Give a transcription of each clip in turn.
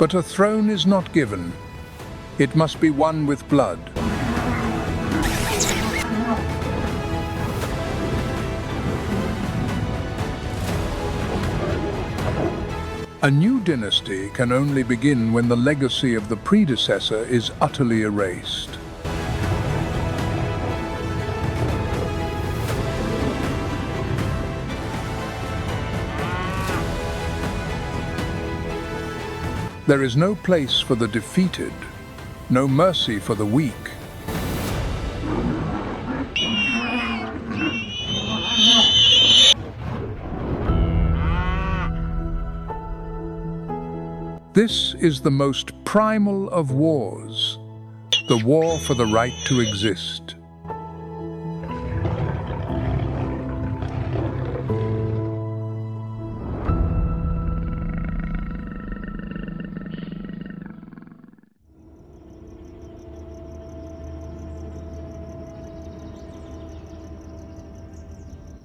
But a throne is not given. It must be won with blood. A new dynasty can only begin when the legacy of the predecessor is utterly erased. There is no place for the defeated, no mercy for the weak. This is the most primal of wars, the war for the right to exist.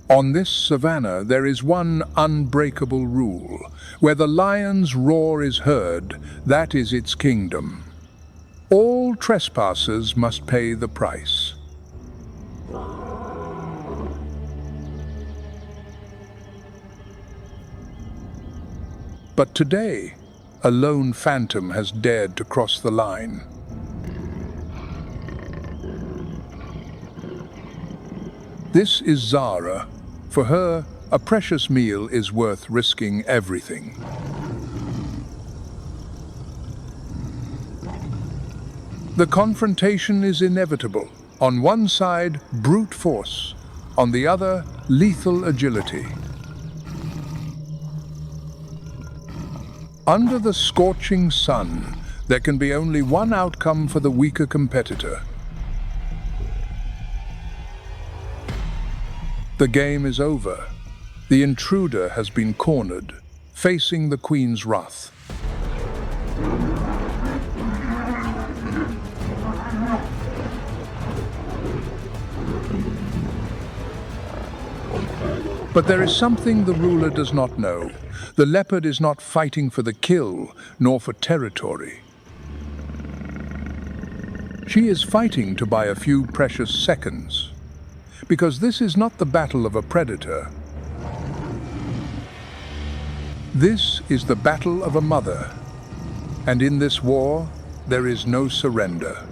On this savannah there is one unbreakable rule. Where the lion's roar is heard, that is its kingdom. All trespassers must pay the price. But today, a lone phantom has dared to cross the line. This is Zara. For her, a precious meal is worth risking everything. The confrontation is inevitable. On one side, brute force. On the other, lethal agility. Under the scorching sun, there can be only one outcome for the weaker competitor. The game is over. The intruder has been cornered, facing the Queen's wrath. But there is something the ruler does not know. The leopard is not fighting for the kill, nor for territory. She is fighting to buy a few precious seconds. Because this is not the battle of a predator. This is the battle of a mother, and in this war, there is no surrender.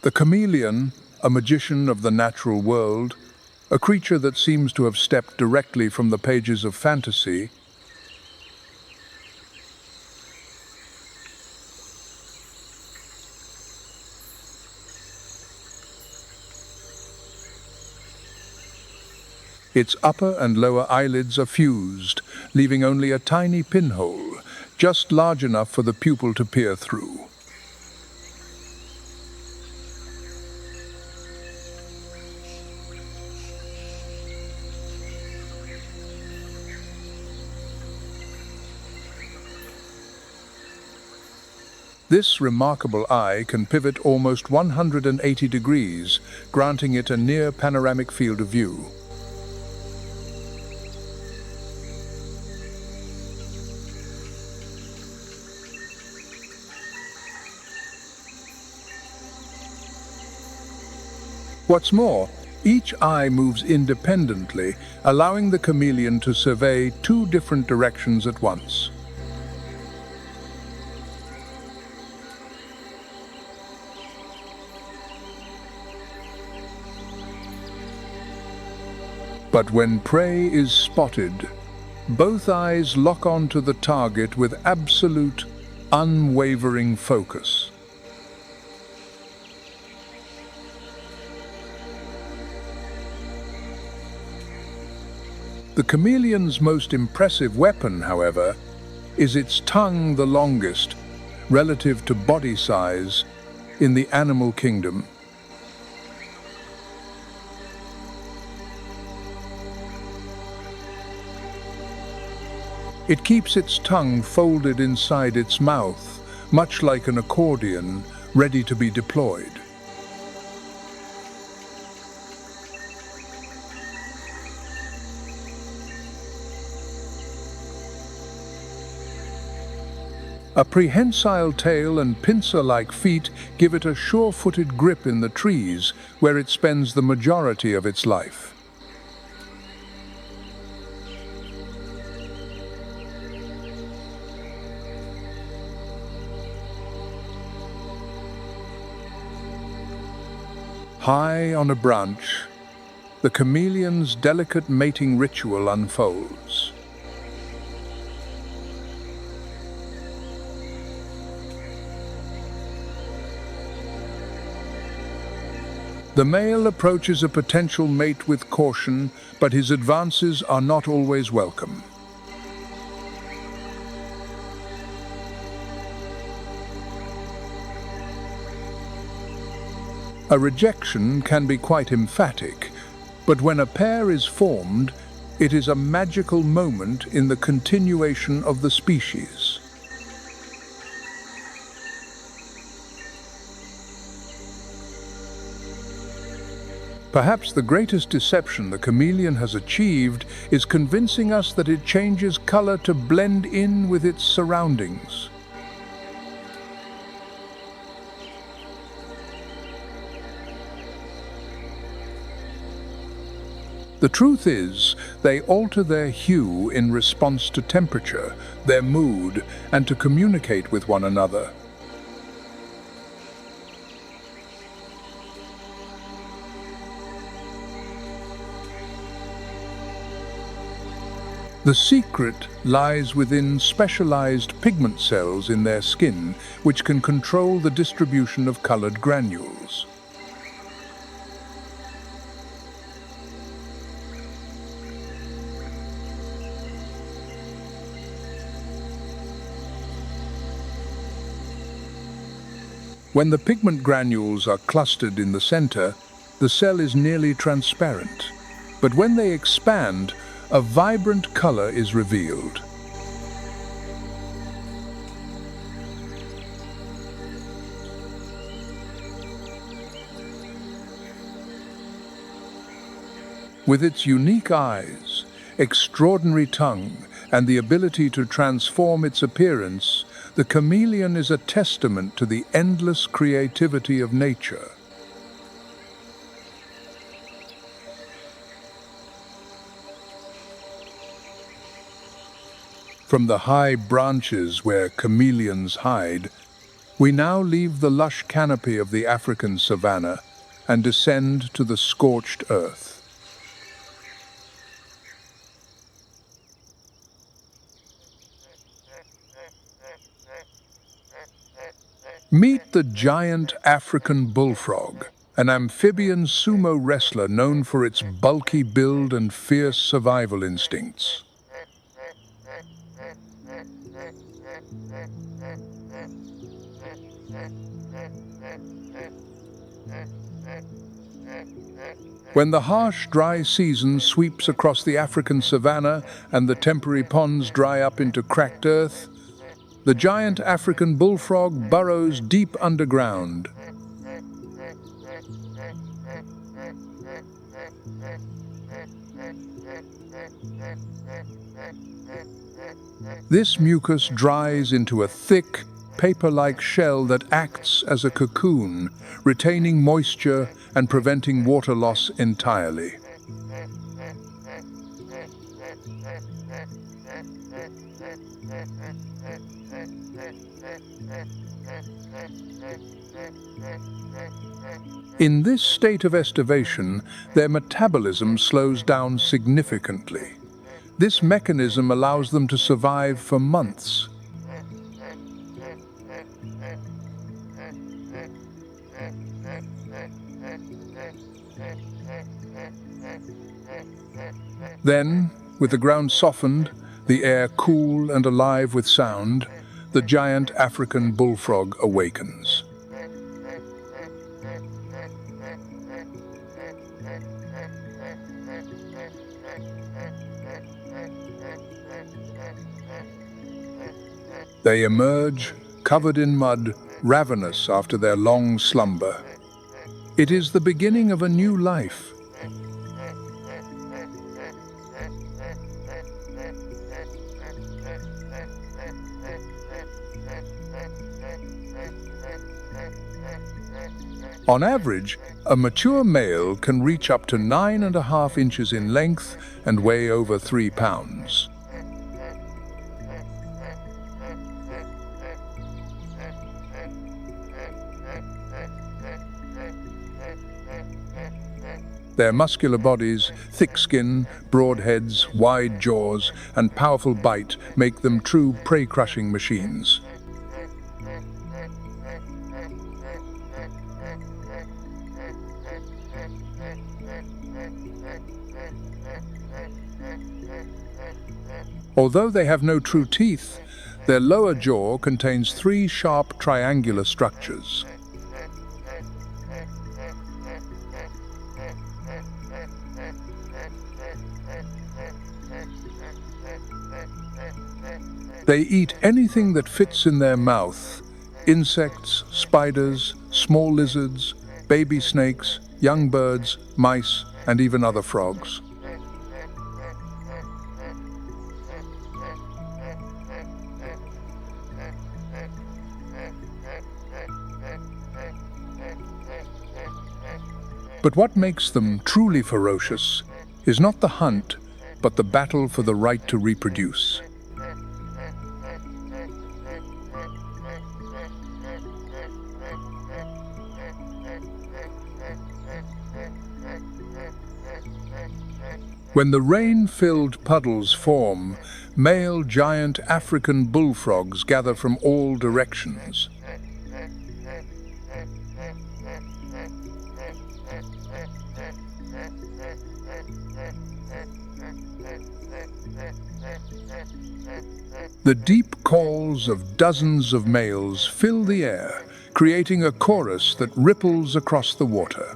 The chameleon, a magician of the natural world, a creature that seems to have stepped directly from the pages of fantasy, its upper and lower eyelids are fused, leaving only a tiny pinhole, just large enough for the pupil to peer through. This remarkable eye can pivot almost 180 degrees, granting it a near panoramic field of view. What's more, each eye moves independently, allowing the chameleon to survey two different directions at once. But when prey is spotted, both eyes lock onto the target with absolute, unwavering focus. The chameleon's most impressive weapon, however, is its tongue, the longest, relative to body size, in the animal kingdom. It keeps its tongue folded inside its mouth, much like an accordion, ready to be deployed. A prehensile tail and pincer-like feet give it a sure-footed grip in the trees, where it spends the majority of its life. High on a branch, the chameleon's delicate mating ritual unfolds. The male approaches a potential mate with caution, but his advances are not always welcome. A rejection can be quite emphatic, but when a pair is formed, it is a magical moment in the continuation of the species. Perhaps the greatest deception the chameleon has achieved is convincing us that it changes color to blend in with its surroundings. The truth is, they alter their hue in response to temperature, their mood, and to communicate with one another. The secret lies within specialized pigment cells in their skin, which can control the distribution of colored granules. When the pigment granules are clustered in the center, the cell is nearly transparent. But when they expand, a vibrant color is revealed. With its unique eyes, extraordinary tongue, and the ability to transform its appearance, the chameleon is a testament to the endless creativity of nature. From the high branches where chameleons hide, we now leave the lush canopy of the African savannah and descend to the scorched earth. Meet the giant African bullfrog, an amphibian sumo wrestler known for its bulky build and fierce survival instincts. When the harsh, dry season sweeps across the African savannah and the temporary ponds dry up into cracked earth, the giant African bullfrog burrows deep underground. This mucus dries into a thick, paper-like shell that acts as a cocoon, retaining moisture and preventing water loss entirely. In this state of estivation, their metabolism slows down significantly. This mechanism allows them to survive for months. Then, with the ground softened, the air cool and alive with sound, the giant African bullfrog awakens. They emerge, covered in mud, ravenous after their long slumber. It is the beginning of a new life. On average, a mature male can reach up to 9.5 inches in length and weigh over 3 pounds. Their muscular bodies, thick skin, broad heads, wide jaws, and powerful bite make them true prey-crushing machines. Although they have no true teeth, their lower jaw contains 3 sharp triangular structures. They eat anything that fits in their mouth: insects, spiders, small lizards, baby snakes, young birds, mice, and even other frogs. But what makes them truly ferocious is not the hunt, but the battle for the right to reproduce. When the rain-filled puddles form, male giant African bullfrogs gather from all directions. The deep calls of dozens of males fill the air, creating a chorus that ripples across the water.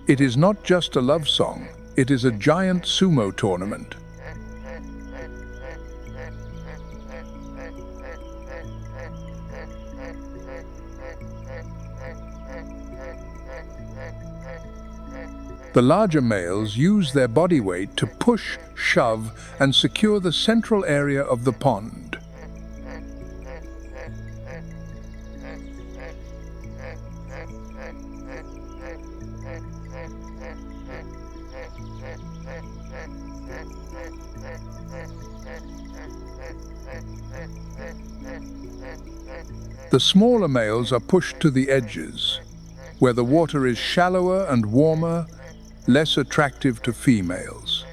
It is not just a love song, it is a giant sumo tournament. The larger males use their body weight to push, shove, and secure the central area of the pond. The smaller males are pushed to the edges, where the water is shallower and warmer, less attractive to females.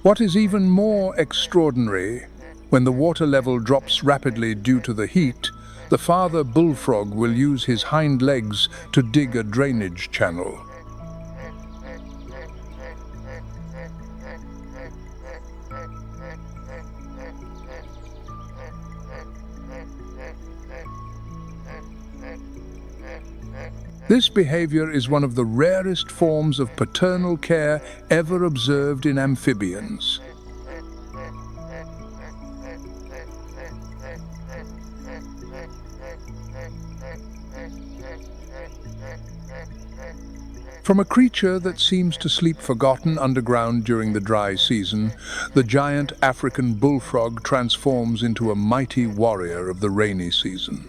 What is even more extraordinary, when the water level drops rapidly due to the heat, the father bullfrog will use his hind legs to dig a drainage channel. This behavior is one of the rarest forms of paternal care ever observed in amphibians. From a creature that seems to sleep forgotten underground during the dry season, the giant African bullfrog transforms into a mighty warrior of the rainy season.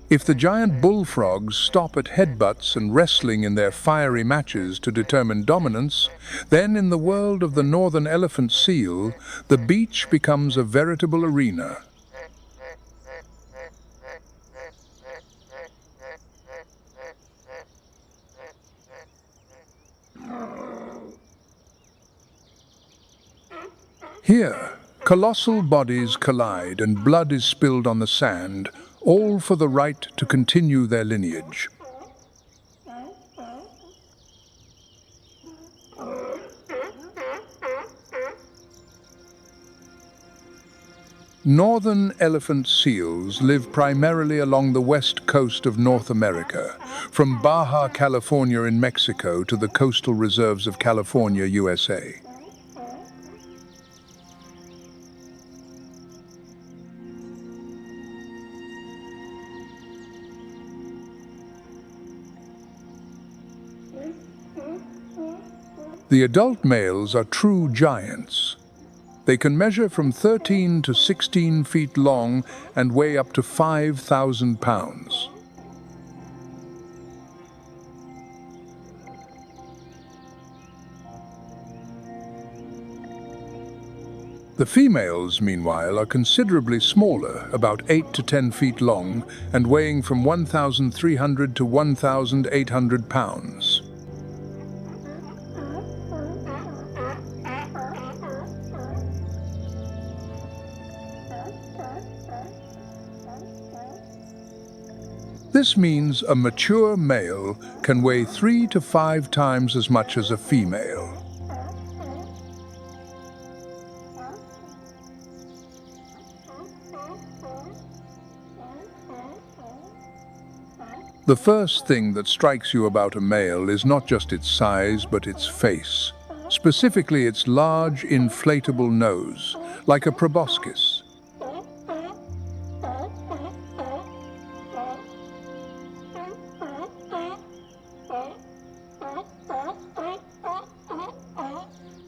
If the giant bullfrogs stop at headbutts and wrestling in their fiery matches to determine dominance, then in the world of the northern elephant seal, the beach becomes a veritable arena. Here, colossal bodies collide and blood is spilled on the sand, all for the right to continue their lineage. Northern elephant seals live primarily along the west coast of North America, from Baja California in Mexico to the coastal reserves of California, USA. The adult males are true giants. They can measure from 13 to 16 feet long and weigh up to 5,000 pounds. The females, meanwhile, are considerably smaller, about 8 to 10 feet long, and weighing from 1,300 to 1,800 pounds. This means a mature male can weigh 3 to 5 times as much as a female. The first thing that strikes you about a male is not just its size, but its face, specifically its large, inflatable nose, like a proboscis.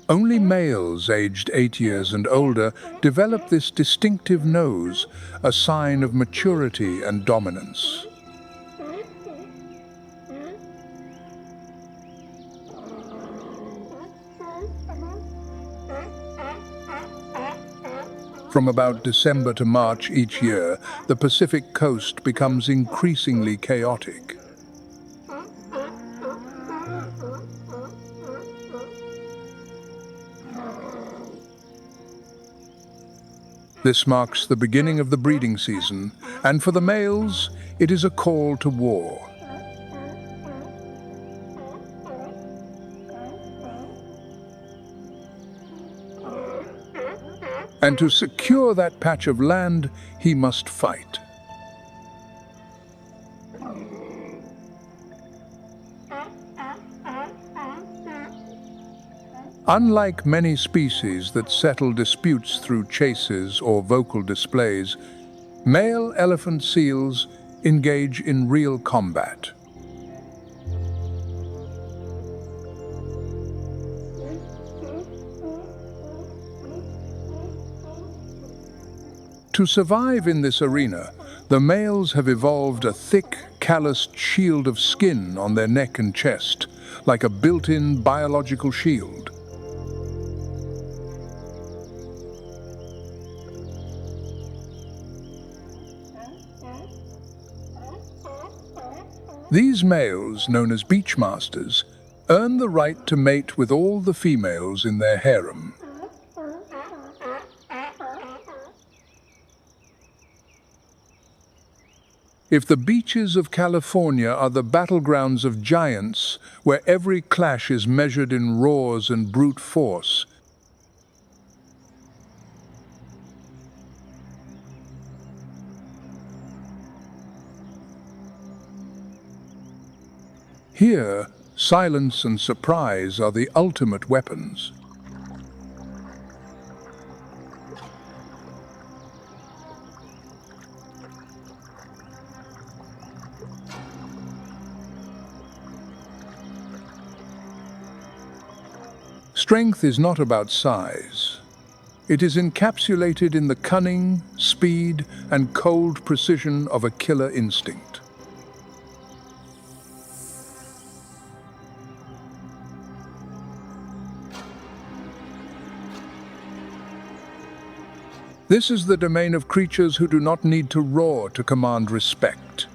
Only males aged 8 years and older develop this distinctive nose, a sign of maturity and dominance. From about December to March each year, the Pacific coast becomes increasingly chaotic. This marks the beginning of the breeding season, and for the males, it is a call to war. And to secure that patch of land, he must fight. Unlike many species that settle disputes through chases or vocal displays, male elephant seals engage in real combat. To survive in this arena, the males have evolved a thick, calloused shield of skin on their neck and chest, like a built-in biological shield. These males, known as beachmasters, earn the right to mate with all the females in their harem. If the beaches of California are the battlegrounds of giants, where every clash is measured in roars and brute force, here, silence and surprise are the ultimate weapons. Strength is not about size. It is encapsulated in the cunning, speed, and cold precision of a killer instinct. This is the domain of creatures who do not need to roar to command respect.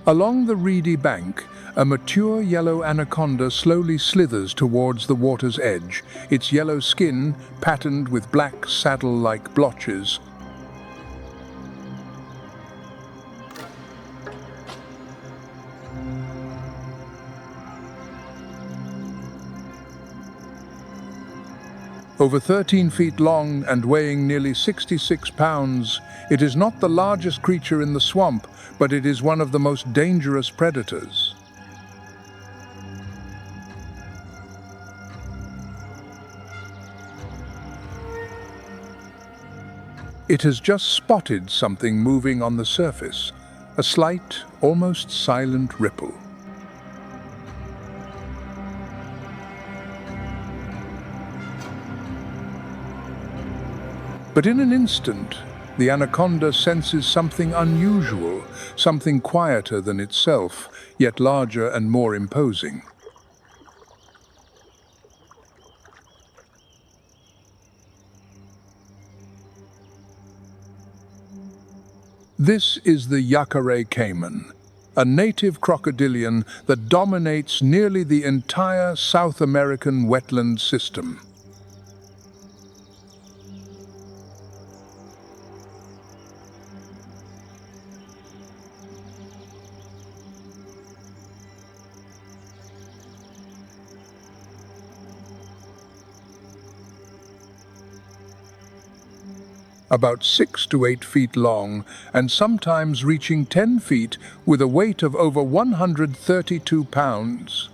Along the reedy bank, a mature yellow anaconda slowly slithers towards the water's edge, its yellow skin patterned with black saddle-like blotches. Over 13 feet long and weighing nearly 66 pounds, it is not the largest creature in the swamp, but it is one of the most dangerous predators. It has just spotted something moving on the surface, a slight, almost silent ripple. But in an instant, the anaconda senses something unusual, something quieter than itself, yet larger and more imposing. This is the Yacaré caiman, a native crocodilian that dominates nearly the entire South American wetland system. About 6 to 8 feet long, and sometimes reaching 10 feet with a weight of over 132 pounds.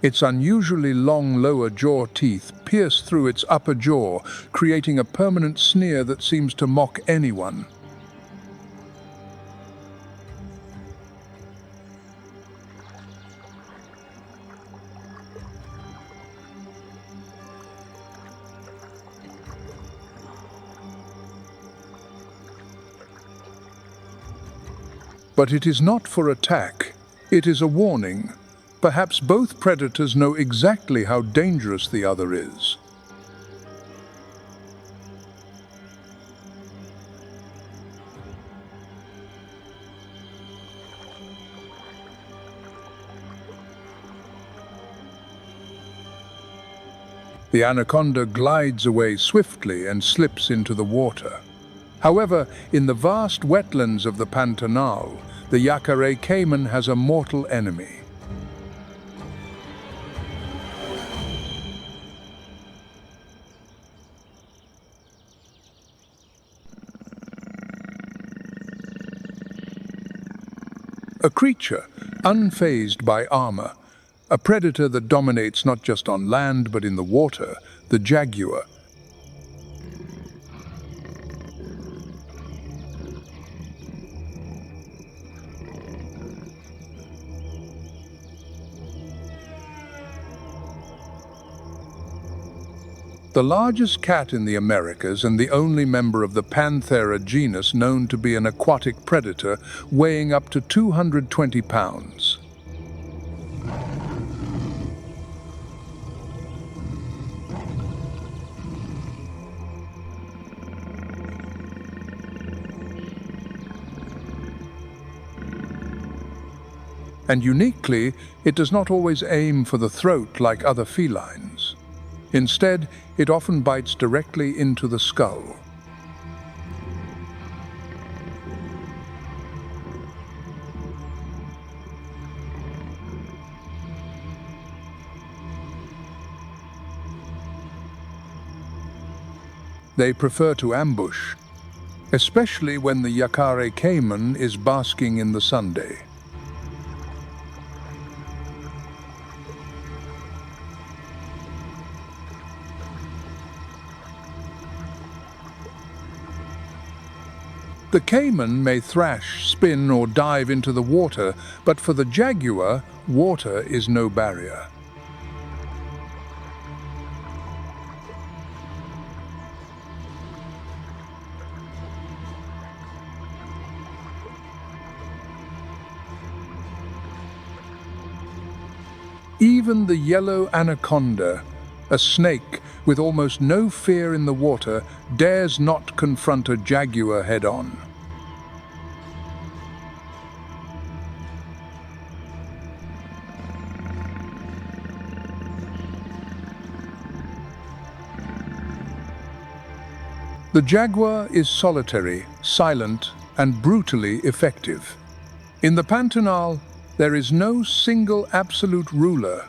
Its unusually long lower jaw teeth pierce through its upper jaw, creating a permanent sneer that seems to mock anyone. But it is not for attack, it is a warning. Perhaps both predators know exactly how dangerous the other is. The anaconda glides away swiftly and slips into the water. However, in the vast wetlands of the Pantanal, the Yacaré caiman has a mortal enemy. A creature unfazed by armor, a predator that dominates not just on land but in the water, the jaguar. The largest cat in the Americas and the only member of the Panthera genus known to be an aquatic predator, weighing up to 220 pounds. And uniquely, it does not always aim for the throat like other felines. Instead, it often bites directly into the skull. They prefer to ambush, especially when the Yacaré caiman is basking in the sunday. The caiman may thrash, spin, or dive into the water, but for the jaguar, water is no barrier. Even the yellow anaconda, a snake with almost no fear in the water, dares not confront a jaguar head-on. The jaguar is solitary, silent, and brutally effective. In the Pantanal, there is no single absolute ruler.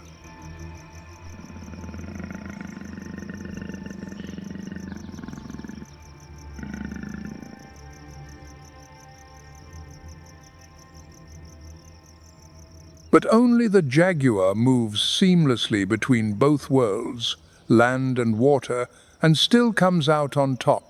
But only the jaguar moves seamlessly between both worlds, land and water, and still comes out on top.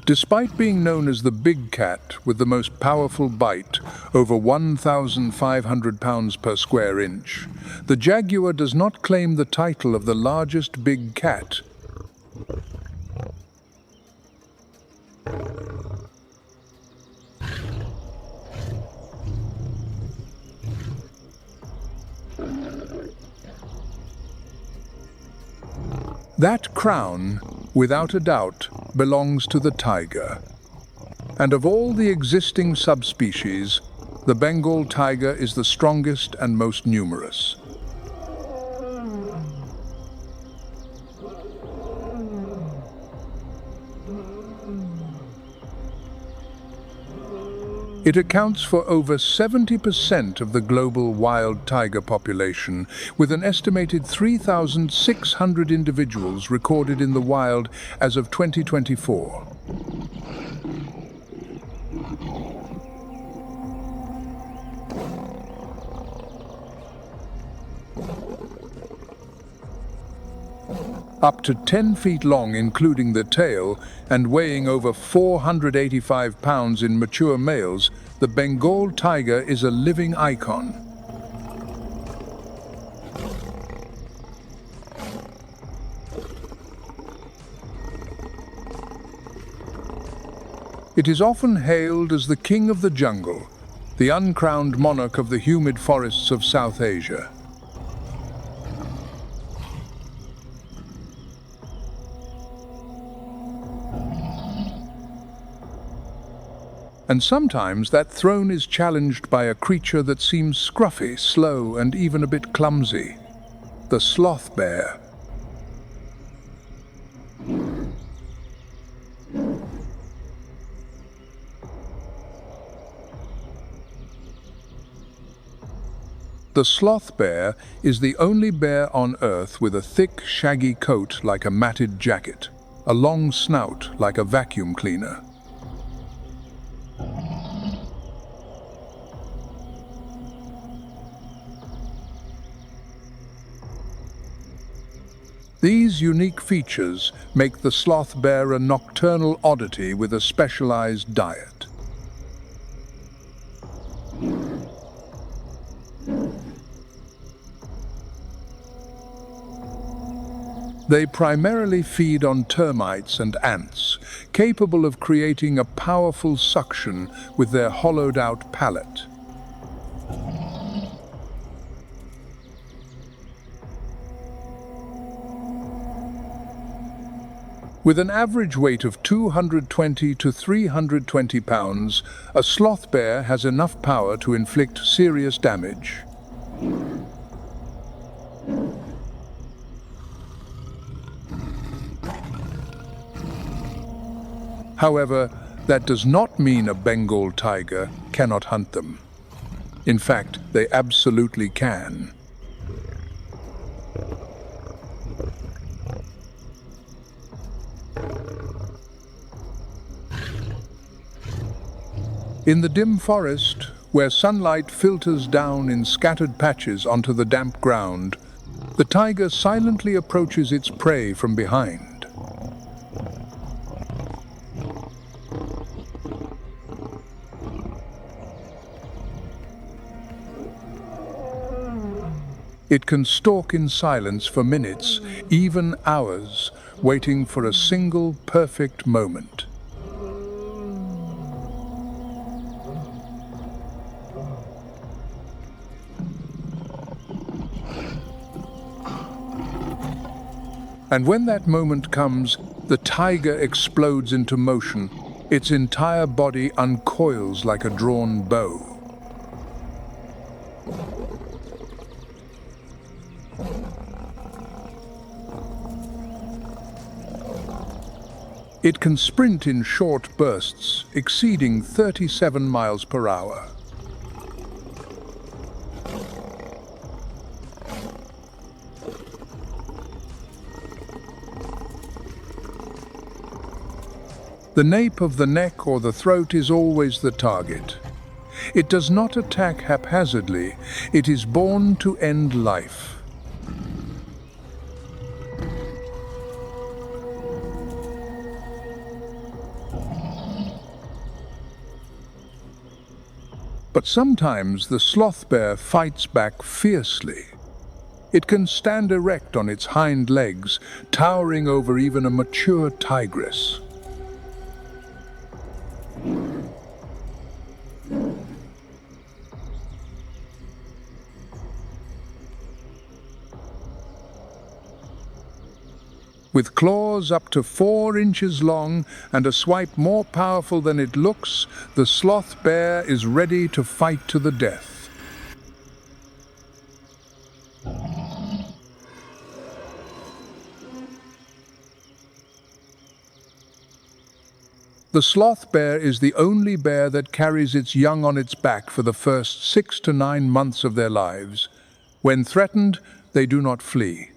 Despite being known as the big cat with the most powerful bite, over 1,500 pounds per square inch, the jaguar does not claim the title of the largest big cat. That crown, without a doubt, belongs to the taiga. And of all the existing subspecies, the Bengal taiga is the strongest and most numerous. It accounts for over 70% of the global wild tiger population, with an estimated 3,600 individuals recorded in the wild as of 2024. Up to 10 feet long including the tail, and weighing over 485 pounds in mature males, the Bengal tiger is a living icon. It is often hailed as the king of the jungle, the uncrowned monarch of the humid forests of South Asia. And sometimes that throne is challenged by a creature that seems scruffy, slow, and even a bit clumsy: the sloth bear. The sloth bear is the only bear on Earth with a thick, shaggy coat like a matted jacket, a long snout like a vacuum cleaner. These unique features make the sloth bear a nocturnal oddity with a specialized diet. They primarily feed on termites and ants, capable of creating a powerful suction with their hollowed-out palate. With an average weight of 220 to 320 pounds, a sloth bear has enough power to inflict serious damage. However, that does not mean a Bengal tiger cannot hunt them. In fact, they absolutely can. In the dim forest, where sunlight filters down in scattered patches onto the damp ground, the tiger silently approaches its prey from behind. It can stalk in silence for minutes, even hours, waiting for a single perfect moment. And when that moment comes, the tiger explodes into motion, Its entire body uncoils like a drawn bow. It can sprint in short bursts, exceeding 37 miles per hour. The nape of the neck or the throat is always the target. It does not attack haphazardly, it is born to end life. But sometimes the sloth bear fights back fiercely. It can stand erect on its hind legs, towering over even a mature tigress. With claws up to 4 inches long and a swipe more powerful than it looks, the sloth bear is ready to fight to the death. The sloth bear is the only bear that carries its young on its back for the first 6 to 9 months of their lives. When threatened, they do not flee.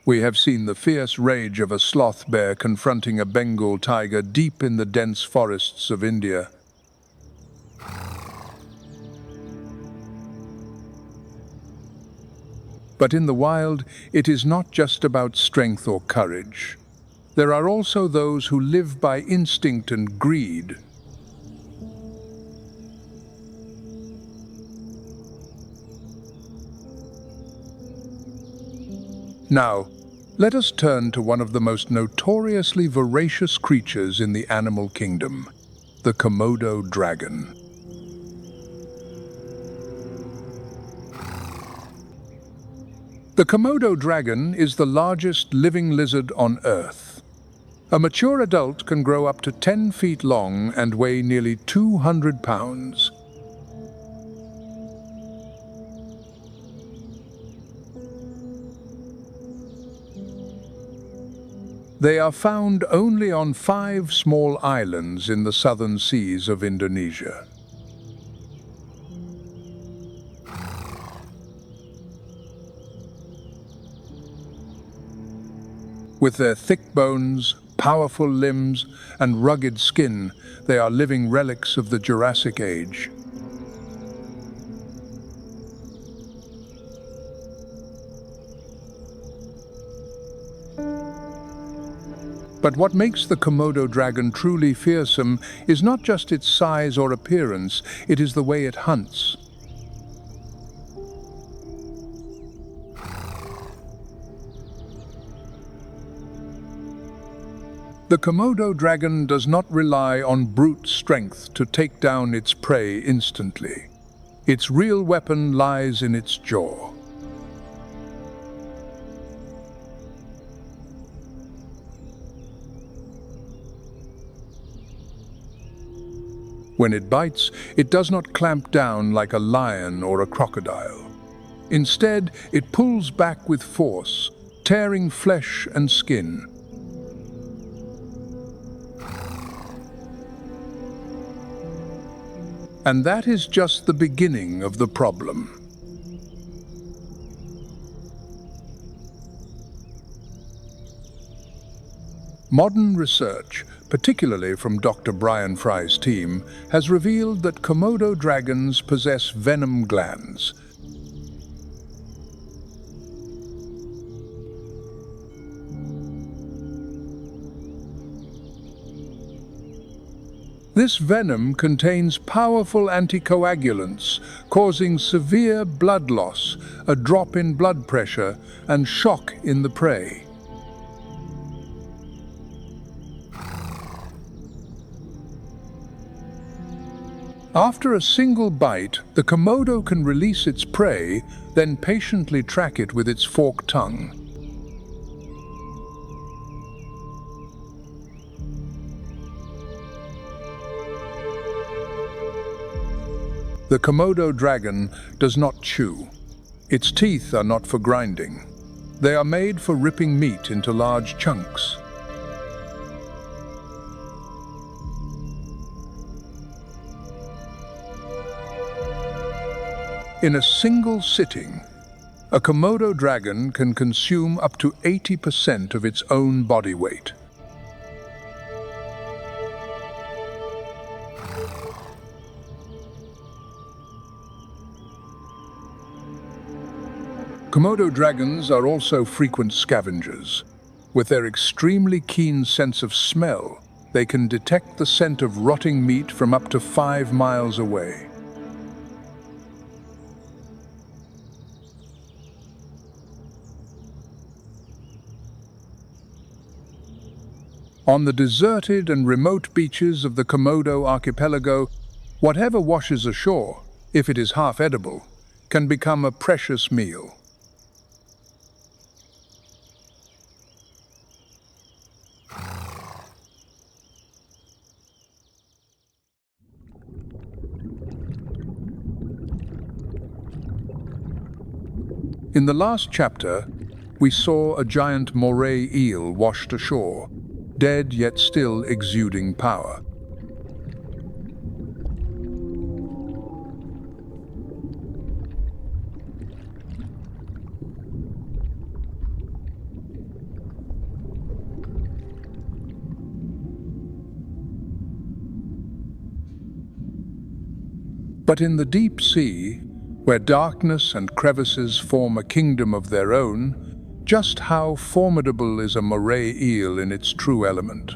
We have seen the fierce rage of a sloth bear confronting a Bengal tiger deep in the dense forests of India. But in the wild, it is not just about strength or courage. There are also those who live by instinct and greed. Now, let us turn to one of the most notoriously voracious creatures in the animal kingdom, the Komodo dragon. The Komodo dragon is the largest living lizard on Earth. A mature adult can grow up to 10 feet long and weigh nearly 200 pounds. They are found only on 5 small islands in the southern seas of Indonesia. With their thick bones, powerful limbs, and rugged skin, they are living relics of the Jurassic Age. But what makes the Komodo dragon truly fearsome is not just its size or appearance, it is the way it hunts. The Komodo dragon does not rely on brute strength to take down its prey instantly. Its real weapon lies in its jaw. When it bites, it does not clamp down like a lion or a crocodile. Instead, it pulls back with force, tearing flesh and skin. And that is just the beginning of the problem. Modern research, particularly from Dr. Brian Fry's team, has revealed that Komodo dragons possess venom glands. This venom contains powerful anticoagulants, causing severe blood loss, a drop in blood pressure, and shock in the prey. After a single bite, the Komodo can release its prey, then patiently track it with its forked tongue. The Komodo dragon does not chew. Its teeth are not for grinding. They are made for ripping meat into large chunks. In a single sitting, a Komodo dragon can consume up to 80% of its own body weight. Komodo dragons are also frequent scavengers. With their extremely keen sense of smell, they can detect the scent of rotting meat from up to 5 miles away. On the deserted and remote beaches of the Komodo archipelago, whatever washes ashore, if it is half edible, can become a precious meal. In the last chapter, we saw a giant moray eel washed ashore, dead yet still exuding power. But in the deep sea, where darkness and crevices form a kingdom of their own, just how formidable is a moray eel in its true element?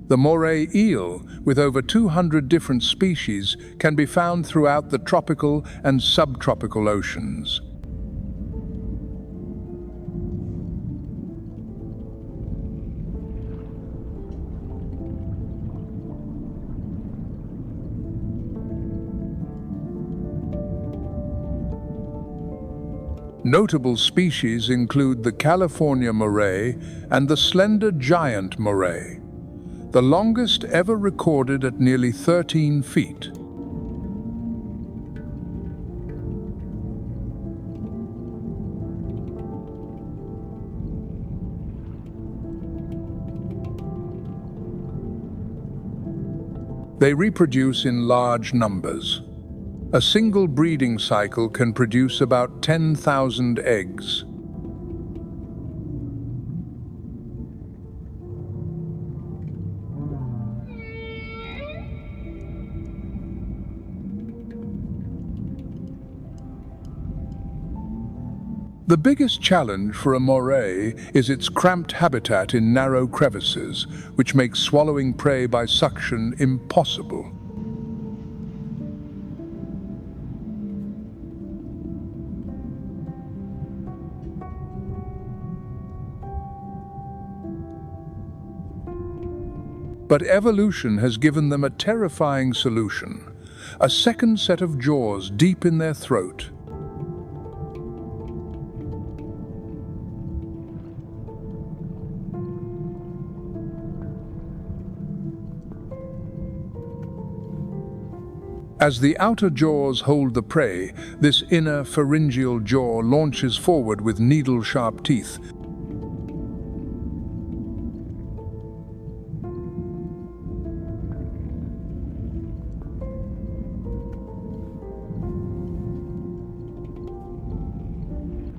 The moray eel, with over 200 different species, can be found throughout the tropical and subtropical oceans. Notable species include the California moray and the slender giant moray, the longest ever recorded at nearly 13 feet. They reproduce in large numbers. A single breeding cycle can produce about 10,000 eggs. The biggest challenge for a moray is its cramped habitat in narrow crevices, which makes swallowing prey by suction impossible. But evolution has given them a terrifying solution: a second set of jaws deep in their throat. As the outer jaws hold the prey, this inner pharyngeal jaw launches forward with needle-sharp teeth.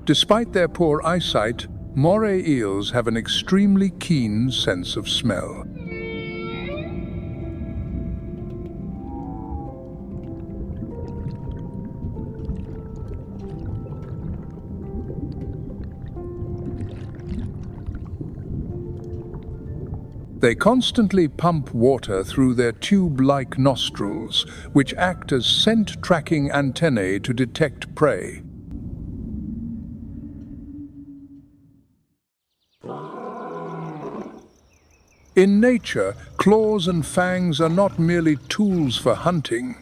Despite their poor eyesight, moray eels have an extremely keen sense of smell. They constantly pump water through their tube-like nostrils, which act as scent-tracking antennae to detect prey. In nature, claws and fangs are not merely tools for hunting.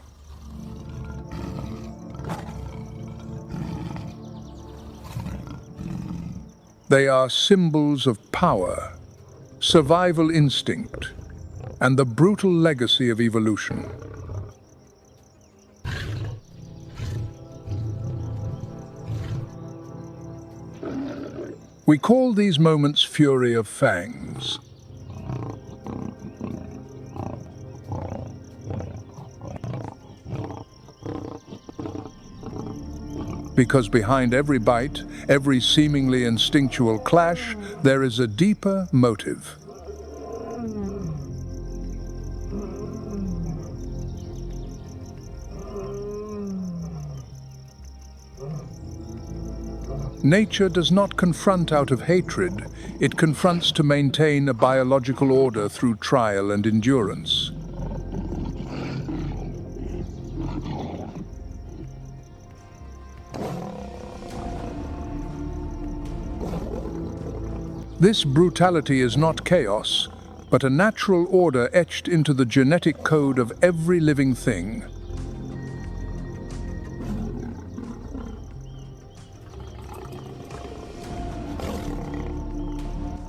They are symbols of power, survival instinct, and the brutal legacy of evolution. We call these moments fury of fangs. Because behind every bite, every seemingly instinctual clash, there is a deeper motive. Nature does not confront out of hatred, it confronts to maintain a biological order through trial and endurance. This brutality is not chaos, but a natural order etched into the genetic code of every living thing.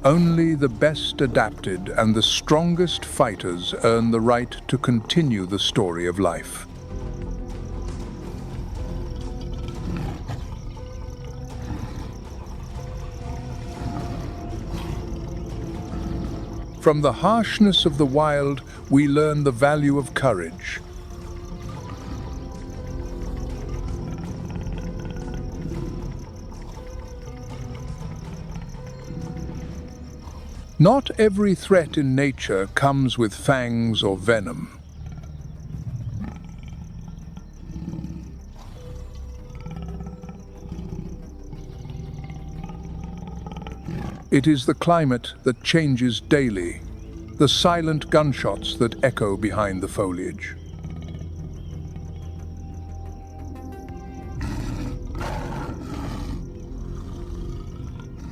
Only the best adapted and the strongest fighters earn the right to continue the story of life. From the harshness of the wild, we learn the value of courage. Not every threat in nature comes with fangs or venom. It is the climate that changes daily, the silent gunshots that echo behind the foliage.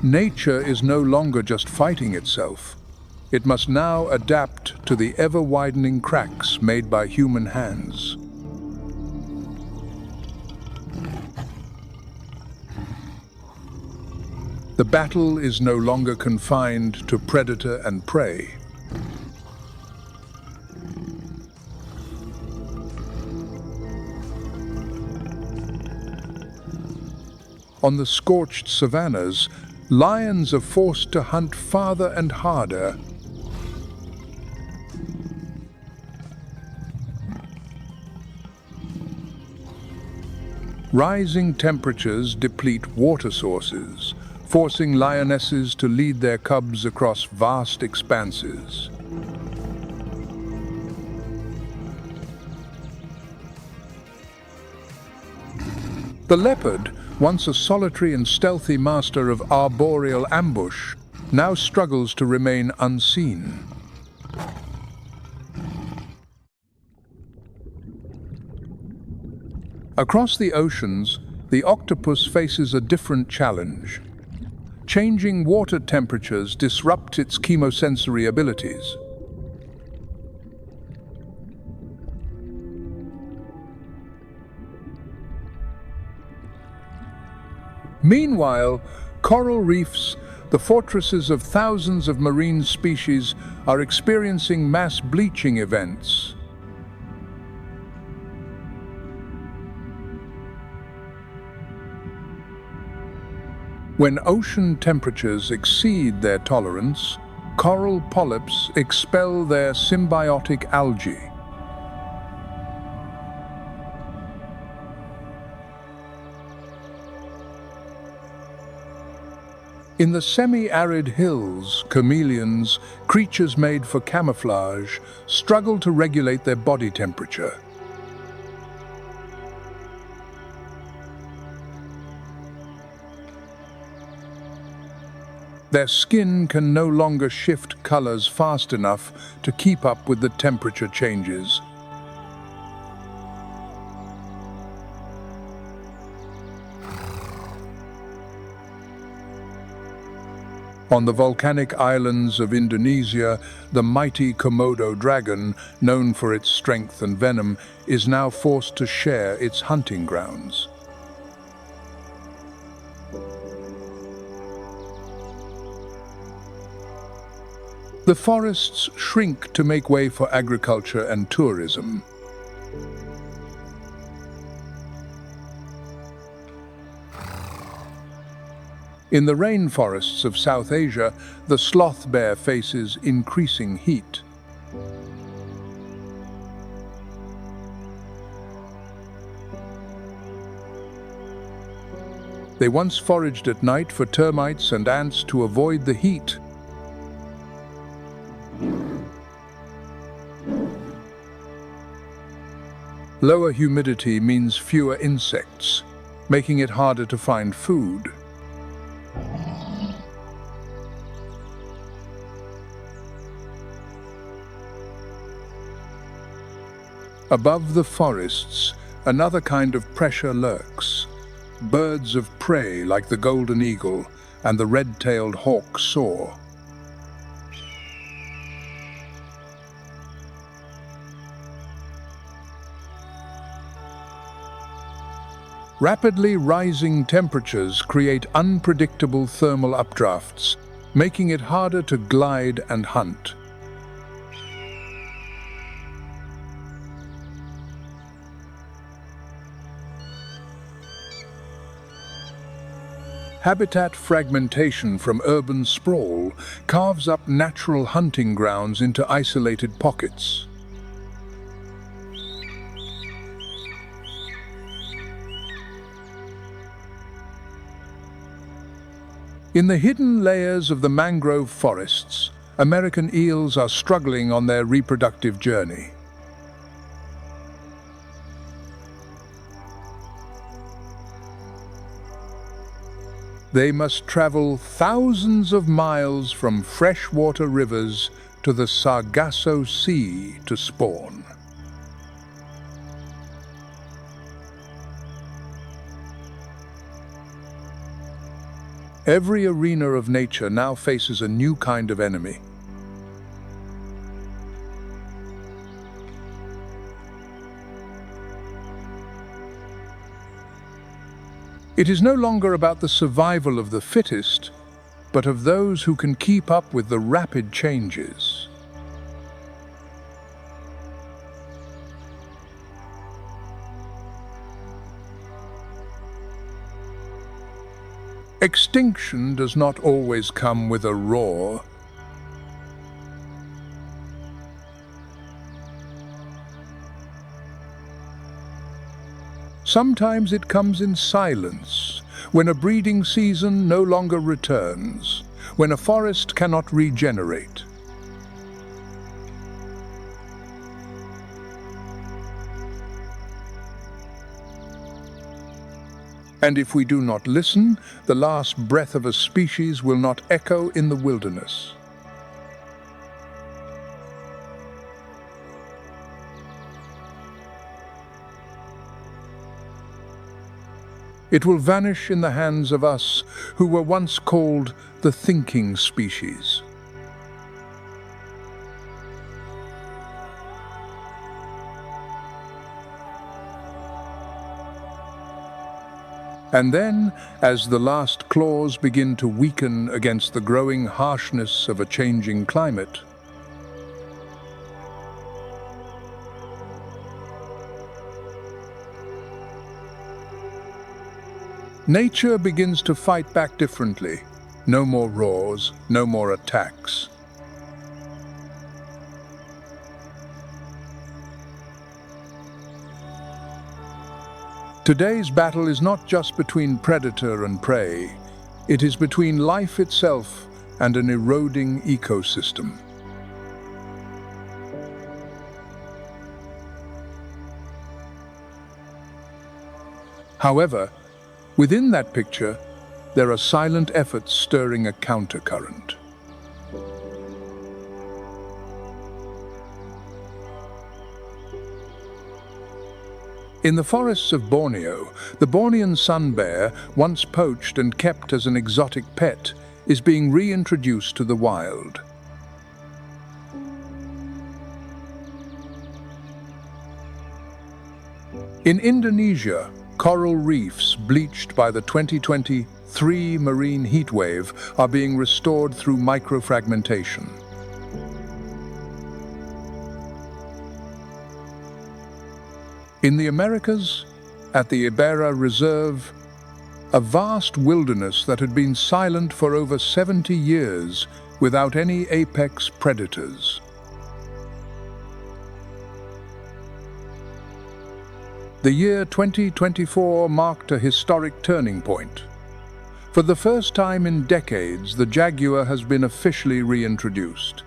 Nature is no longer just fighting itself. It must now adapt to the ever-widening cracks made by human hands. The battle is no longer confined to predator and prey. On the scorched savannas, lions are forced to hunt farther and harder. Rising temperatures deplete water sources, forcing lionesses to lead their cubs across vast expanses. The leopard, once a solitary and stealthy master of arboreal ambush, now struggles to remain unseen. Across the oceans, the octopus faces a different challenge. Changing water temperatures disrupt its chemosensory abilities. Meanwhile, coral reefs, the fortresses of thousands of marine species, are experiencing mass bleaching events. When ocean temperatures exceed their tolerance, coral polyps expel their symbiotic algae. In the semi-arid hills, chameleons, creatures made for camouflage, struggle to regulate their body temperature. Their skin can no longer shift colors fast enough to keep up with the temperature changes. On the volcanic islands of Indonesia, the mighty Komodo dragon, known for its strength and venom, is now forced to share its hunting grounds. The forests shrink to make way for agriculture and tourism. In the rainforests of South Asia, the sloth bear faces increasing heat. They once foraged at night for termites and ants to avoid the heat. Lower humidity means fewer insects, making it harder to find food. Above the forests, another kind of pressure lurks. Birds of prey like the golden eagle and the red-tailed hawk soar. Rapidly rising temperatures create unpredictable thermal updrafts, making it harder to glide and hunt. Habitat fragmentation from urban sprawl carves up natural hunting grounds into isolated pockets. In the hidden layers of the mangrove forests, American eels are struggling on their reproductive journey. They must travel thousands of miles from freshwater rivers to the Sargasso Sea to spawn. Every arena of nature now faces a new kind of enemy. It is no longer about the survival of the fittest, but of those who can keep up with the rapid changes. Extinction does not always come with a roar. Sometimes it comes in silence, when a breeding season no longer returns, when a forest cannot regenerate. And if we do not listen, the last breath of a species will not echo in the wilderness. It will vanish in the hands of us who were once called the thinking species. And then, as the last claws begin to weaken against the growing harshness of a changing climate, nature begins to fight back differently. No more roars, no more attacks. Today's battle is not just between predator and prey. It is between life itself and an eroding ecosystem. However, within that picture, there are silent efforts stirring a countercurrent. In the forests of Borneo, the Bornean sun bear, once poached and kept as an exotic pet, is being reintroduced to the wild. In Indonesia, coral reefs bleached by the 2023 marine heatwave are being restored through microfragmentation. In the Americas, at the Ibarra Reserve, a vast wilderness that had been silent for over 70 years without any apex predators. The year 2024 marked a historic turning point. For the first time in decades, the jaguar has been officially reintroduced.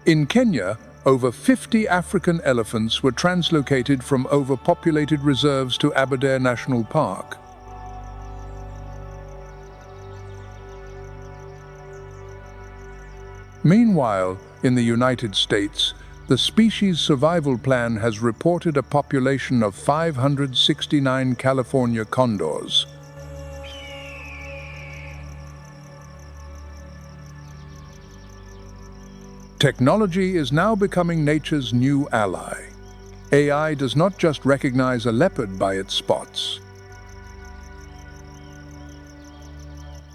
In Kenya, over 50 African elephants were translocated from overpopulated reserves to Aberdare National Park. Meanwhile, in the United States, the Species Survival Plan has reported a population of 569 California condors. Technology is now becoming nature's new ally. AI does not just recognize a leopard by its spots.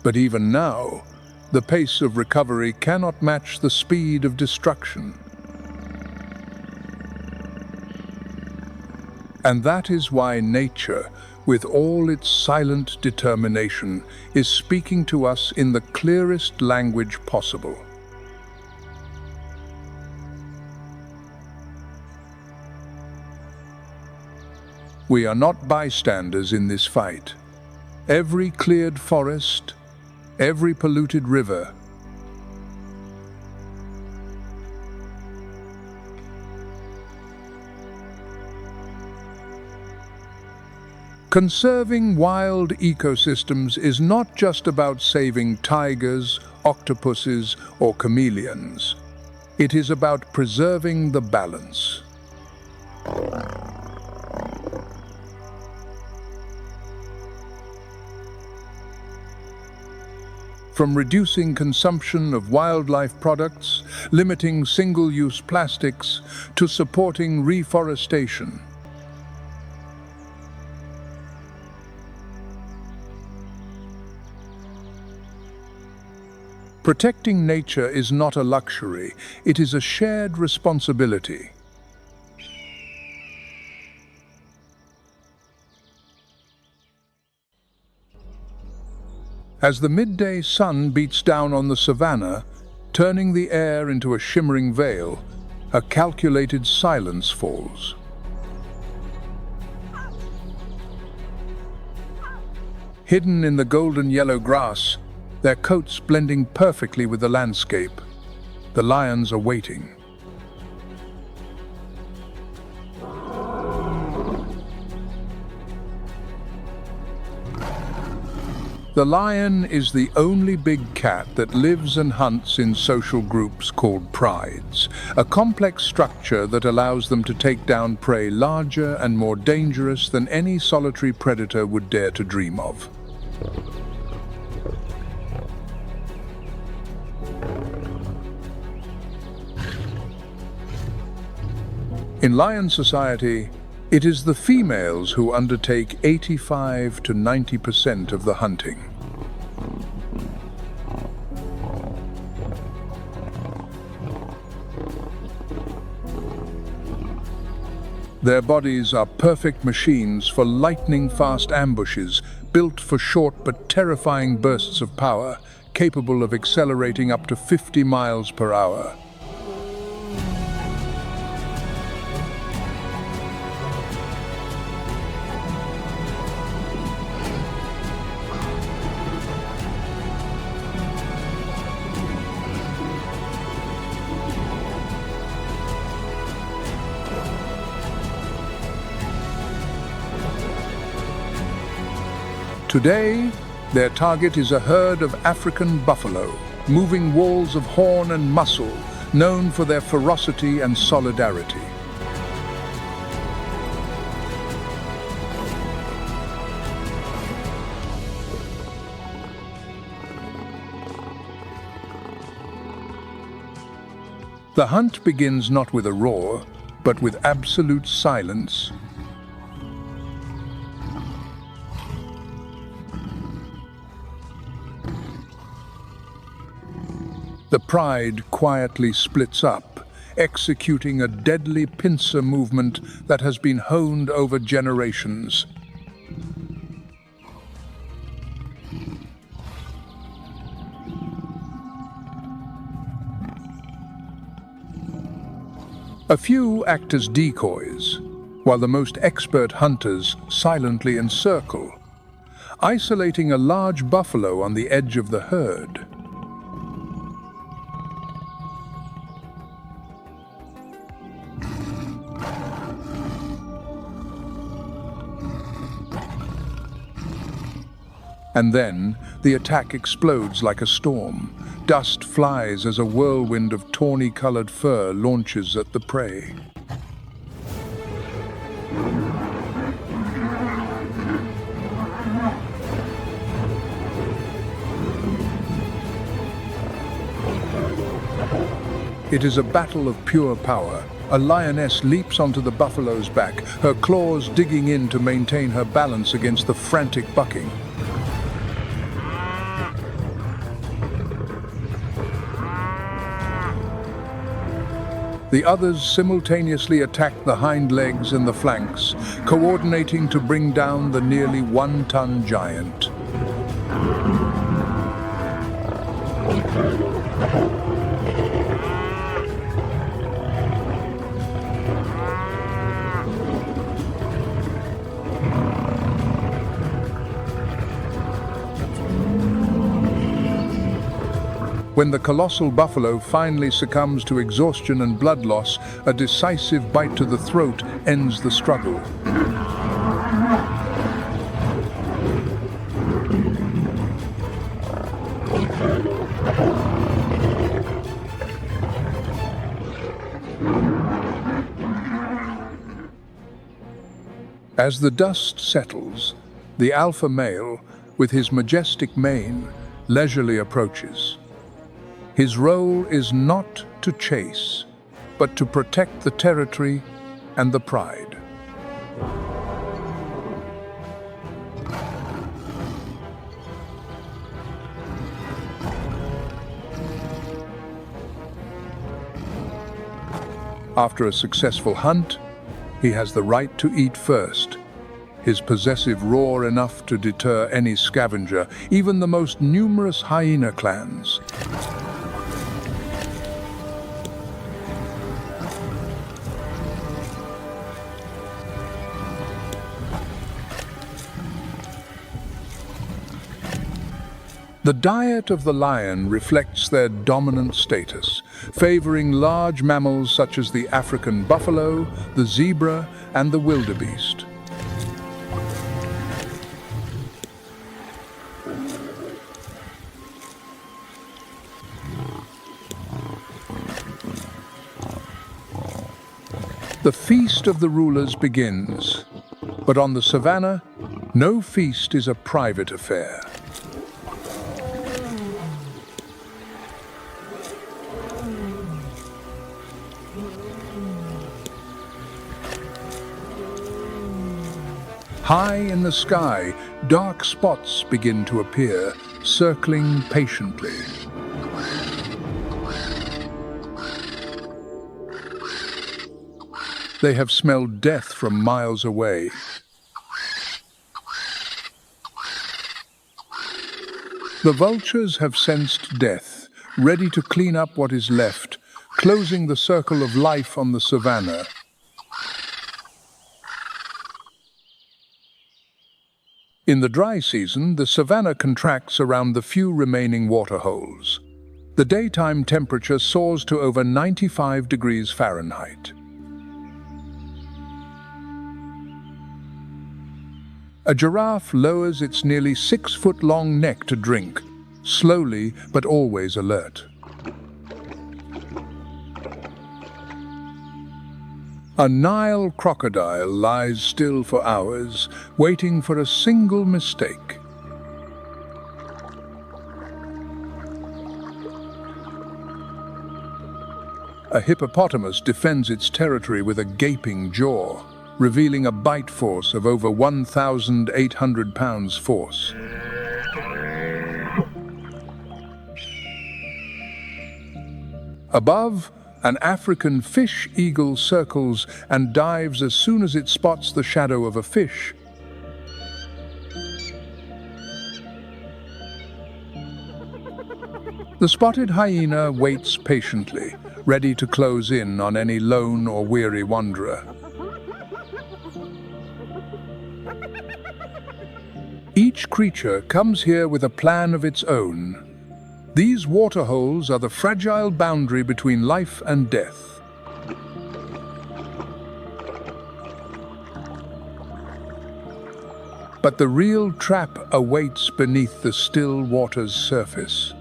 But even now, the pace of recovery cannot match the speed of destruction. And that is why nature, with all its silent determination, is speaking to us in the clearest language possible. We are not bystanders in this fight. Every cleared forest, every polluted river, conserving wild ecosystems is not just about saving tigers, octopuses, or chameleons. It is about preserving the balance. From reducing consumption of wildlife products, limiting single-use plastics, to supporting reforestation. Protecting nature is not a luxury, it is a shared responsibility. As the midday sun beats down on the savannah, turning the air into a shimmering veil, a calculated silence falls. Hidden in the golden yellow grass, their coats blending perfectly with the landscape, the lions are waiting. The lion is the only big cat that lives and hunts in social groups called prides, a complex structure that allows them to take down prey larger and more dangerous than any solitary predator would dare to dream of. In lion society, it is the females who undertake 85 to 90% of the hunting. Their bodies are perfect machines for lightning-fast ambushes, built for short but terrifying bursts of power, capable of accelerating up to 50 miles per hour. Today, their target is a herd of African buffalo, moving walls of horn and muscle, known for their ferocity and solidarity. The hunt begins not with a roar, but with absolute silence. The pride quietly splits up, executing a deadly pincer movement that has been honed over generations. A few act as decoys, while the most expert hunters silently encircle, isolating a large buffalo on the edge of the herd. And then, the attack explodes like a storm. Dust flies as a whirlwind of tawny-colored fur launches at the prey. It is a battle of pure power. A lioness leaps onto the buffalo's back, her claws digging in to maintain her balance against the frantic bucking. The others simultaneously attack the hind legs and the flanks, coordinating to bring down the nearly one-ton giant. When the colossal buffalo finally succumbs to exhaustion and blood loss, a decisive bite to the throat ends the struggle. As the dust settles, the alpha male, with his majestic mane, leisurely approaches. His role is not to chase, but to protect the territory and the pride. After a successful hunt, he has the right to eat first. His possessive roar enough to deter any scavenger, even the most numerous hyena clans. The diet of the lion reflects their dominant status, favoring large mammals such as the African buffalo, the zebra, and the wildebeest. The feast of the rulers begins, but on the savannah, no feast is a private affair. High in the sky, dark spots begin to appear, circling patiently. They have smelled death from miles away. The vultures have sensed death, ready to clean up what is left, closing the circle of life on the savannah. In the dry season, the savannah contracts around the few remaining waterholes. The daytime temperature soars to over 95 degrees Fahrenheit. A giraffe lowers its nearly 6-foot-long neck to drink, slowly but always alert. A Nile crocodile lies still for hours, waiting for a single mistake. A hippopotamus defends its territory with a gaping jaw, revealing a bite force of over 1,800 pounds force. Above, an African fish eagle circles and dives as soon as it spots the shadow of a fish. The spotted hyena waits patiently, ready to close in on any lone or weary wanderer. Each creature comes here with a plan of its own. These waterholes are the fragile boundary between life and death. But the real trap awaits beneath the still water's surface.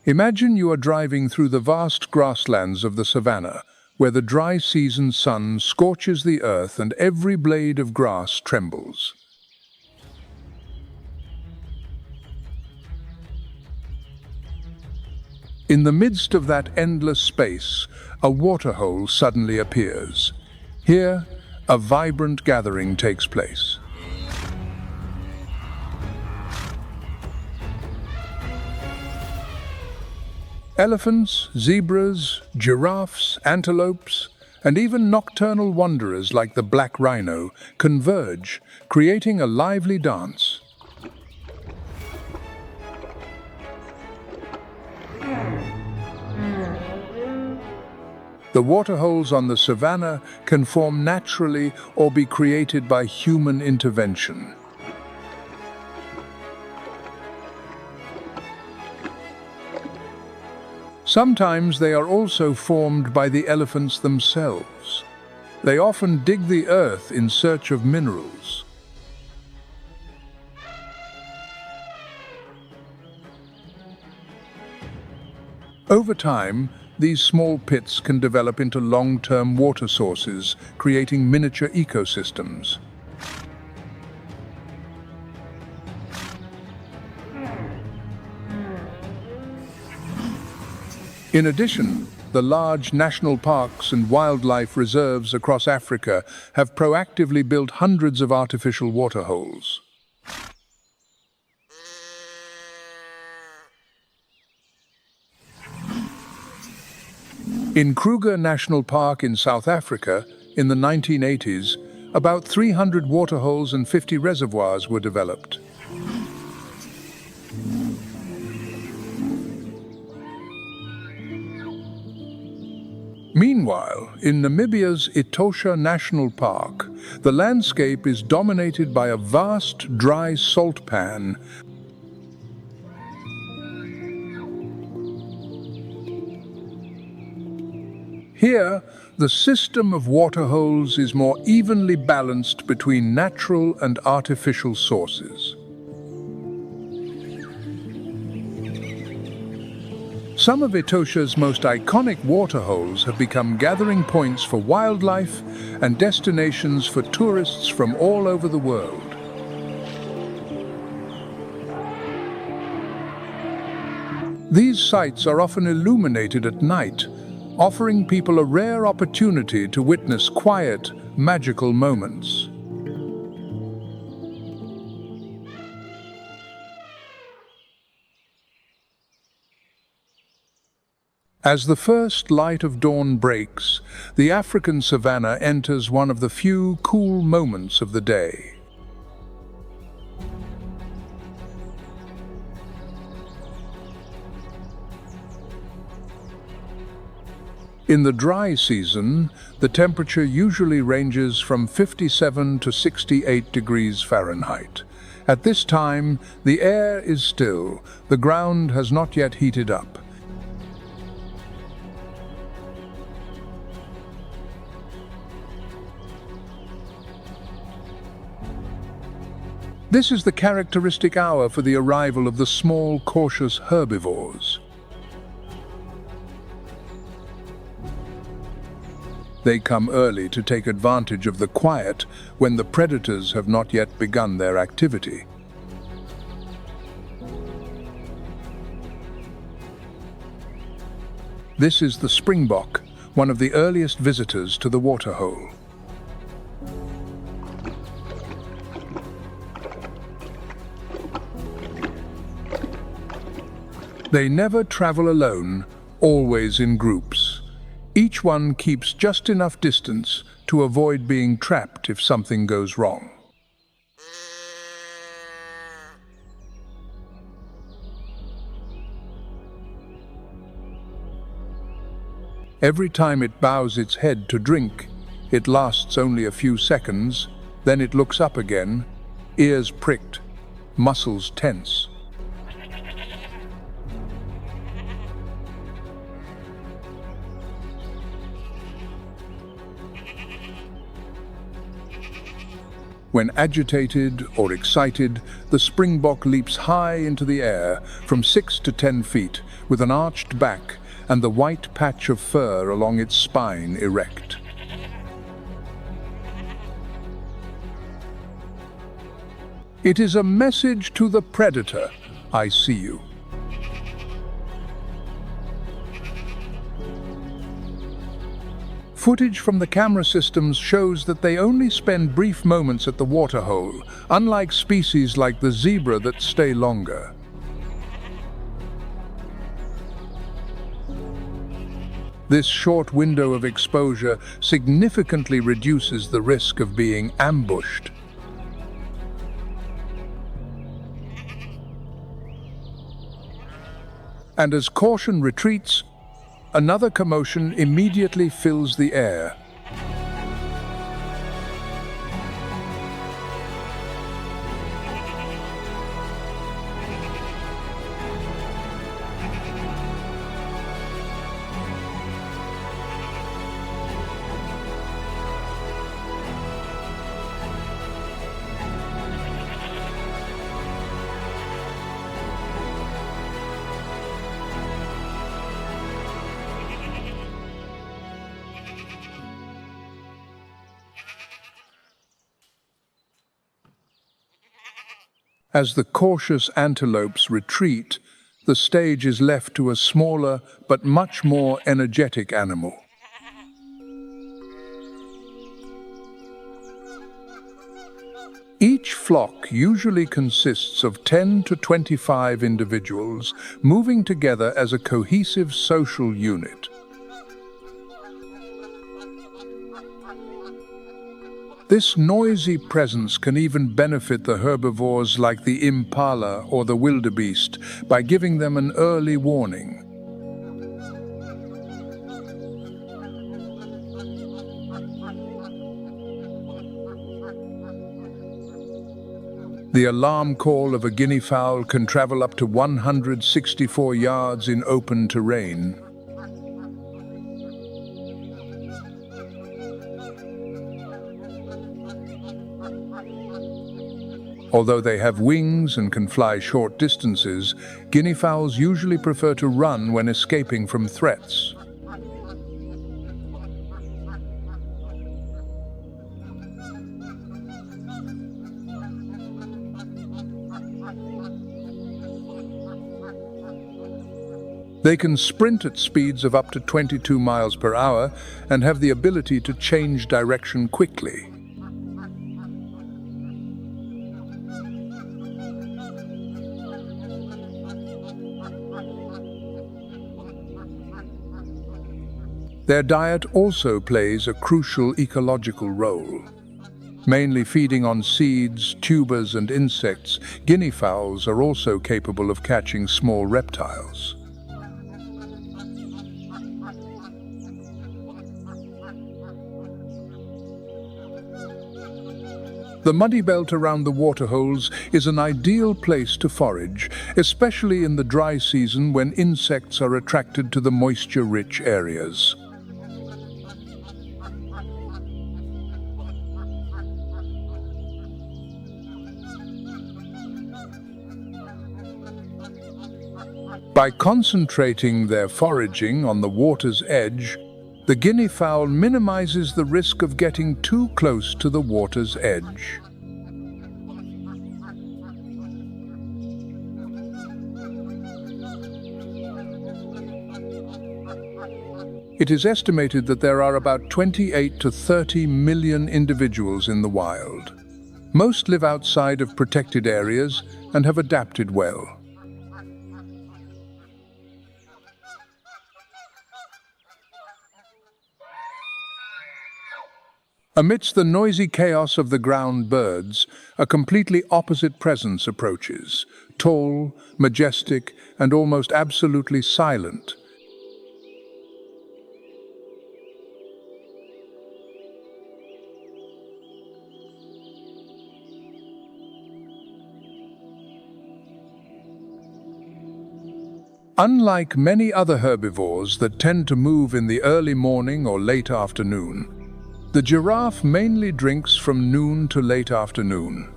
Imagine you are driving through the vast grasslands of the savannah, where the dry season sun scorches the earth and every blade of grass trembles. In the midst of that endless space, a waterhole suddenly appears. Here, a vibrant gathering takes place. Elephants, zebras, giraffes, antelopes, and even nocturnal wanderers like the black rhino converge, creating a lively dance. The waterholes on the savannah can form naturally or be created by human intervention. Sometimes they are also formed by the elephants themselves. They often dig the earth in search of minerals. Over time, these small pits can develop into long-term water sources, creating miniature ecosystems. In addition, the large national parks and wildlife reserves across Africa have proactively built hundreds of artificial waterholes. In Kruger National Park in South Africa, in the 1980s, about 300 waterholes and 50 reservoirs were developed. Meanwhile, in Namibia's Etosha National Park, the landscape is dominated by a vast, dry salt pan. Here, the system of waterholes is more evenly balanced between natural and artificial sources. Some of Etosha's most iconic waterholes have become gathering points for wildlife and destinations for tourists from all over the world. These sites are often illuminated at night, offering people a rare opportunity to witness quiet, magical moments. As the first light of dawn breaks, the African savannah enters one of the few cool moments of the day. In the dry season, the temperature usually ranges from 57 to 68 degrees Fahrenheit. At this time, the air is still, the ground has not yet heated up. This is the characteristic hour for the arrival of the small, cautious herbivores. They come early to take advantage of the quiet when the predators have not yet begun their activity. This is the springbok, one of the earliest visitors to the waterhole. They never travel alone, always in groups. Each one keeps just enough distance to avoid being trapped if something goes wrong. Every time it bows its head to drink, it lasts only a few seconds, then it looks up again, ears pricked, muscles tense. When agitated or excited, the springbok leaps high into the air from 6 to 10 feet with an arched back and the white patch of fur along its spine erect. It is a message to the predator, I see you. Footage from the camera systems shows that they only spend brief moments at the waterhole, unlike species like the zebra that stay longer. This short window of exposure significantly reduces the risk of being ambushed. And as caution retreats, another commotion immediately fills the air. As the cautious antelopes retreat, the stage is left to a smaller but much more energetic animal. Each flock usually consists of 10 to 25 individuals moving together as a cohesive social unit. This noisy presence can even benefit the herbivores like the impala or the wildebeest by giving them an early warning. The alarm call of a guinea fowl can travel up to 164 yards in open terrain. Although they have wings and can fly short distances, guinea fowls usually prefer to run when escaping from threats. They can sprint at speeds of up to 22 miles per hour and have the ability to change direction quickly. Their diet also plays a crucial ecological role. Mainly feeding on seeds, tubers, and insects, guinea fowls are also capable of catching small reptiles. The muddy belt around the waterholes is an ideal place to forage, especially in the dry season when insects are attracted to the moisture-rich areas. By concentrating their foraging on the water's edge, the guinea fowl minimizes the risk of getting too close to the water's edge. It is estimated that there are about 28 to 30 million individuals in the wild. Most live outside of protected areas and have adapted well. Amidst the noisy chaos of the ground birds, a completely opposite presence approaches, tall, majestic, and almost absolutely silent. Unlike many other herbivores that tend to move in the early morning or late afternoon, the giraffe mainly drinks from noon to late afternoon.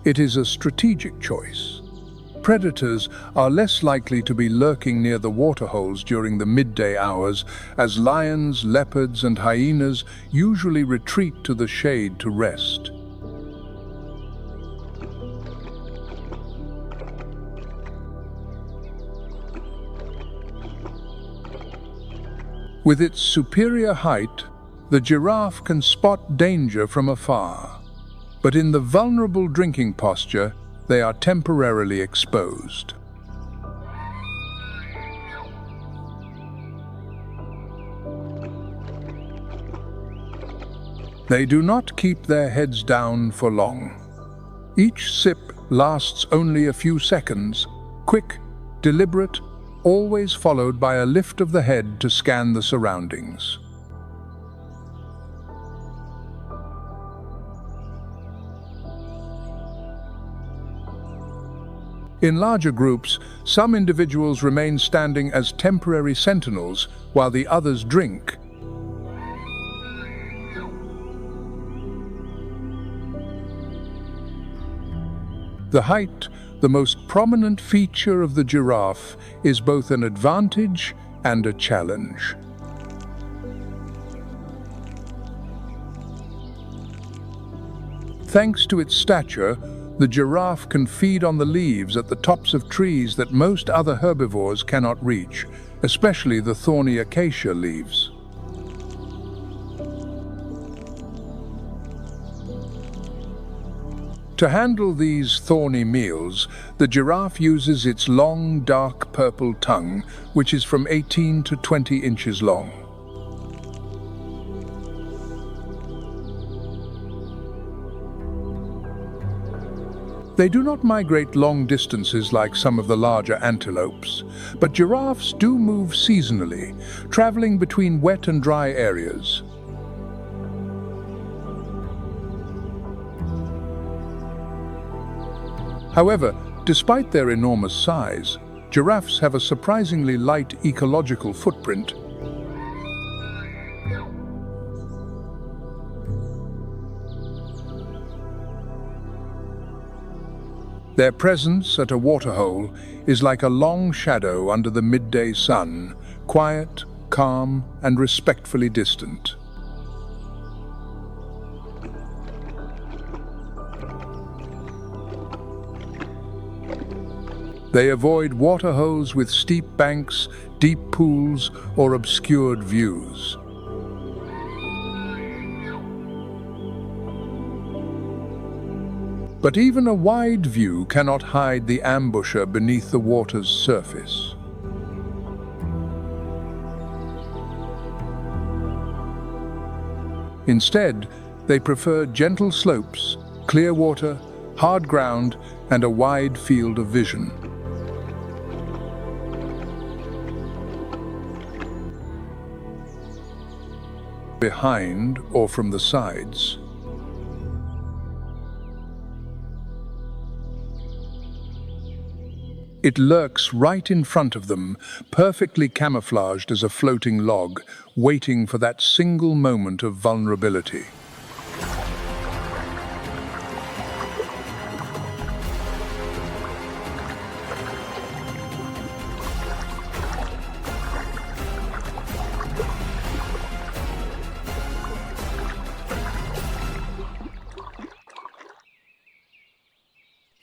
It is a strategic choice. Predators are less likely to be lurking near the waterholes during the midday hours, as lions, leopards, and hyenas usually retreat to the shade to rest. With its superior height, the giraffe can spot danger from afar, but in the vulnerable drinking posture, they are temporarily exposed. They do not keep their heads down for long. Each sip lasts only a few seconds, quick, deliberate, always followed by a lift of the head to scan the surroundings. In larger groups, some individuals remain standing as temporary sentinels while the others drink. The height, the most prominent feature of the giraffe, is both an advantage and a challenge. Thanks to its stature, the giraffe can feed on the leaves at the tops of trees that most other herbivores cannot reach, especially the thorny acacia leaves. To handle these thorny meals, the giraffe uses its long, dark purple tongue, which is from 18 to 20 inches long. They do not migrate long distances like some of the larger antelopes, but giraffes do move seasonally, traveling between wet and dry areas. However, despite their enormous size, giraffes have a surprisingly light ecological footprint. Their presence at a waterhole is like a long shadow under the midday sun, quiet, calm, and respectfully distant. They avoid waterholes with steep banks, deep pools, or obscured views. But even a wide view cannot hide the ambusher beneath the water's surface. Instead, they prefer gentle slopes, clear water, hard ground, and a wide field of vision. Behind or from the sides. It lurks right in front of them, perfectly camouflaged as a floating log, waiting for that single moment of vulnerability.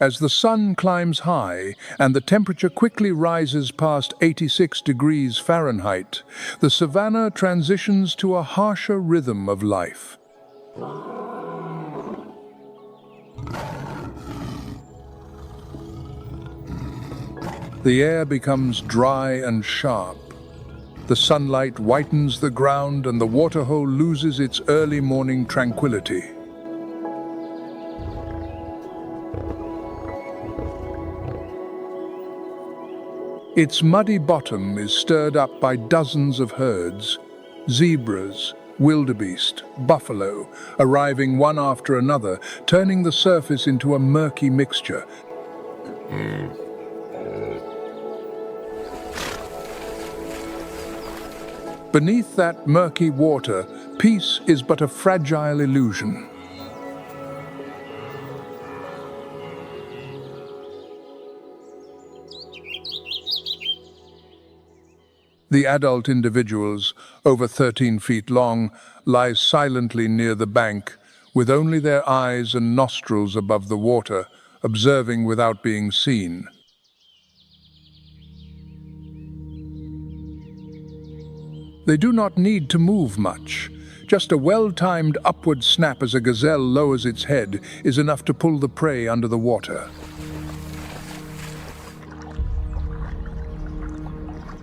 As the sun climbs high and the temperature quickly rises past 86 degrees Fahrenheit, the savannah transitions to a harsher rhythm of life. The air becomes dry and sharp. The sunlight whitens the ground and the waterhole loses its early morning tranquility. Its muddy bottom is stirred up by dozens of herds, zebras, wildebeest, buffalo, arriving one after another, turning the surface into a murky mixture. Beneath that murky water, peace is but a fragile illusion. The adult individuals, over 13 feet long, lie silently near the bank, with only their eyes and nostrils above the water, observing without being seen. They do not need to move much. Just a well-timed upward snap as a gazelle lowers its head is enough to pull the prey under the water.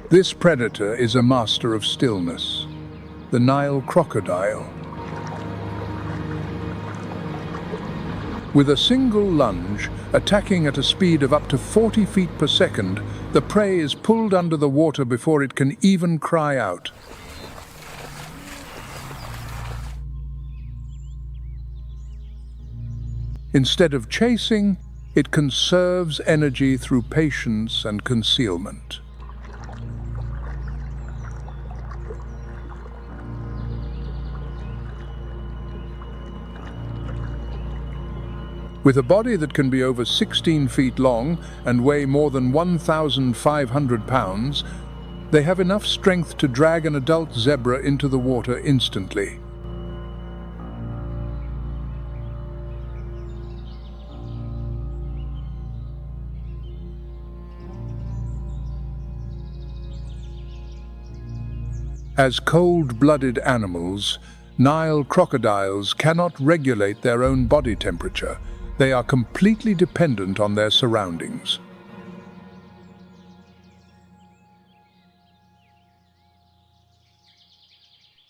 This predator is a master of stillness, the Nile crocodile. With a single lunge, attacking at a speed of up to 40 feet per second, the prey is pulled under the water before it can even cry out. Instead of chasing, it conserves energy through patience and concealment. With a body that can be over 16 feet long and weigh more than 1,500 pounds, they have enough strength to drag an adult zebra into the water instantly. As cold-blooded animals, Nile crocodiles cannot regulate their own body temperature. They are completely dependent on their surroundings.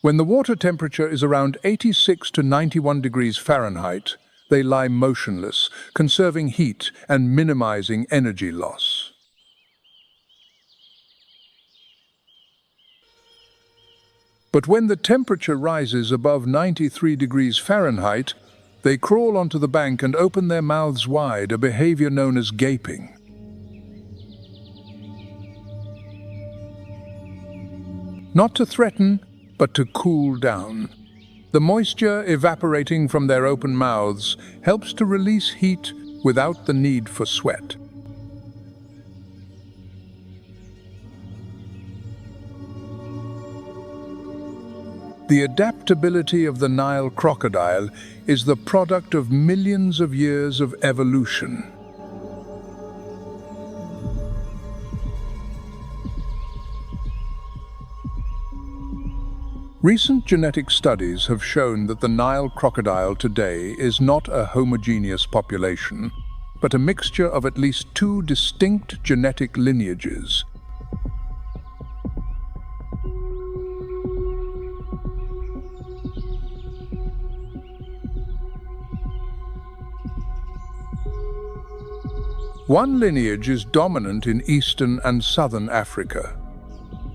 When the water temperature is around 86 to 91 degrees Fahrenheit, they lie motionless, conserving heat and minimizing energy loss. But when the temperature rises above 93 degrees Fahrenheit, they crawl onto the bank and open their mouths wide, a behavior known as gaping. Not to threaten, but to cool down. The moisture evaporating from their open mouths helps to release heat without the need for sweat. The adaptability of the Nile crocodile is the product of millions of years of evolution. Recent genetic studies have shown that the Nile crocodile today is not a homogeneous population, but a mixture of at least two distinct genetic lineages. One lineage is dominant in eastern and southern Africa.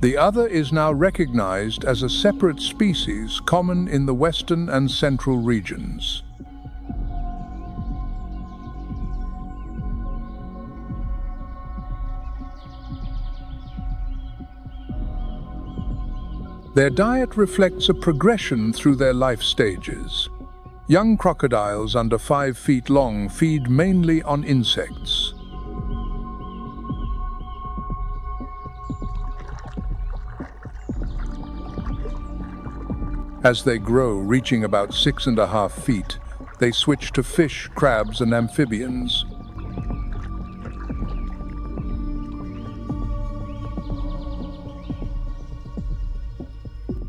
The other is now recognized as a separate species common in the western and central regions. Their diet reflects a progression through their life stages. Young crocodiles under 5 feet long feed mainly on insects. As they grow, reaching about 6.5 feet, they switch to fish, crabs, and amphibians.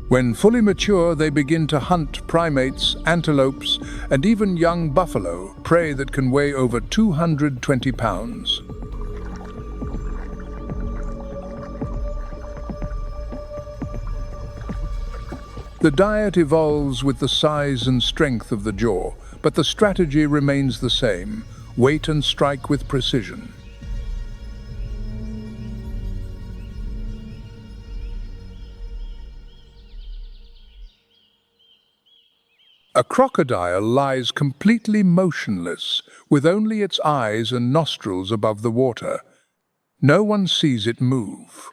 When fully mature, they begin to hunt primates, antelopes, and even young buffalo, prey that can weigh over 220 pounds. The diet evolves with the size and strength of the jaw, but the strategy remains the same: wait and strike with precision. A crocodile lies completely motionless, with only its eyes and nostrils above the water. No one sees it move.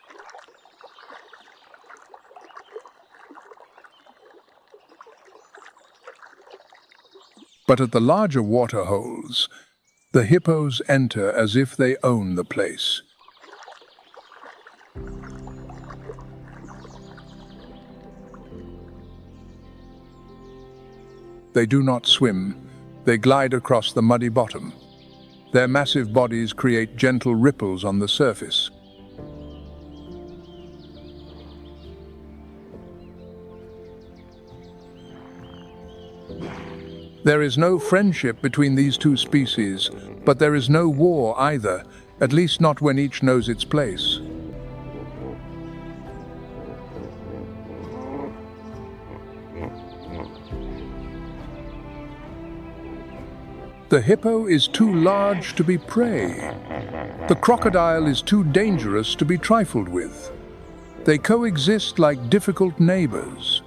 But at the larger water holes, the hippos enter as if they own the place. They do not swim, they glide across the muddy bottom. Their massive bodies create gentle ripples on the surface. There is no friendship between these two species, but there is no war either, at least not when each knows its place. The hippo is too large to be prey. The crocodile is too dangerous to be trifled with. They coexist like difficult neighbors.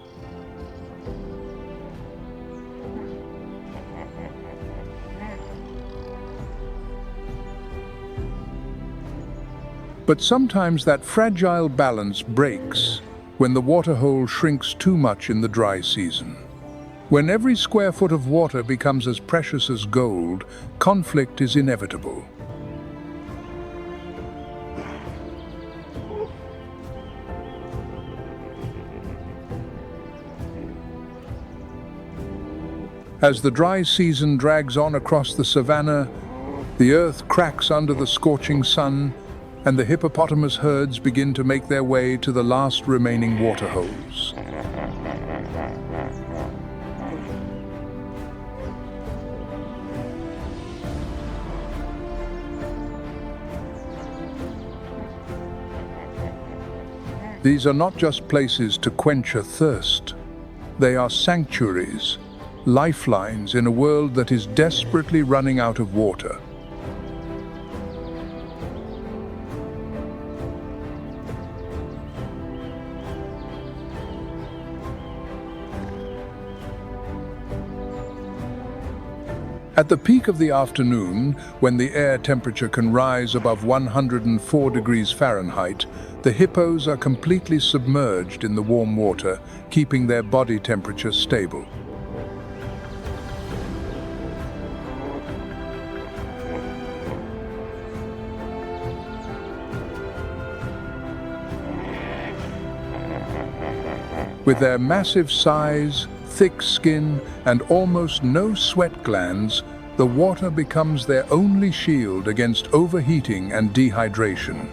But sometimes that fragile balance breaks when the waterhole shrinks too much in the dry season. When every square foot of water becomes as precious as gold, conflict is inevitable. As the dry season drags on across the savannah, the earth cracks under the scorching sun, and the hippopotamus herds begin to make their way to the last remaining waterholes. These are not just places to quench a thirst. They are sanctuaries, lifelines in a world that is desperately running out of water. At the peak of the afternoon, when the air temperature can rise above 104 degrees Fahrenheit, the hippos are completely submerged in the warm water, keeping their body temperature stable. With their massive size, thick skin, and almost no sweat glands, the water becomes their only shield against overheating and dehydration.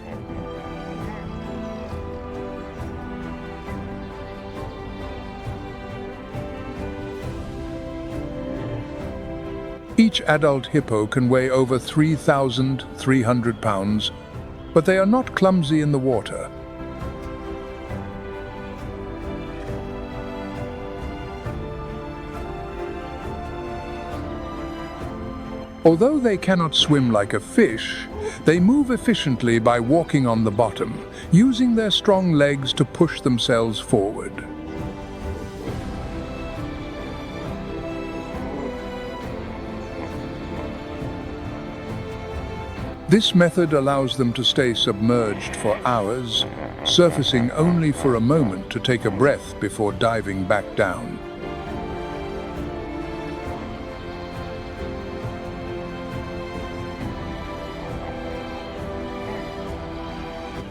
Each adult hippo can weigh over 3,300 pounds, but they are not clumsy in the water. Although they cannot swim like a fish, they move efficiently by walking on the bottom, using their strong legs to push themselves forward. This method allows them to stay submerged for hours, surfacing only for a moment to take a breath before diving back down.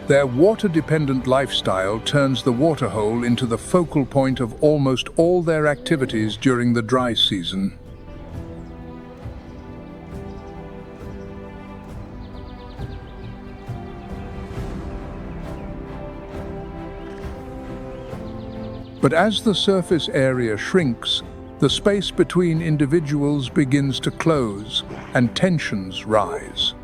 Their water-dependent lifestyle turns the waterhole into the focal point of almost all their activities during the dry season. But as the surface area shrinks, the space between individuals begins to close and tensions rise.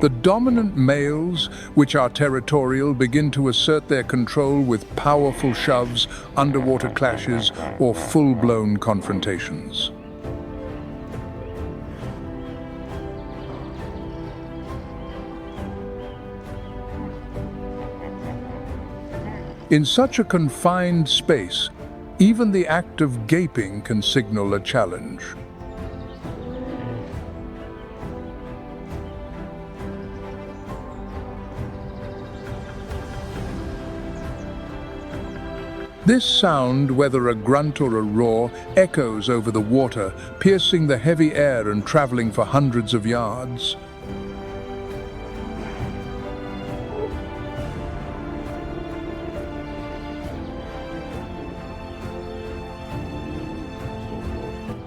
The dominant males, which are territorial, begin to assert their control with powerful shoves, underwater clashes, or full-blown confrontations. In such a confined space, even the act of gaping can signal a challenge. This sound, whether a grunt or a roar, echoes over the water, piercing the heavy air and traveling for hundreds of yards.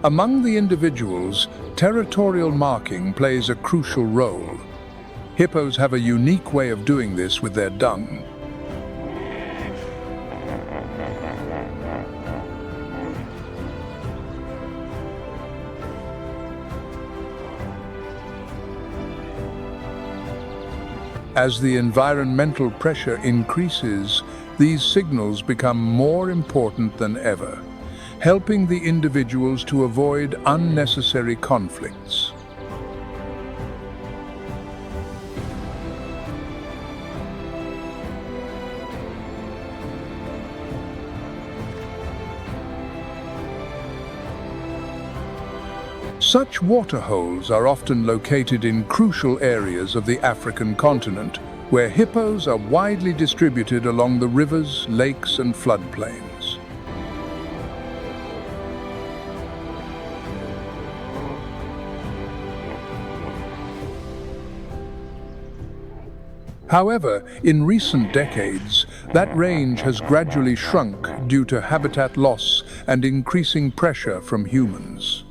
Among the individuals, territorial marking plays a crucial role. Hippos have a unique way of doing this with their dung. As the environmental pressure increases, these signals become more important than ever, helping the individuals to avoid unnecessary conflicts. Such waterholes are often located in crucial areas of the African continent, where hippos are widely distributed along the rivers, lakes, and floodplains. However, in recent decades, that range has gradually shrunk due to habitat loss and increasing pressure from humans.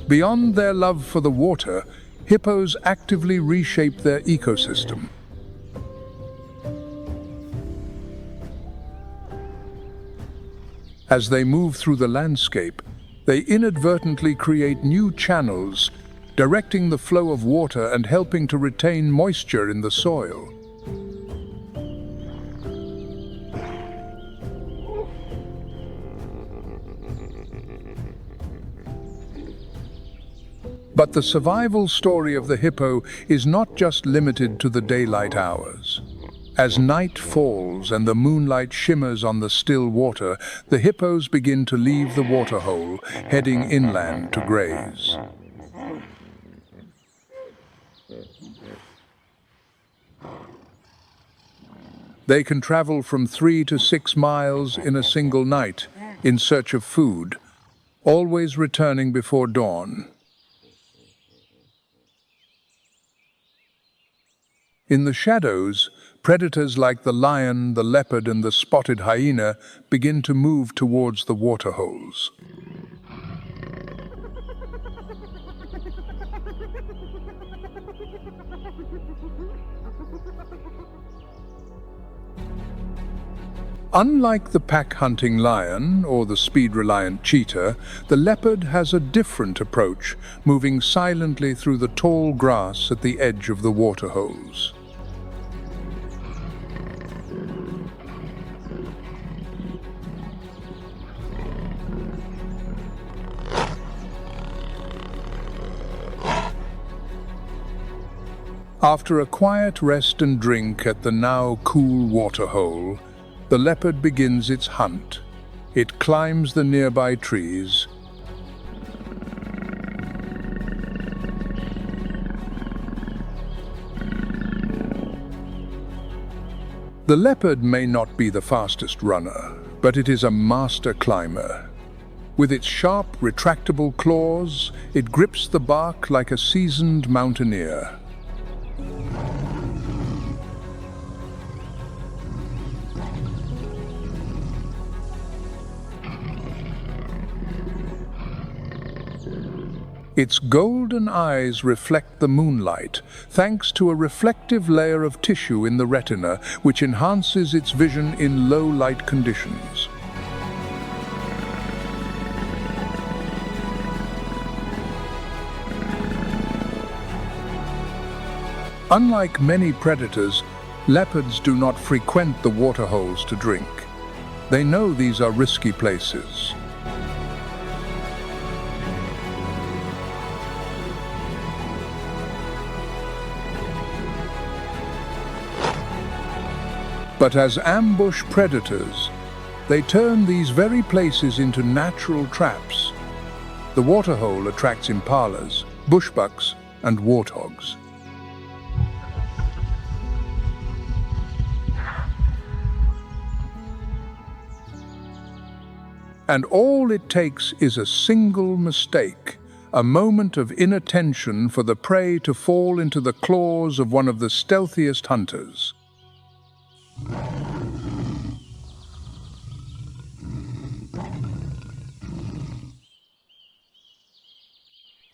Beyond their love for the water, hippos actively reshape their ecosystem. As they move through the landscape, they inadvertently create new channels, directing the flow of water and helping to retain moisture in the soil. But the survival story of the hippo is not just limited to the daylight hours. As night falls and the moonlight shimmers on the still water, the hippos begin to leave the waterhole, heading inland to graze. They can travel from 3 to 6 miles in a single night in search of food, always returning before dawn. In the shadows, predators like the lion, the leopard, and the spotted hyena begin to move towards the waterholes. Unlike the pack-hunting lion or the speed-reliant cheetah, the leopard has a different approach, moving silently through the tall grass at the edge of the waterholes. After a quiet rest and drink at the now cool waterhole, the leopard begins its hunt. It climbs the nearby trees. The leopard may not be the fastest runner, but it is a master climber. With its sharp, retractable claws, it grips the bark like a seasoned mountaineer. Its golden eyes reflect the moonlight, thanks to a reflective layer of tissue in the retina, which enhances its vision in low-light conditions. Unlike many predators, leopards do not frequent the waterholes to drink. They know these are risky places. But as ambush predators, they turn these very places into natural traps. The waterhole attracts impalas, bushbucks, and warthogs. And all it takes is a single mistake, a moment of inattention for the prey to fall into the claws of one of the stealthiest hunters.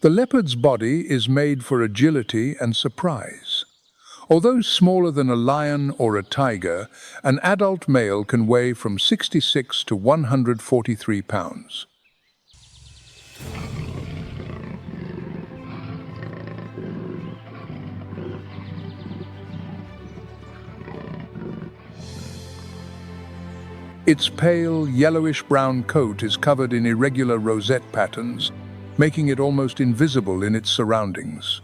The leopard's body is made for agility and surprise. Although smaller than a lion or a taiga, an adult male can weigh from 66 to 143 pounds. Its pale, yellowish-brown coat is covered in irregular rosette patterns, making it almost invisible in its surroundings.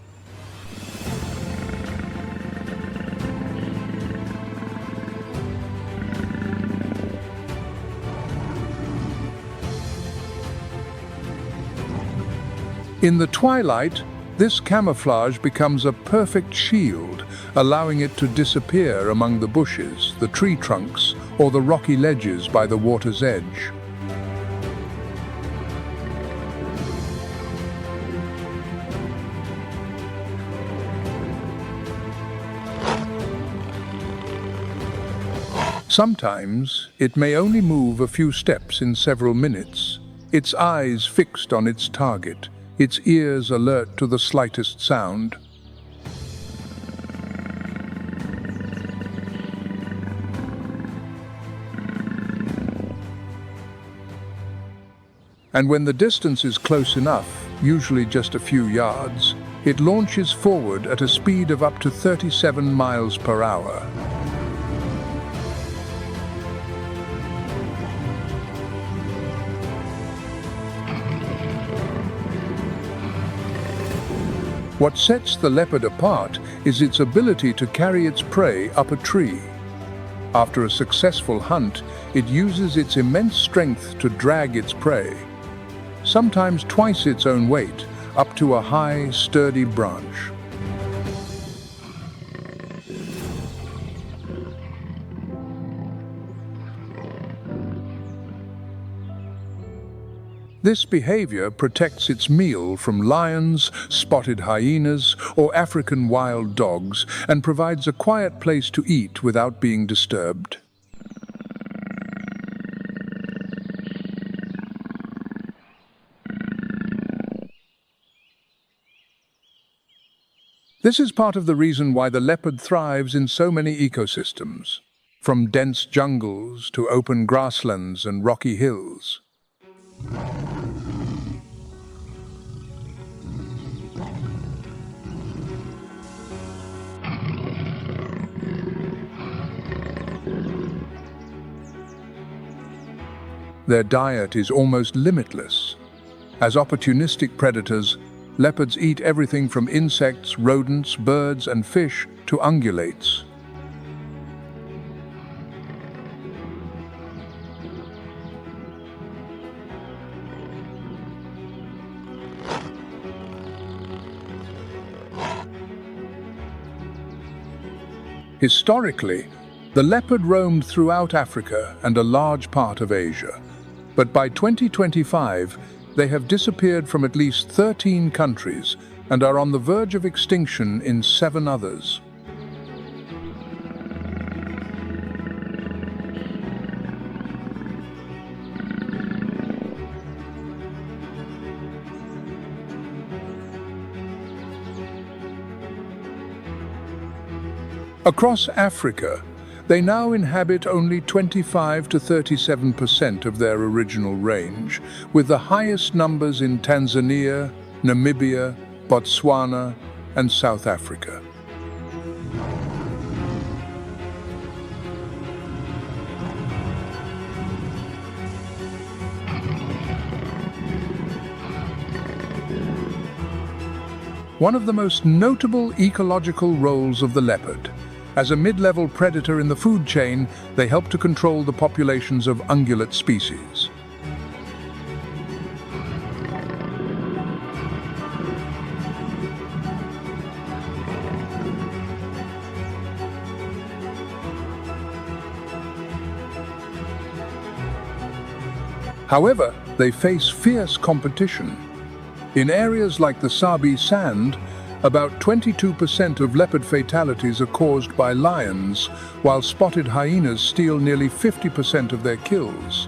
In the twilight, this camouflage becomes a perfect shield, allowing it to disappear among the bushes, the tree trunks, or the rocky ledges by the water's edge. Sometimes, it may only move a few steps in several minutes, its eyes fixed on its target, its ears alert to the slightest sound. And when the distance is close enough, usually just a few yards, it launches forward at a speed of up to 37 miles per hour. What sets the leopard apart is its ability to carry its prey up a tree. After a successful hunt, it uses its immense strength to drag its prey, sometimes twice its own weight, up to a high, sturdy branch. This behavior protects its meal from lions, spotted hyenas, or African wild dogs, and provides a quiet place to eat without being disturbed. This is part of the reason why the leopard thrives in so many ecosystems, from dense jungles to open grasslands and rocky hills. Their diet is almost limitless. As opportunistic predators, leopards eat everything from insects, rodents, birds, and fish to ungulates. Historically, the leopard roamed throughout Africa and a large part of Asia. But by 2025, they have disappeared from at least 13 countries and are on the verge of extinction in 7 others. Across Africa, they now inhabit only 25 to 37% of their original range, with the highest numbers in Tanzania, Namibia, Botswana, and South Africa. One of the most notable ecological roles of the leopard. As a mid-level predator in the food chain, they help to control the populations of ungulate species. However, they face fierce competition. In areas like the Sabi Sand, about 22% of leopard fatalities are caused by lions, while spotted hyenas steal nearly 50% of their kills.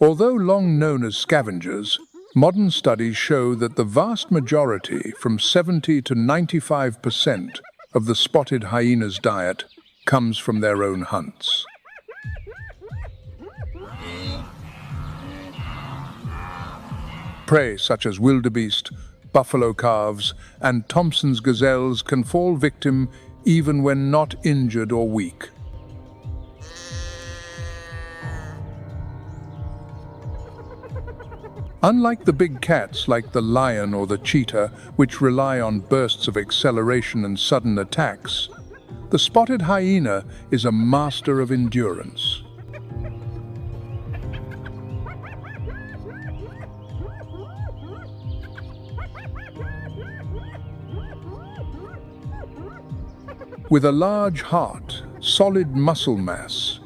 Although long known as scavengers, modern studies show that the vast majority, from 70 to 95% of the spotted hyena's diet, comes from their own hunts. Prey such as wildebeest, buffalo calves, and Thompson's gazelles can fall victim even when not injured or weak. Unlike the big cats like the lion or the cheetah, which rely on bursts of acceleration and sudden attacks, the spotted hyena is a master of endurance. With a large heart, solid muscle mass,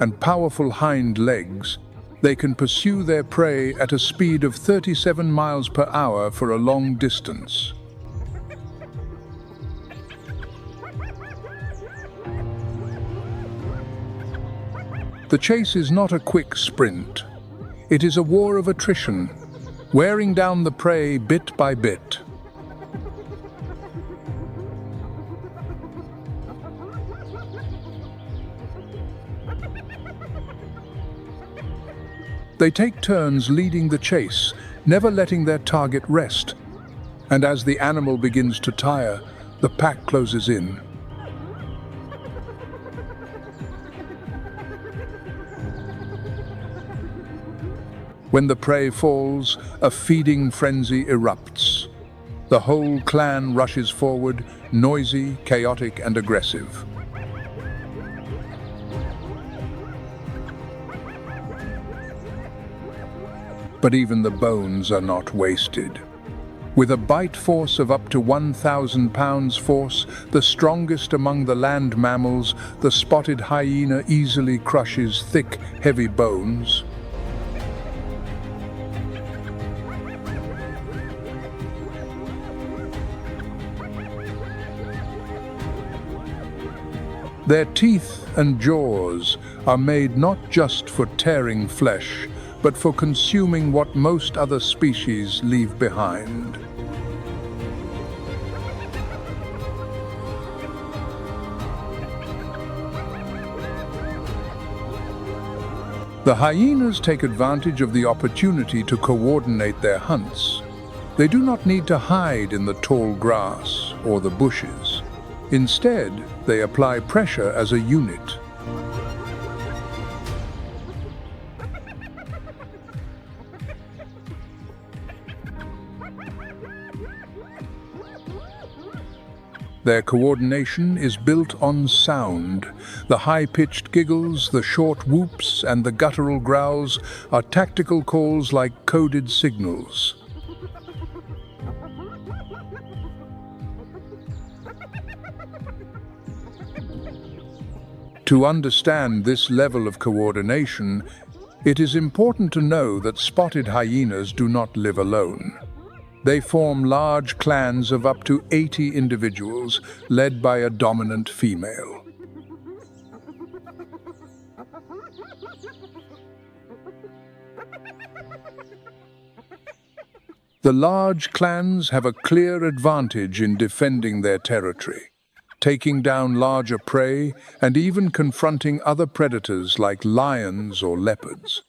and powerful hind legs, they can pursue their prey at a speed of 37 miles per hour for a long distance. The chase is not a quick sprint. It is a war of attrition, wearing down the prey bit by bit. They take turns leading the chase, never letting their target rest. And as the animal begins to tire, the pack closes in. When the prey falls, a feeding frenzy erupts. The whole clan rushes forward, noisy, chaotic, and aggressive. But even the bones are not wasted. With a bite force of up to 1,000 pounds force, the strongest among the land mammals, the spotted hyena easily crushes thick, heavy bones. Their teeth and jaws are made not just for tearing flesh, but for consuming what most other species leave behind. The hyenas take advantage of the opportunity to coordinate their hunts. They do not need to hide in the tall grass or the bushes. Instead, they apply pressure as a unit. Their coordination is built on sound. The high-pitched giggles, the short whoops, and the guttural growls are tactical calls like coded signals. To understand this level of coordination, it is important to know that spotted hyenas do not live alone. They form large clans of up to 80 individuals, led by a dominant female. The large clans have a clear advantage in defending their territory, taking down larger prey and even confronting other predators like lions or leopards.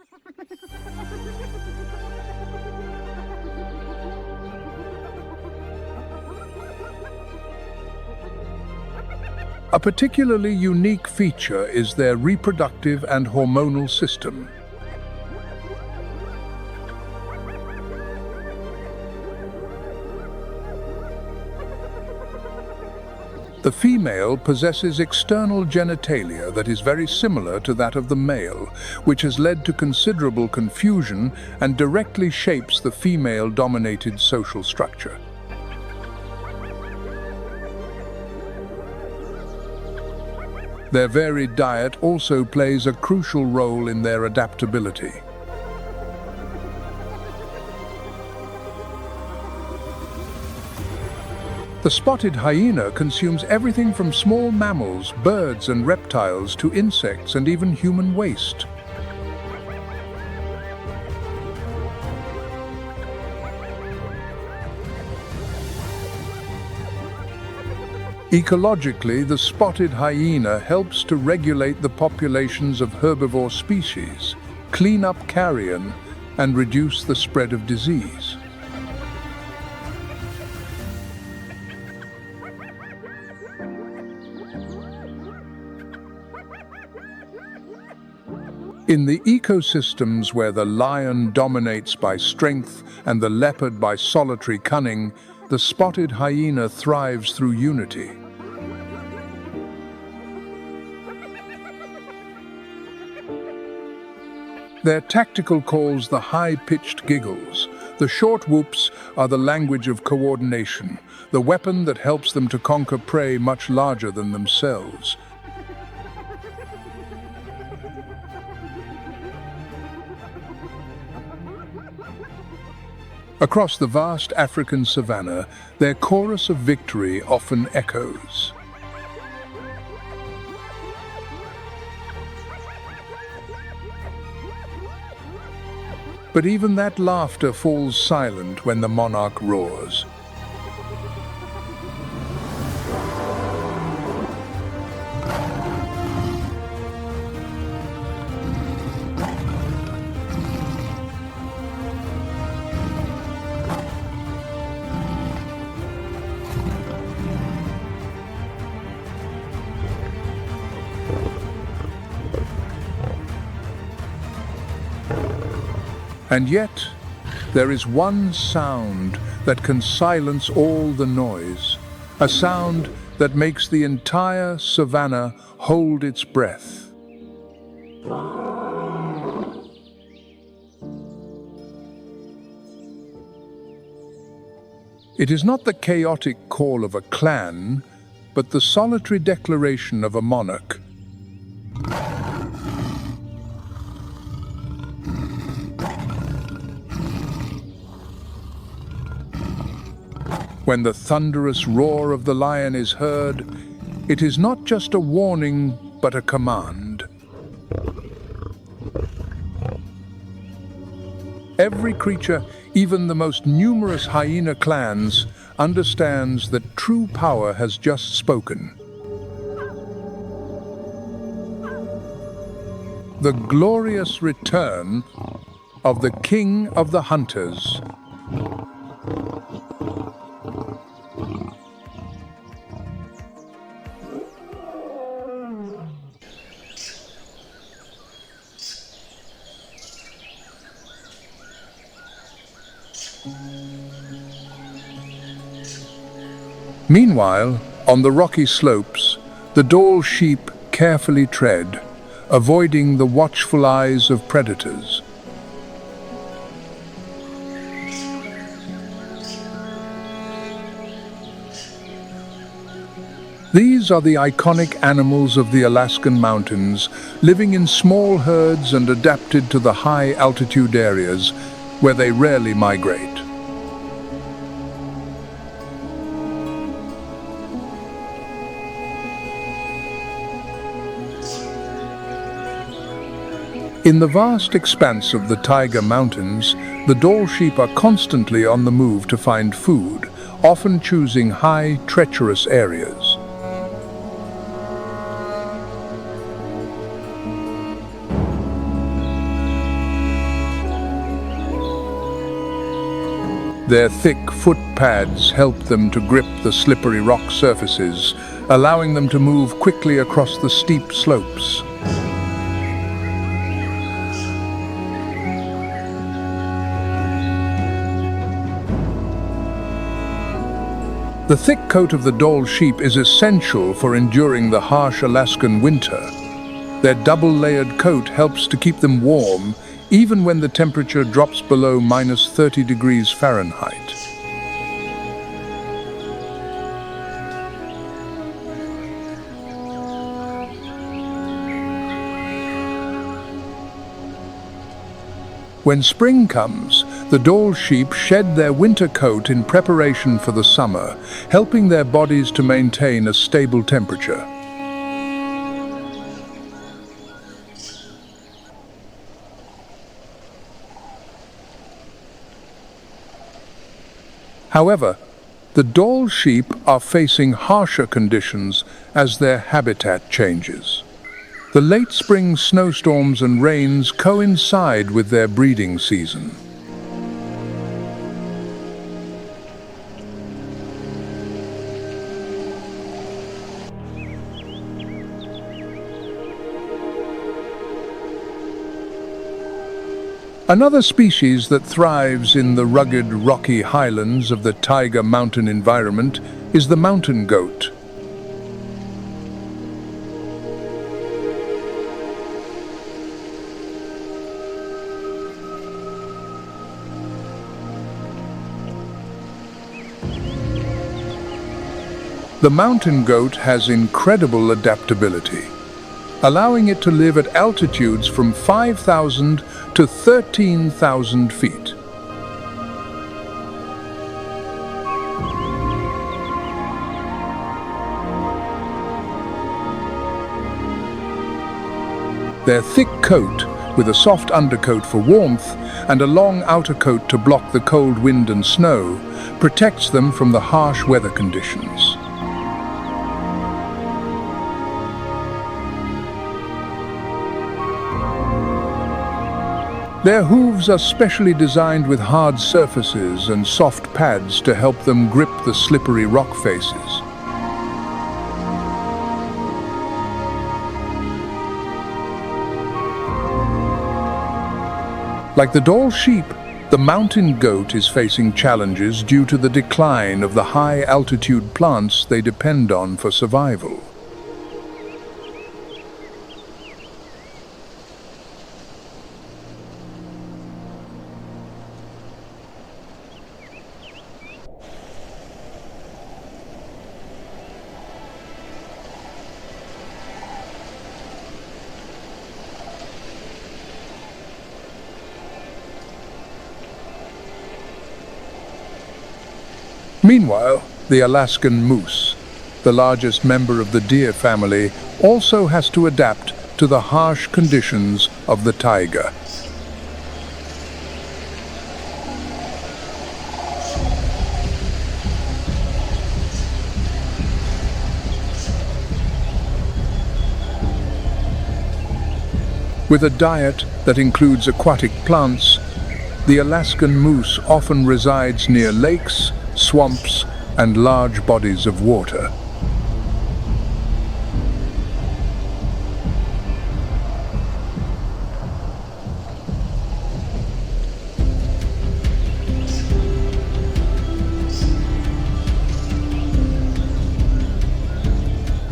A particularly unique feature is their reproductive and hormonal system. The female possesses external genitalia that is very similar to that of the male, which has led to considerable confusion and directly shapes the female-dominated social structure. Their varied diet also plays a crucial role in their adaptability. The spotted hyena consumes everything from small mammals, birds and reptiles to insects and even human waste. Ecologically, the spotted hyena helps to regulate the populations of herbivore species, clean up carrion, and reduce the spread of disease. In the ecosystems where the lion dominates by strength and the leopard by solitary cunning, the spotted hyena thrives through unity. Their tactical calls, the high-pitched giggles. The short whoops are the language of coordination, the weapon that helps them to conquer prey much larger than themselves. Across the vast African savannah, their chorus of victory often echoes. But even that laughter falls silent when the monarch roars. And yet, there is one sound that can silence all the noise, a sound that makes the entire savannah hold its breath. It is not the chaotic call of a clan, but the solitary declaration of a monarch. When the thunderous roar of the lion is heard, it is not just a warning, but a command. Every creature, even the most numerous hyena clans, understands that true power has just spoken. The glorious return of the King of the Hunters. Meanwhile, on the rocky slopes, the Dall sheep carefully tread, avoiding the watchful eyes of predators. These are the iconic animals of the Alaskan mountains, living in small herds and adapted to the high-altitude areas where they rarely migrate. In the vast expanse of the Taiga Mountains, the Dall sheep are constantly on the move to find food, often choosing high, treacherous areas. Their thick foot pads help them to grip the slippery rock surfaces, allowing them to move quickly across the steep slopes. The thick coat of the Dall sheep is essential for enduring the harsh Alaskan winter. Their double-layered coat helps to keep them warm, even when the temperature drops below -30 degrees Fahrenheit. When spring comes, the Dall sheep shed their winter coat in preparation for the summer, helping their bodies to maintain a stable temperature. However, the Dall sheep are facing harsher conditions as their habitat changes. The late spring snowstorms and rains coincide with their breeding season. Another species that thrives in the rugged, rocky highlands of the taiga mountain environment is the mountain goat. The mountain goat has incredible adaptability, allowing it to live at altitudes from 5,000 to 13,000 feet. Their thick coat, with a soft undercoat for warmth and a long outer coat to block the cold wind and snow, protects them from the harsh weather conditions. Their hooves are specially designed with hard surfaces and soft pads to help them grip the slippery rock faces. Like the Dall sheep, the mountain goat is facing challenges due to the decline of the high-altitude plants they depend on for survival. Meanwhile, the Alaskan moose, the largest member of the deer family, also has to adapt to the harsh conditions of the taiga. With a diet that includes aquatic plants, the Alaskan moose often resides near lakes, swamps, and large bodies of water.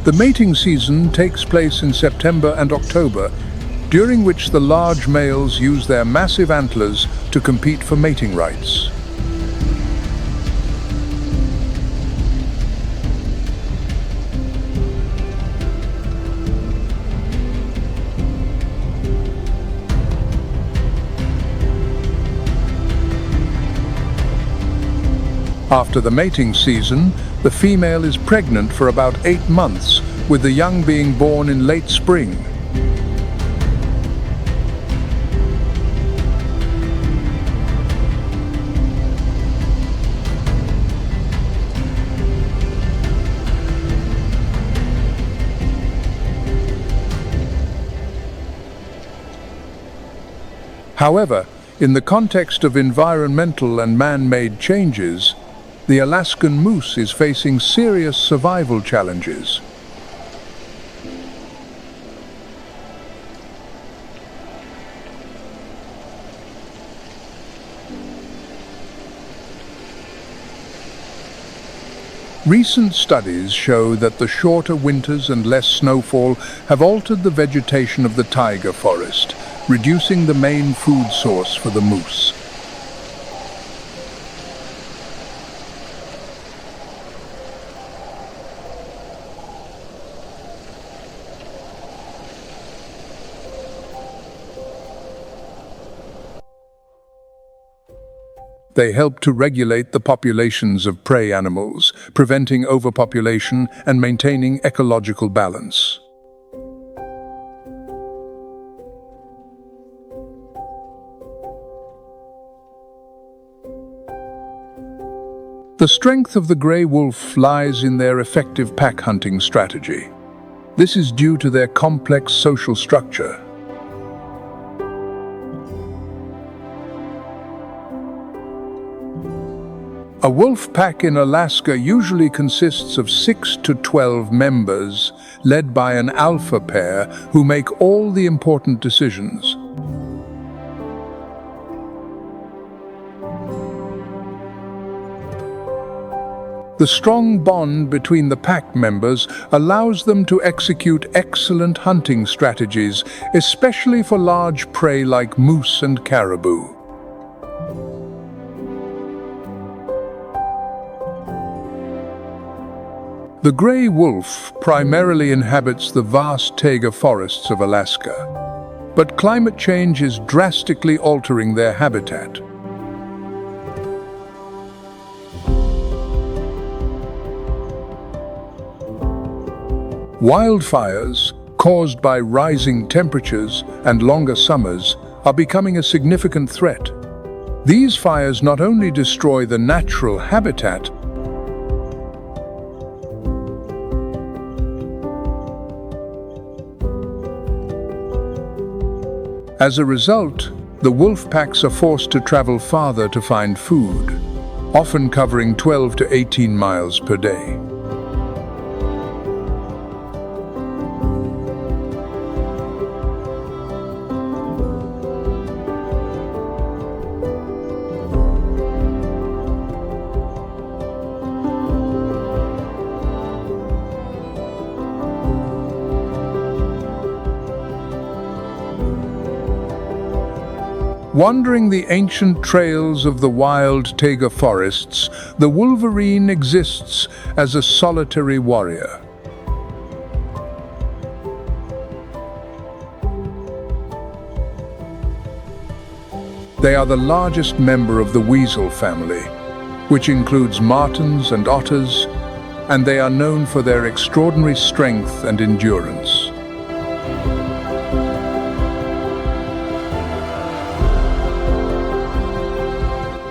The mating season takes place in September and October, during which the large males use their massive antlers to compete for mating rights. After the mating season, the female is pregnant for about 8 months, with the young being born in late spring. However, in the context of environmental and man-made changes, the Alaskan moose is facing serious survival challenges. Recent studies show that the shorter winters and less snowfall have altered the vegetation of the taiga forest, reducing the main food source for the moose. They help to regulate the populations of prey animals, preventing overpopulation and maintaining ecological balance. The strength of the gray wolf lies in their effective pack hunting strategy. This is due to their complex social structure. A wolf pack in Alaska usually consists of 6 to 12 members, led by an alpha pair who make all the important decisions. The strong bond between the pack members allows them to execute excellent hunting strategies, especially for large prey like moose and caribou. The gray wolf primarily inhabits the vast taiga forests of Alaska, but climate change is drastically altering their habitat. Wildfires, caused by rising temperatures and longer summers, are becoming a significant threat. These fires not only destroy the natural habitat, as a result, the wolf packs are forced to travel farther to find food, often covering 12 to 18 miles per day. Wandering the ancient trails of the wild taiga forests, the wolverine exists as a solitary warrior. They are the largest member of the weasel family, which includes martens and otters, and they are known for their extraordinary strength and endurance.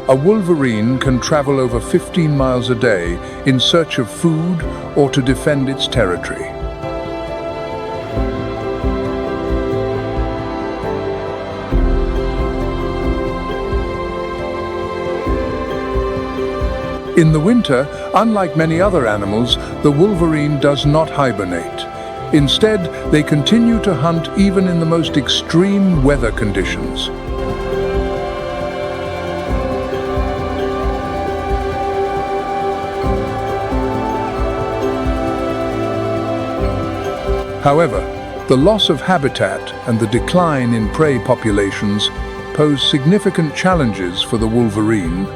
A wolverine can travel over 15 miles a day in search of food or to defend its territory. In the winter, unlike many other animals, the wolverine does not hibernate. Instead, they continue to hunt even in the most extreme weather conditions. However, the loss of habitat and the decline in prey populations pose significant challenges for the wolverine.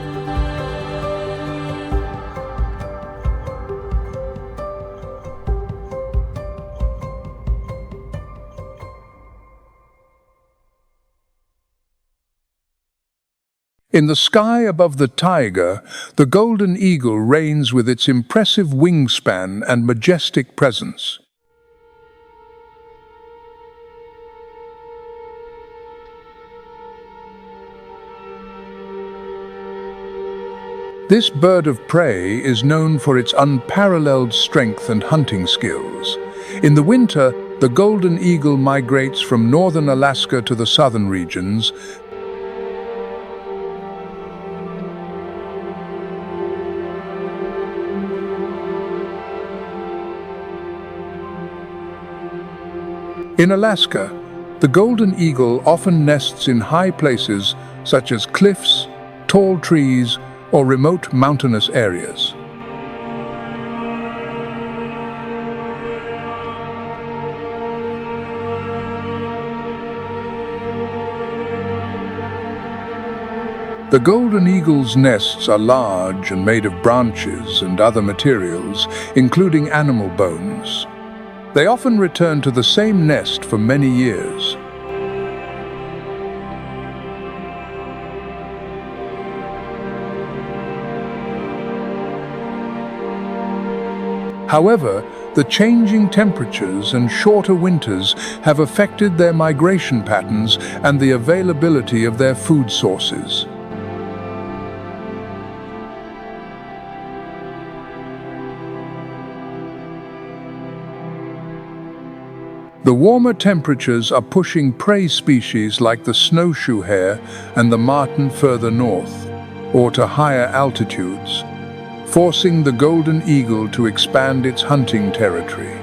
In the sky above the taiga, the golden eagle reigns with its impressive wingspan and majestic presence. This bird of prey is known for its unparalleled strength and hunting skills. In the winter, the golden eagle migrates from northern Alaska to the southern regions. In Alaska, the golden eagle often nests in high places such as cliffs, tall trees, or remote mountainous areas. The golden eagle's nests are large and made of branches and other materials, including animal bones. They often return to the same nest for many years. However, the changing temperatures and shorter winters have affected their migration patterns and the availability of their food sources. The warmer temperatures are pushing prey species like the snowshoe hare and the marten further north, or to higher altitudes, forcing the golden eagle to expand its hunting territory.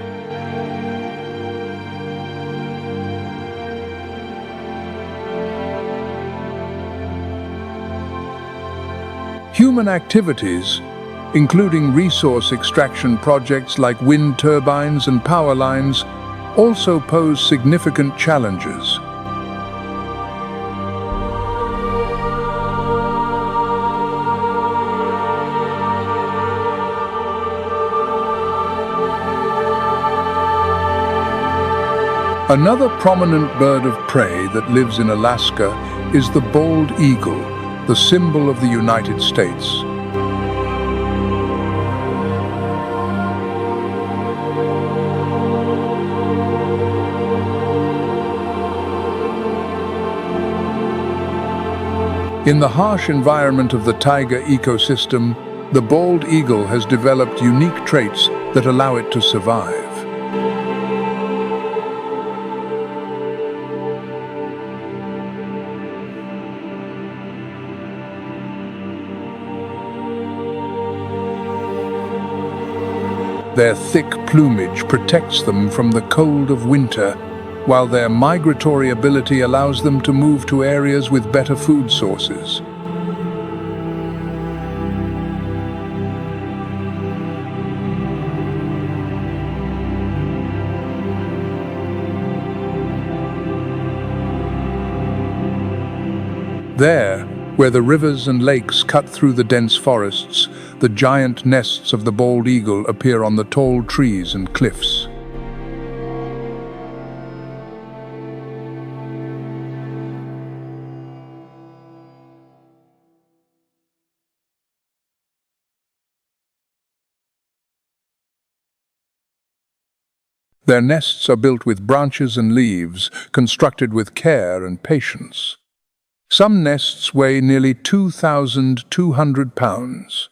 Human activities, including resource extraction projects like wind turbines and power lines, also pose significant challenges. Another prominent bird of prey that lives in Alaska is the bald eagle, the symbol of the United States. In the harsh environment of the taiga ecosystem, the bald eagle has developed unique traits that allow it to survive. Their thick plumage protects them from the cold of winter, while their migratory ability allows them to move to areas with better food sources. There, where the rivers and lakes cut through the dense forests, the giant nests of the bald eagle appear on the tall trees and cliffs. Their nests are built with branches and leaves, constructed with care and patience. Some nests weigh nearly 2,200 pounds.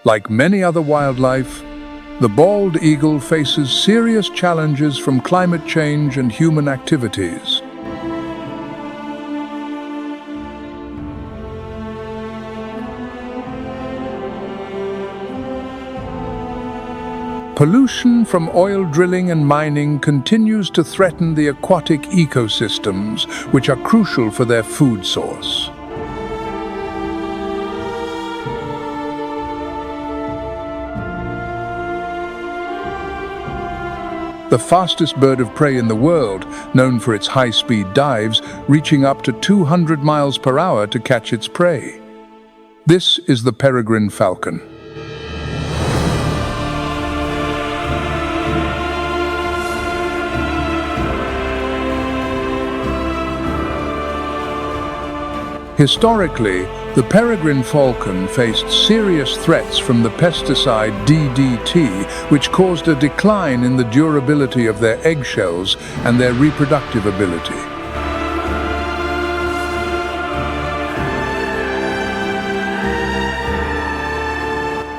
Like many other wildlife, the bald eagle faces serious challenges from climate change and human activities. Pollution from oil drilling and mining continues to threaten the aquatic ecosystems, which are crucial for their food source. The fastest bird of prey in the world, known for its high-speed dives, reaching up to 200 miles per hour to catch its prey. This is the peregrine falcon. Historically, the peregrine falcon faced serious threats from the pesticide DDT, which caused a decline in the durability of their eggshells and their reproductive ability.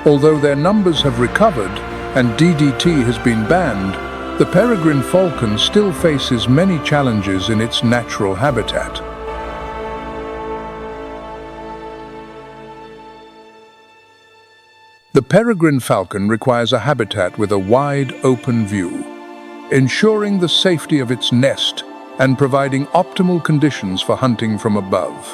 Although their numbers have recovered and DDT has been banned, the peregrine falcon still faces many challenges in its natural habitat. The peregrine falcon requires a habitat with a wide, open view, ensuring the safety of its nest and providing optimal conditions for hunting from above.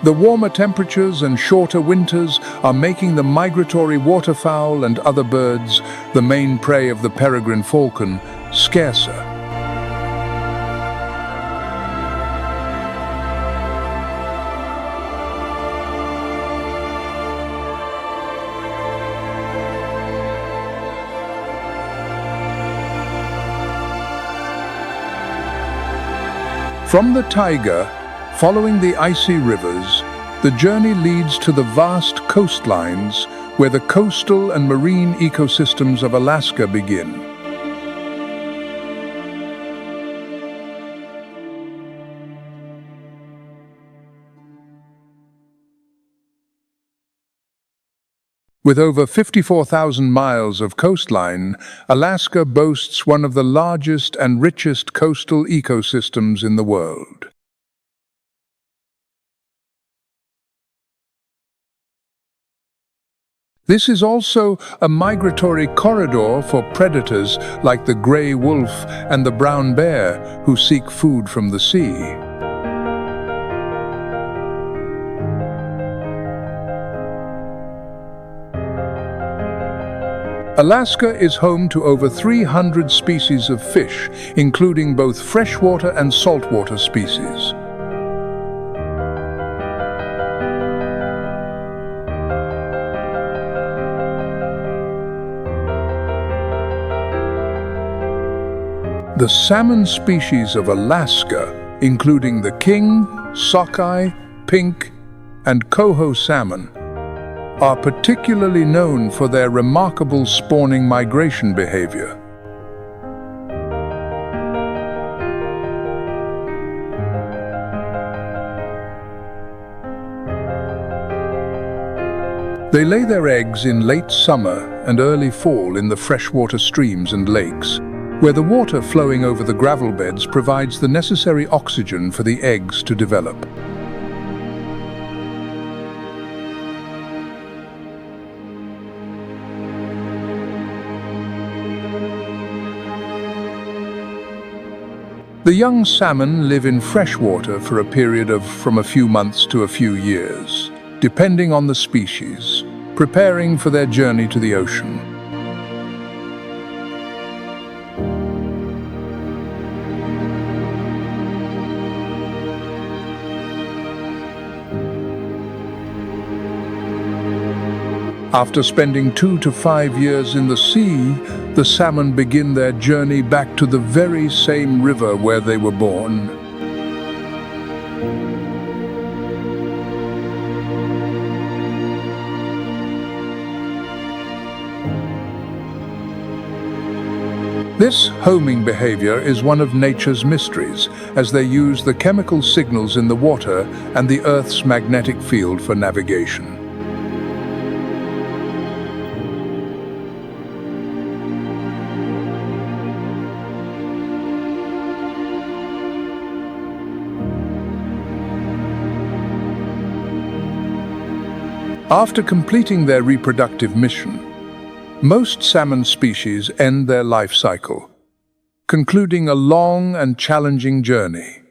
The warmer temperatures and shorter winters are making the migratory waterfowl and other birds, the main prey of the peregrine falcon, scarcer. From the taiga, following the icy rivers, the journey leads to the vast coastlines where the coastal and marine ecosystems of Alaska begin. With over 54,000 miles of coastline, Alaska boasts one of the largest and richest coastal ecosystems in the world. This is also a migratory corridor for predators like the gray wolf and the brown bear, who seek food from the sea. Alaska is home to over 300 species of fish, including both freshwater and saltwater species. The salmon species of Alaska, including the king, sockeye, pink, and coho salmon, are particularly known for their remarkable spawning migration behavior. They lay their eggs in late summer and early fall in the freshwater streams and lakes, where the water flowing over the gravel beds provides the necessary oxygen for the eggs to develop. The young salmon live in freshwater for a period of from a few months to a few years, depending on the species, preparing for their journey to the ocean. After spending 2 to 5 years in the sea, the salmon begin their journey back to the very same river where they were born. This homing behavior is one of nature's mysteries, as they use the chemical signals in the water and the Earth's magnetic field for navigation. After completing their reproductive mission, most salmon species end their life cycle, concluding a long and challenging journey.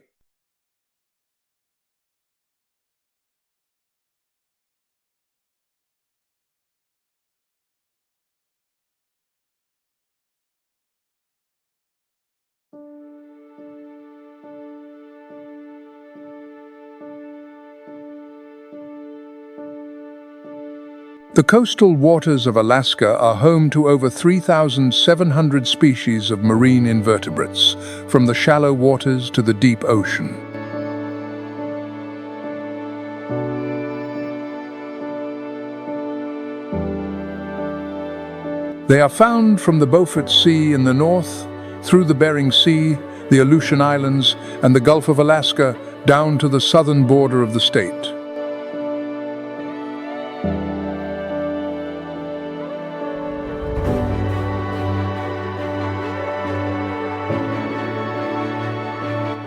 The coastal waters of Alaska are home to over 3,700 species of marine invertebrates, from the shallow waters to the deep ocean. They are found from the Beaufort Sea in the north, through the Bering Sea, the Aleutian Islands, and the Gulf of Alaska, down to the southern border of the state.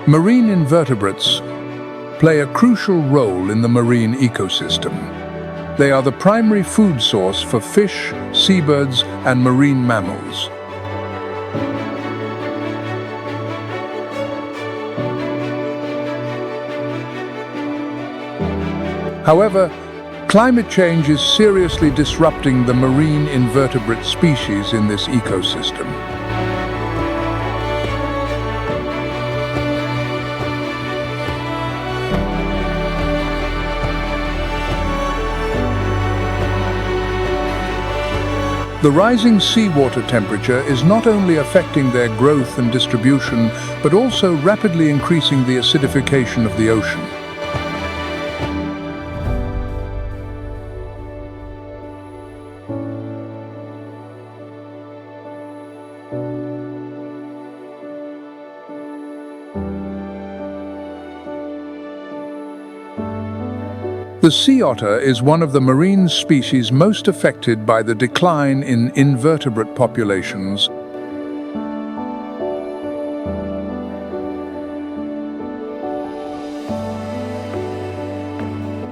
Marine invertebrates play a crucial role in the marine ecosystem. They are the primary food source for fish, seabirds, and marine mammals. However, climate change is seriously disrupting the marine invertebrate species in this ecosystem. The rising seawater temperature is not only affecting their growth and distribution, but also rapidly increasing the acidification of the ocean. The sea otter is one of the marine species most affected by the decline in invertebrate populations.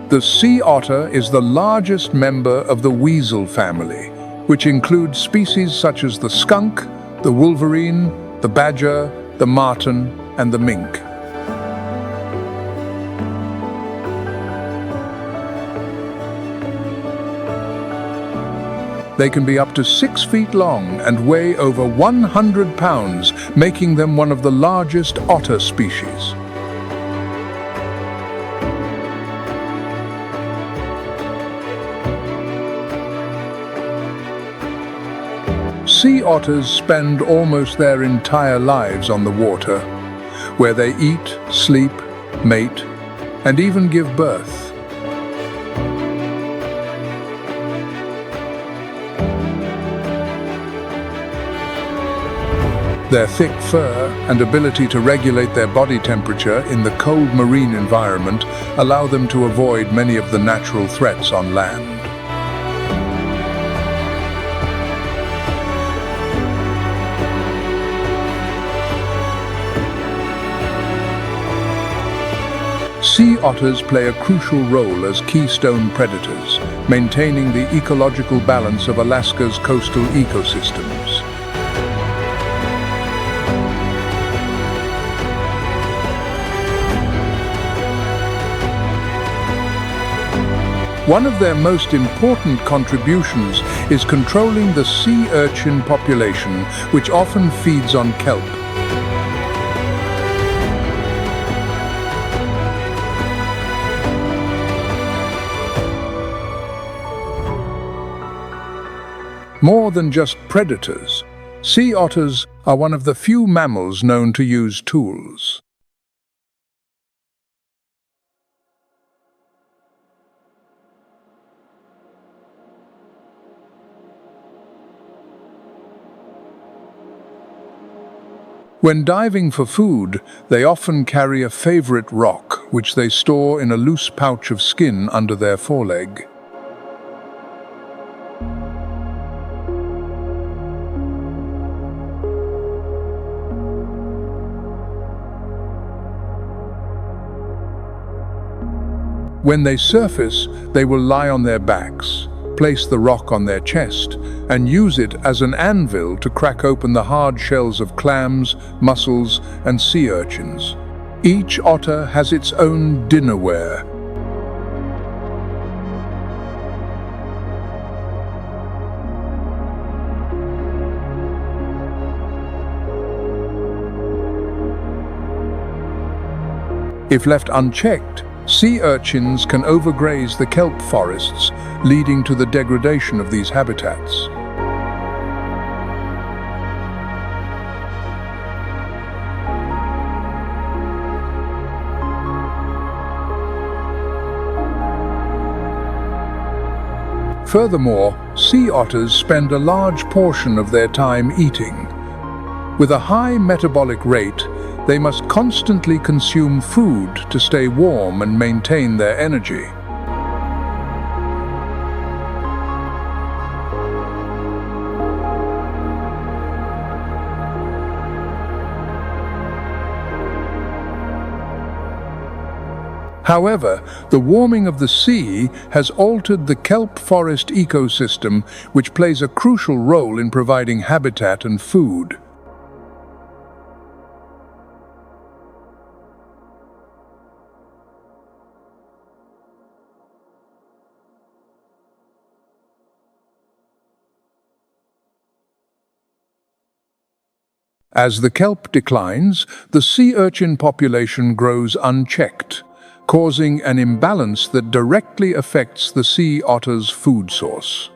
The sea otter is the largest member of the weasel family, which includes species such as the skunk, the wolverine, the badger, the marten, and the mink. They can be up to 6 feet long and weigh over 100 pounds, making them one of the largest otter species. Sea otters spend almost their entire lives on the water, where they eat, sleep, mate, and even give birth. Their thick fur and ability to regulate their body temperature in the cold marine environment allow them to avoid many of the natural threats on land. Sea otters play a crucial role as keystone predators, maintaining the ecological balance of Alaska's coastal ecosystems. One of their most important contributions is controlling the sea urchin population, which often feeds on kelp. More than just predators, sea otters are one of the few mammals known to use tools. When diving for food, they often carry a favorite rock, which they store in a loose pouch of skin under their foreleg. When they surface, they will lie on their backs, place the rock on their chest, and use it as an anvil to crack open the hard shells of clams, mussels, and sea urchins. Each otter has its own dinnerware. If left unchecked, sea urchins can overgraze the kelp forests, leading to the degradation of these habitats. Furthermore, sea otters spend a large portion of their time eating. With a high metabolic rate, they must constantly consume food to stay warm and maintain their energy. However, the warming of the sea has altered the kelp forest ecosystem, which plays a crucial role in providing habitat and food. As the kelp declines, the sea urchin population grows unchecked, causing an imbalance that directly affects the sea otter's food source.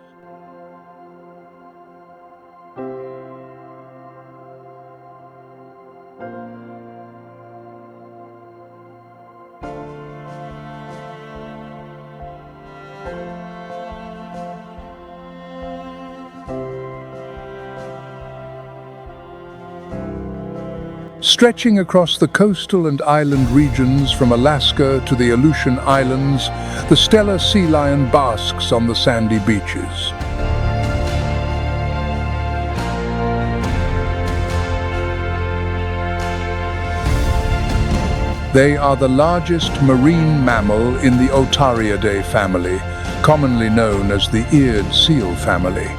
Stretching across the coastal and island regions from Alaska to the Aleutian Islands, the Steller sea lion basks on the sandy beaches. They are the largest marine mammal in the Otariidae family, commonly known as the eared seal family.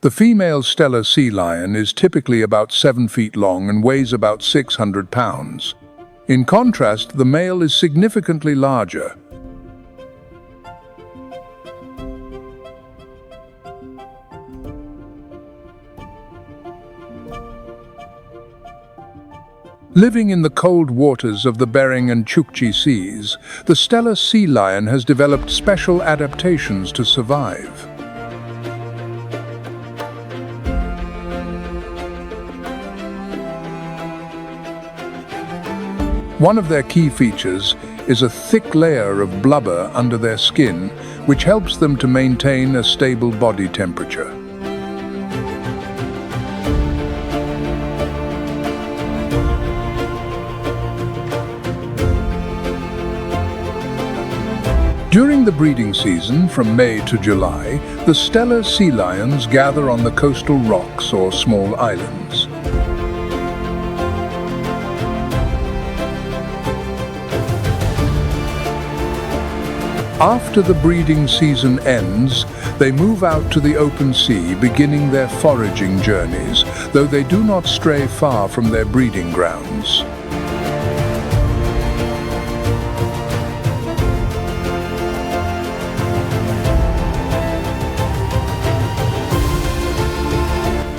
The female Steller sea lion is typically about 7 feet long and weighs about 600 pounds. In contrast, the male is significantly larger. Living in the cold waters of the Bering and Chukchi seas, the Steller sea lion has developed special adaptations to survive. One of their key features is a thick layer of blubber under their skin, which helps them to maintain a stable body temperature. During the breeding season, from May to July, the Steller sea lions gather on the coastal rocks or small islands. After the breeding season ends, they move out to the open sea, beginning their foraging journeys, though they do not stray far from their breeding grounds.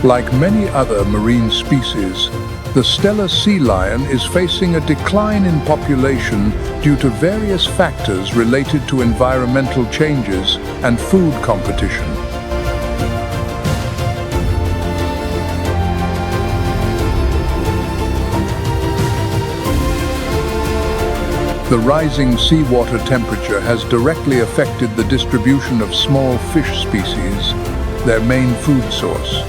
Like many other marine species, the Steller sea lion is facing a decline in population due to various factors related to environmental changes and food competition. The rising seawater temperature has directly affected the distribution of small fish species, their main food source.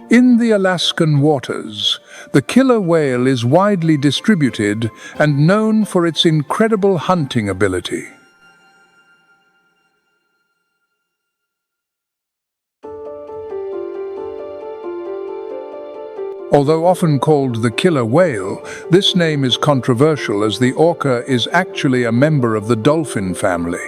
In the Alaskan waters, the killer whale is widely distributed and known for its incredible hunting ability. Although often called the killer whale, this name is controversial as the orca is actually a member of the dolphin family.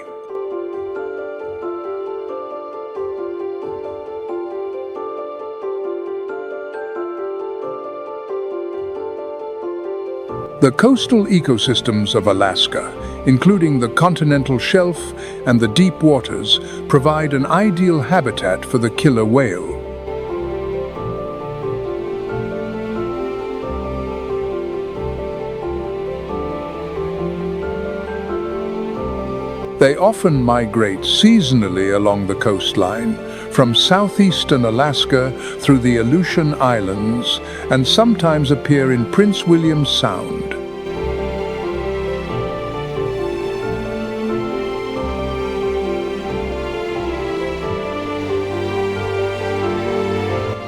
The coastal ecosystems of Alaska, including the continental shelf and the deep waters, provide an ideal habitat for the killer whale. They often migrate seasonally along the coastline, from southeastern Alaska through the Aleutian Islands, and sometimes appear in Prince William Sound.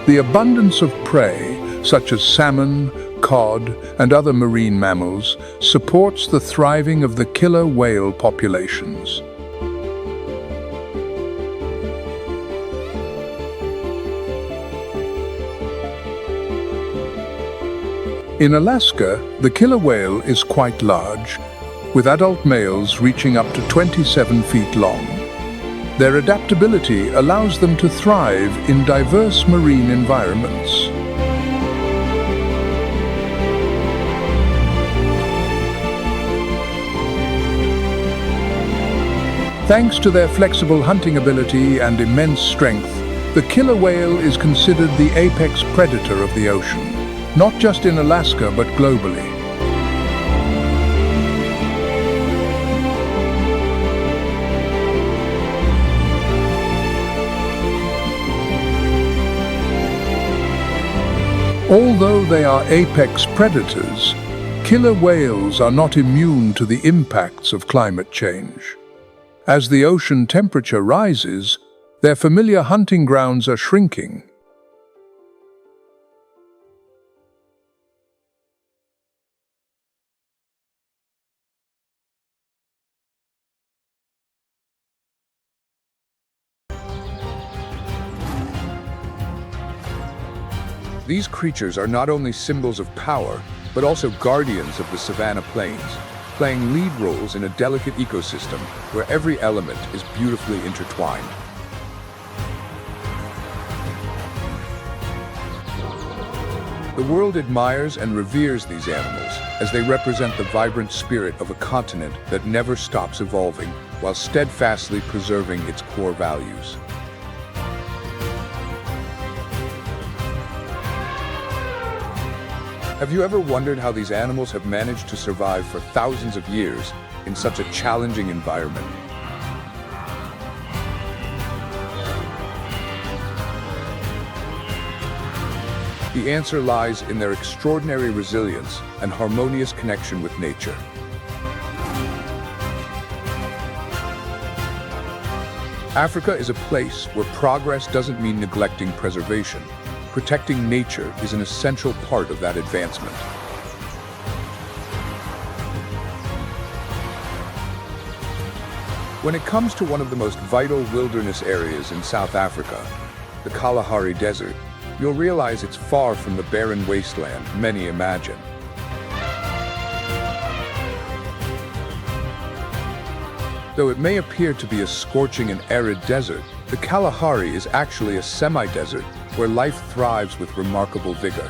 The abundance of prey, such as salmon, cod, and other marine mammals, supports the thriving of the killer whale populations. In Alaska, the killer whale is quite large, with adult males reaching up to 27 feet long. Their adaptability allows them to thrive in diverse marine environments. Thanks to their flexible hunting ability and immense strength, the killer whale is considered the apex predator of the ocean, not just in Alaska but globally. Although they are apex predators, killer whales are not immune to the impacts of climate change. As the ocean temperature rises, their familiar hunting grounds are shrinking. These creatures are not only symbols of power, but also guardians of the savannah plains, playing lead roles in a delicate ecosystem where every element is beautifully intertwined. The world admires and reveres these animals as they represent the vibrant spirit of a continent that never stops evolving while steadfastly preserving its core values. Have you ever wondered how these animals have managed to survive for thousands of years in such a challenging environment? The answer lies in their extraordinary resilience and harmonious connection with nature. Africa is a place where progress doesn't mean neglecting preservation. Protecting nature is an essential part of that advancement. When it comes to one of the most vital wilderness areas in South Africa, the Kalahari Desert, you'll realize it's far from the barren wasteland many imagine. Though it may appear to be a scorching and arid desert, the Kalahari is actually a semi-desert where life thrives with remarkable vigor.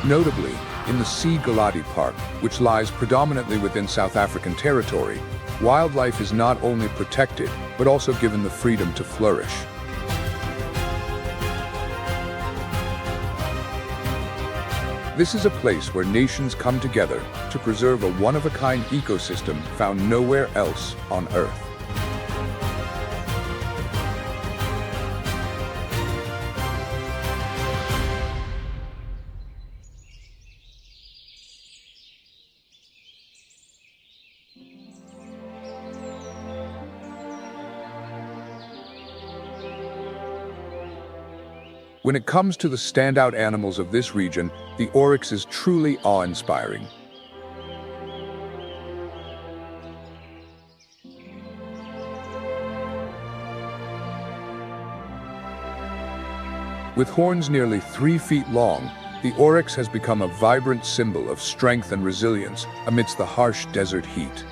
Notably, in the Sea Galati Park, which lies predominantly within South African territory, wildlife is not only protected, but also given the freedom to flourish. This is a place where nations come together to preserve a one-of-a-kind ecosystem found nowhere else on Earth. When it comes to the standout animals of this region, the oryx is truly awe-inspiring. With horns nearly 3 feet long, the oryx has become a vibrant symbol of strength and resilience amidst the harsh desert heat.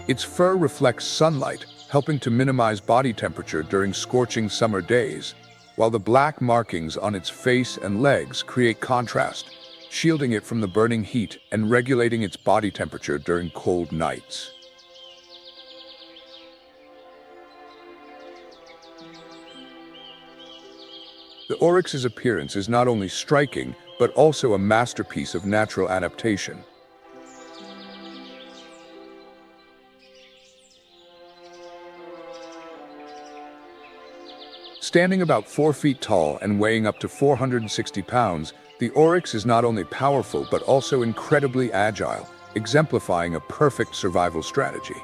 Its fur reflects sunlight, helping to minimize body temperature during scorching summer days, while the black markings on its face and legs create contrast, shielding it from the burning heat and regulating its body temperature during cold nights. The oryx's appearance is not only striking, but also a masterpiece of natural adaptation. Standing about 4 feet tall and weighing up to 460 pounds, the oryx is not only powerful but also incredibly agile, exemplifying a perfect survival strategy.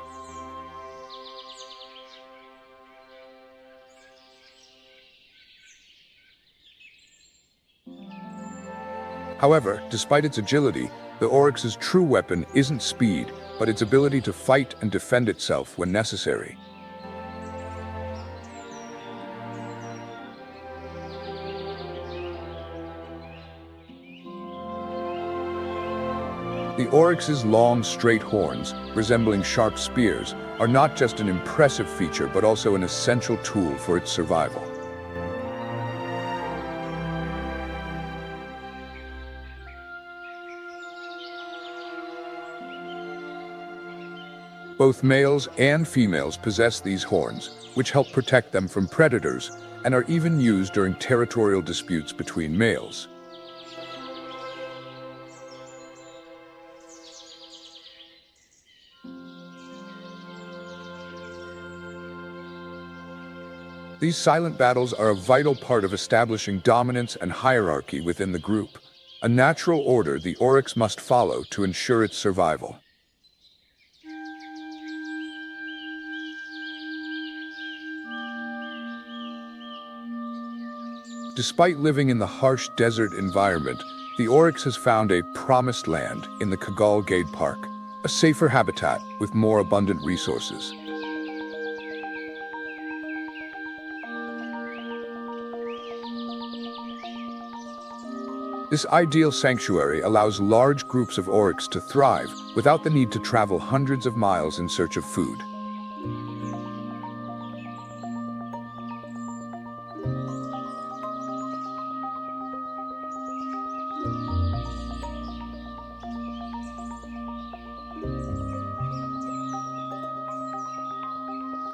However, despite its agility, the oryx's true weapon isn't speed, but its ability to fight and defend itself when necessary. The oryx's long, straight horns, resembling sharp spears, are not just an impressive feature but also an essential tool for its survival. Both males and females possess these horns, which help protect them from predators and are even used during territorial disputes between males. These silent battles are a vital part of establishing dominance and hierarchy within the group, a natural order the oryx must follow to ensure its survival. Despite living in the harsh desert environment, the oryx has found a promised land in the Kalahari Park, a safer habitat with more abundant resources. This ideal sanctuary allows large groups of oryx to thrive without the need to travel hundreds of miles in search of food.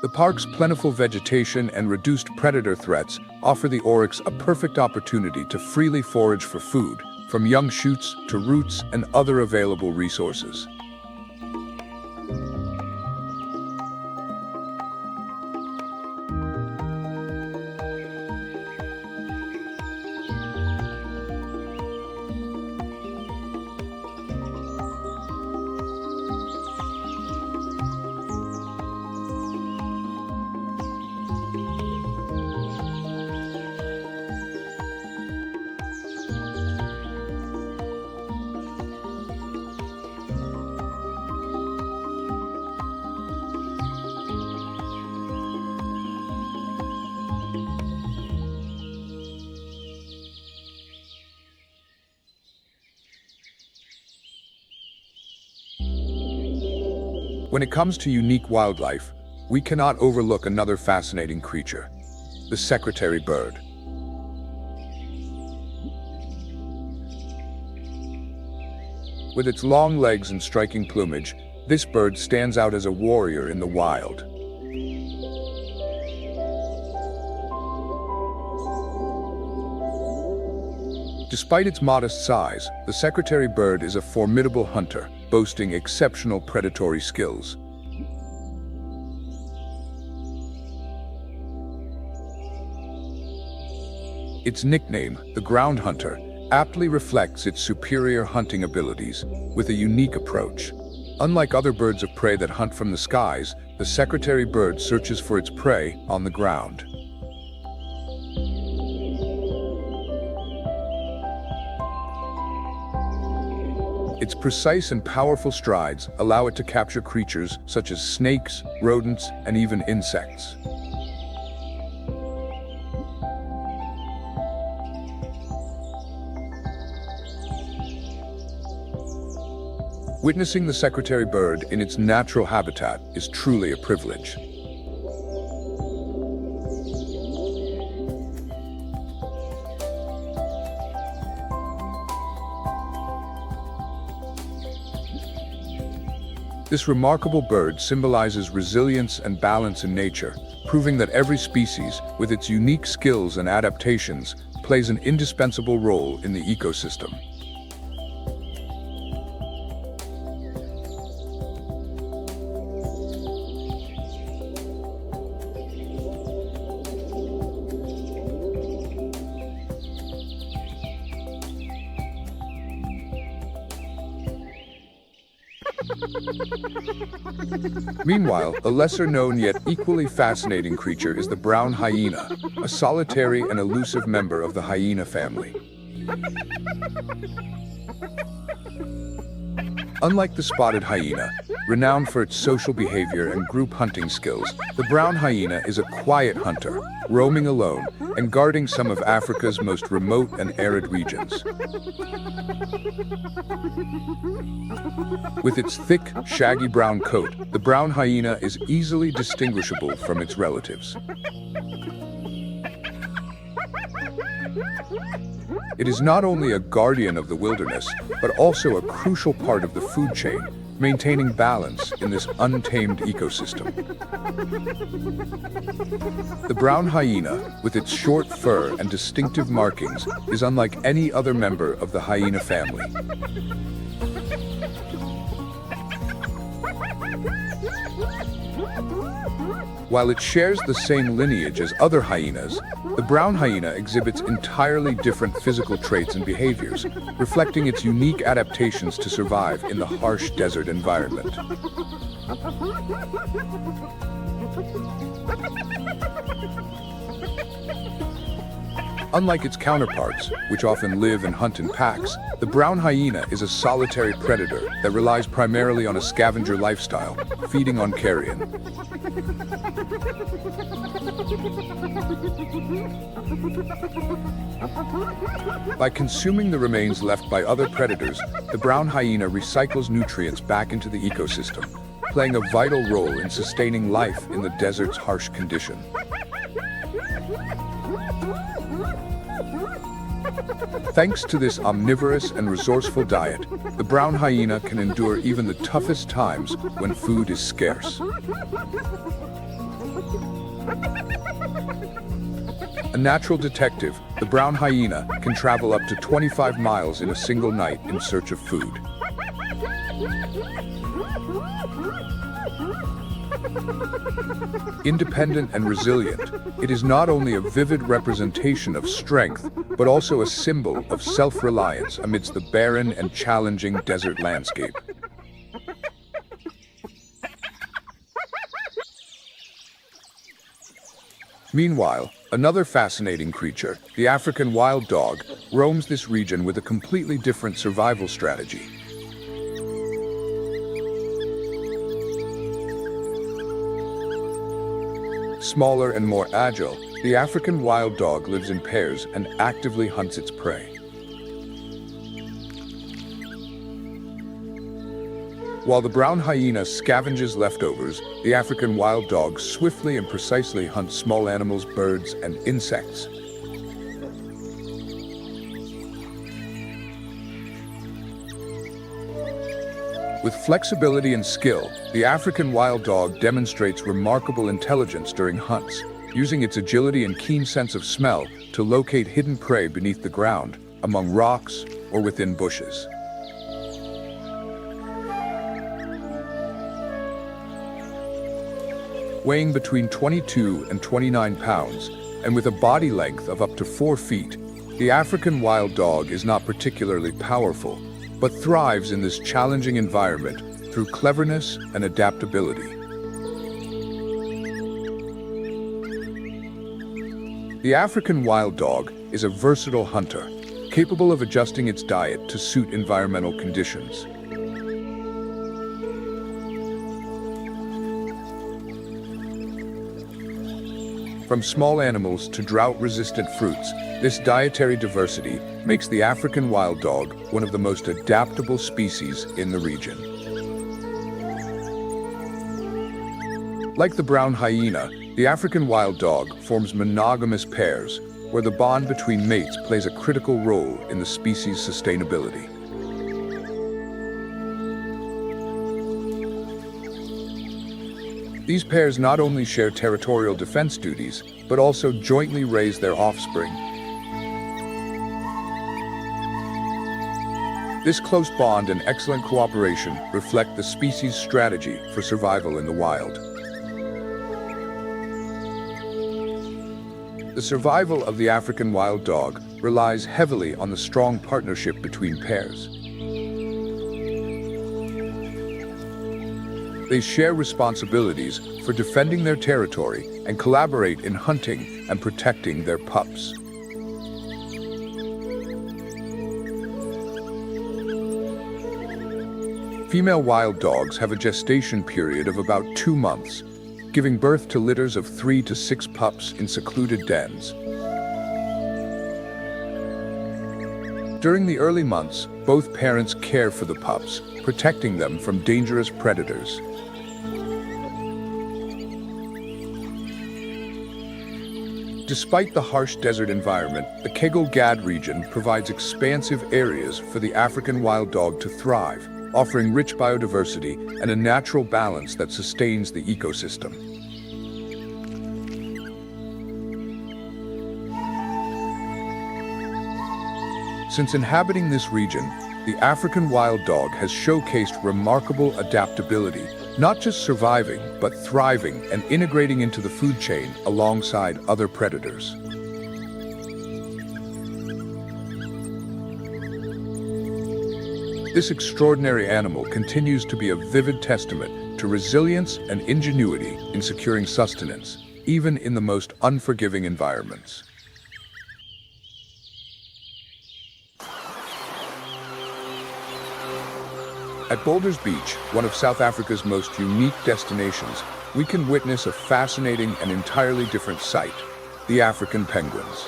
The park's plentiful vegetation and reduced predator threats offer the oryx a perfect opportunity to freely forage for food, from young shoots to roots and other available resources. When it comes to unique wildlife, we cannot overlook another fascinating creature, the secretary bird. With its long legs and striking plumage, this bird stands out as a warrior in the wild. Despite its modest size, the secretary bird is a formidable hunter, boasting exceptional predatory skills. Its nickname, the ground hunter, aptly reflects its superior hunting abilities with a unique approach. Unlike other birds of prey that hunt from the skies, the secretary bird searches for its prey on the ground. Its precise and powerful strides allow it to capture creatures such as snakes, rodents, and even insects. Witnessing the secretary bird in its natural habitat is truly a privilege. This remarkable bird symbolizes resilience and balance in nature, proving that every species, with its unique skills and adaptations, plays an indispensable role in the ecosystem. Meanwhile, a lesser-known yet equally fascinating creature is the brown hyena, a solitary and elusive member of the hyena family. Unlike the spotted hyena, renowned for its social behavior and group hunting skills, the brown hyena is a quiet hunter, roaming alone and guarding some of Africa's most remote and arid regions. With its thick, shaggy brown coat, the brown hyena is easily distinguishable from its relatives. It is not only a guardian of the wilderness, but also a crucial part of the food chain, maintaining balance in this untamed ecosystem. The brown hyena, with its short fur and distinctive markings, is unlike any other member of the hyena family. While it shares the same lineage as other hyenas, the brown hyena exhibits entirely different physical traits and behaviors, reflecting its unique adaptations to survive in the harsh desert environment. Unlike its counterparts, which often live and hunt in packs, the brown hyena is a solitary predator that relies primarily on a scavenger lifestyle, feeding on carrion. By consuming the remains left by other predators, the brown hyena recycles nutrients back into the ecosystem, playing a vital role in sustaining life in the desert's harsh condition. Thanks to this omnivorous and resourceful diet, the brown hyena can endure even the toughest times when food is scarce. A natural detective, the brown hyena can travel up to 25 miles in a single night in search of food. Independent and resilient, it is not only a vivid representation of strength, but also a symbol of self-reliance amidst the barren and challenging desert landscape. Meanwhile, another fascinating creature, the African wild dog, roams this region with a completely different survival strategy. Smaller and more agile, the African wild dog lives in pairs and actively hunts its prey. While the brown hyena scavenges leftovers, the African wild dog swiftly and precisely hunts small animals, birds, and insects. With flexibility and skill, the African wild dog demonstrates remarkable intelligence during hunts, using its agility and keen sense of smell to locate hidden prey beneath the ground, among rocks, or within bushes. Weighing between 22 and 29 pounds, and with a body length of up to 4 feet, the African wild dog is not particularly powerful, but thrives in this challenging environment through cleverness and adaptability. The African wild dog is a versatile hunter, capable of adjusting its diet to suit environmental conditions. From small animals to drought-resistant fruits, this dietary diversity makes the African wild dog one of the most adaptable species in the region. Like the brown hyena, the African wild dog forms monogamous pairs, where the bond between mates plays a critical role in the species' sustainability. These pairs not only share territorial defense duties, but also jointly raise their offspring. This close bond and excellent cooperation reflect the species' strategy for survival in the wild. The survival of the African wild dog relies heavily on the strong partnership between pairs. They share responsibilities for defending their territory and collaborate in hunting and protecting their pups. Female wild dogs have a gestation period of about 2 months, giving birth to litters of 3 to 6 pups in secluded dens. During the early months, both parents care for the pups, protecting them from dangerous predators. Despite the harsh desert environment, the Kegel-Gad region provides expansive areas for the African wild dog to thrive, offering rich biodiversity and a natural balance that sustains the ecosystem. Since inhabiting this region, the African wild dog has showcased remarkable adaptability, not just surviving, but thriving and integrating into the food chain alongside other predators. This extraordinary animal continues to be a vivid testament to resilience and ingenuity in securing sustenance, even in the most unforgiving environments. At Boulders Beach, one of South Africa's most unique destinations, we can witness a fascinating and entirely different sight: the African penguins.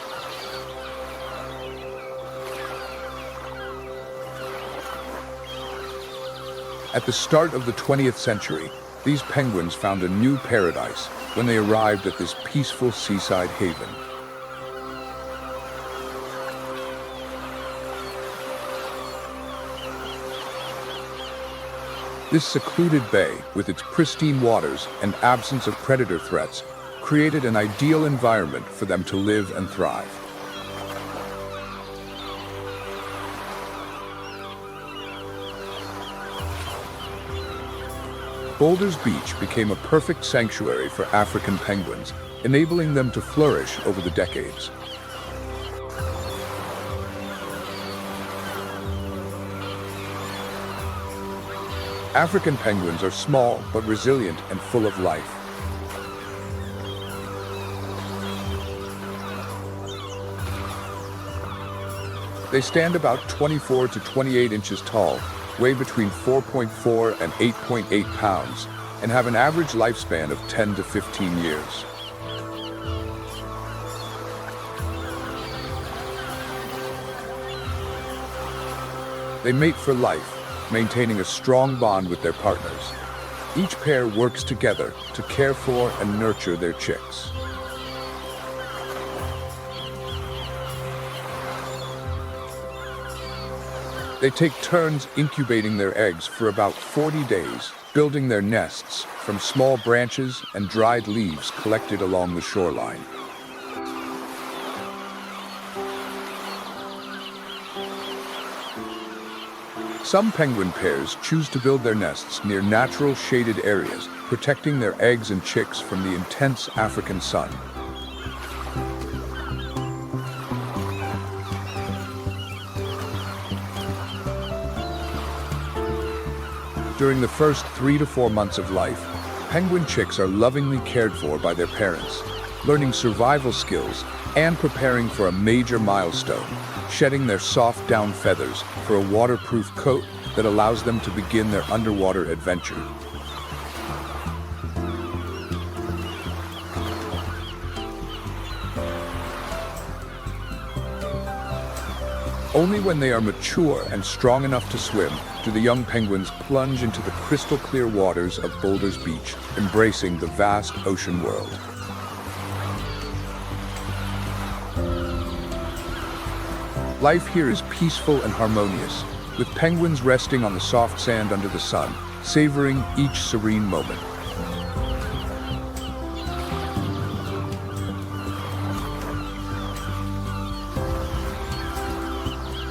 At the start of the 20th century, these penguins found a new paradise when they arrived at this peaceful seaside haven. This secluded bay, with its pristine waters and absence of predator threats, created an ideal environment for them to live and thrive. Boulders Beach became a perfect sanctuary for African penguins, enabling them to flourish over the decades. African penguins are small but resilient and full of life. They stand about 24 to 28 inches tall, weigh between 4.4 and 8.8 pounds, and have an average lifespan of 10 to 15 years. They mate for life, maintaining a strong bond with their partners. Each pair works together to care for and nurture their chicks. They take turns incubating their eggs for about 40 days, building their nests from small branches and dried leaves collected along the shoreline. Some penguin pairs choose to build their nests near natural shaded areas, protecting their eggs and chicks from the intense African sun. During the first 3 to 4 months of life, penguin chicks are lovingly cared for by their parents, learning survival skills and preparing for a major milestone, shedding their soft down feathers for a waterproof coat that allows them to begin their underwater adventure. Only when they are mature and strong enough to swim do the young penguins plunge into the crystal clear waters of Boulders Beach, embracing the vast ocean world. Life here is peaceful and harmonious, with penguins resting on the soft sand under the sun, savoring each serene moment.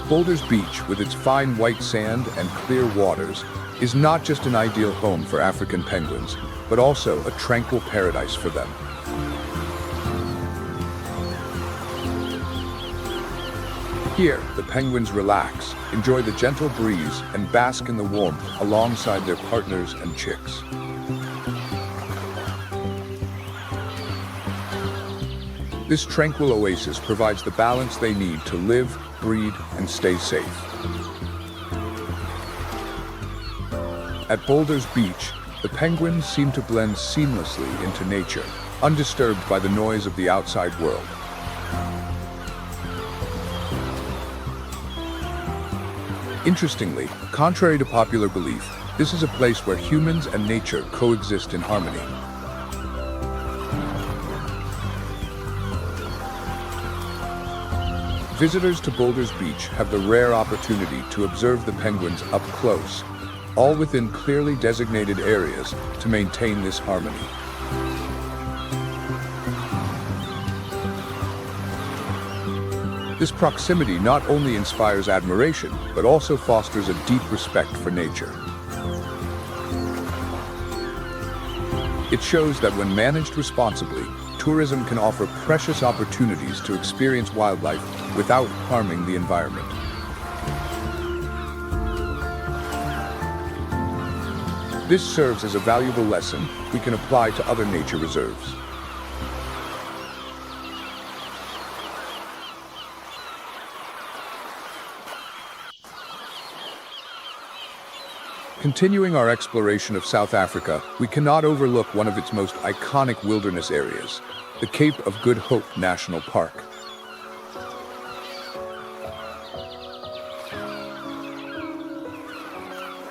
Boulders Beach, with its fine white sand and clear waters, is not just an ideal home for African penguins, but also a tranquil paradise for them. Here, the penguins relax, enjoy the gentle breeze, and bask in the warmth alongside their partners and chicks. This tranquil oasis provides the balance they need to live, breed, and stay safe. At Boulders Beach, the penguins seem to blend seamlessly into nature, undisturbed by the noise of the outside world. Interestingly, contrary to popular belief, this is a place where humans and nature coexist in harmony. Visitors to Boulders Beach have the rare opportunity to observe the penguins up close, all within clearly designated areas to maintain this harmony. This proximity not only inspires admiration, but also fosters a deep respect for nature. It shows that when managed responsibly, tourism can offer precious opportunities to experience wildlife without harming the environment. This serves as a valuable lesson we can apply to other nature reserves. Continuing our exploration of South Africa, we cannot overlook one of its most iconic wilderness areas, the Cape of Good Hope National Park.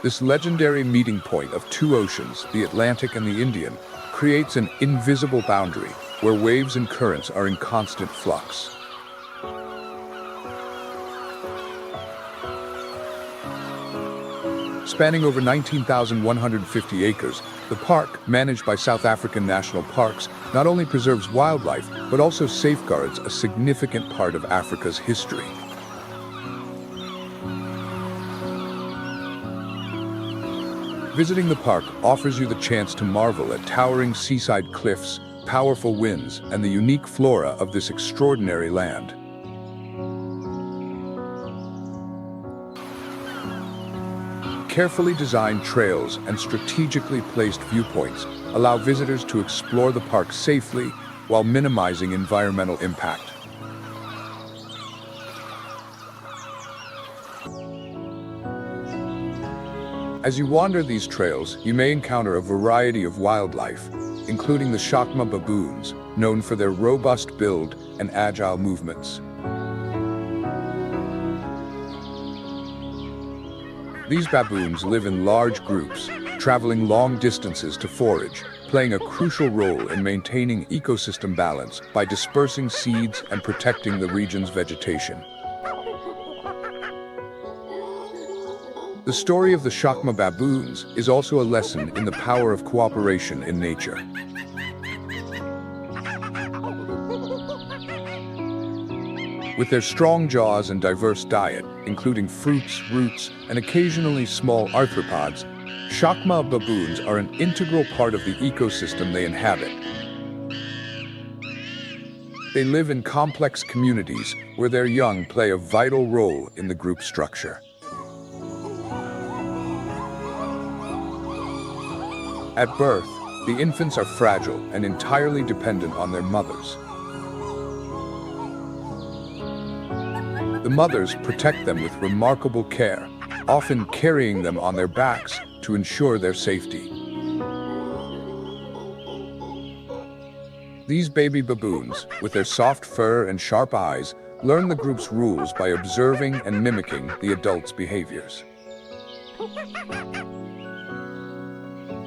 This legendary meeting point of two oceans, the Atlantic and the Indian, creates an invisible boundary where waves and currents are in constant flux. Spanning over 19,150 acres, the park, managed by South African National Parks, not only preserves wildlife, but also safeguards a significant part of Africa's history. Visiting the park offers you the chance to marvel at towering seaside cliffs, powerful winds, and the unique flora of this extraordinary land. Carefully designed trails and strategically placed viewpoints allow visitors to explore the park safely while minimizing environmental impact. As you wander these trails, you may encounter a variety of wildlife, including the Chacma baboons, known for their robust build and agile movements. These baboons live in large groups, traveling long distances to forage, playing a crucial role in maintaining ecosystem balance by dispersing seeds and protecting the region's vegetation. The story of the Chacma baboons is also a lesson in the power of cooperation in nature. With their strong jaws and diverse diet, including fruits, roots, and occasionally small arthropods, Chacma baboons are an integral part of the ecosystem they inhabit. They live in complex communities where their young play a vital role in the group structure. At birth, the infants are fragile and entirely dependent on their mothers. The mothers protect them with remarkable care, often carrying them on their backs to ensure their safety. These baby baboons, with their soft fur and sharp eyes, learn the group's rules by observing and mimicking the adults' behaviors.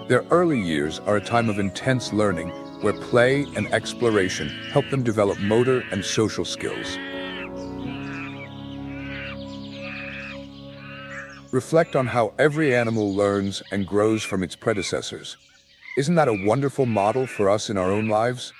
Their early years are a time of intense learning, where play and exploration help them develop motor and social skills. Reflect on how every animal learns and grows from its predecessors. Isn't that a wonderful model for us in our own lives?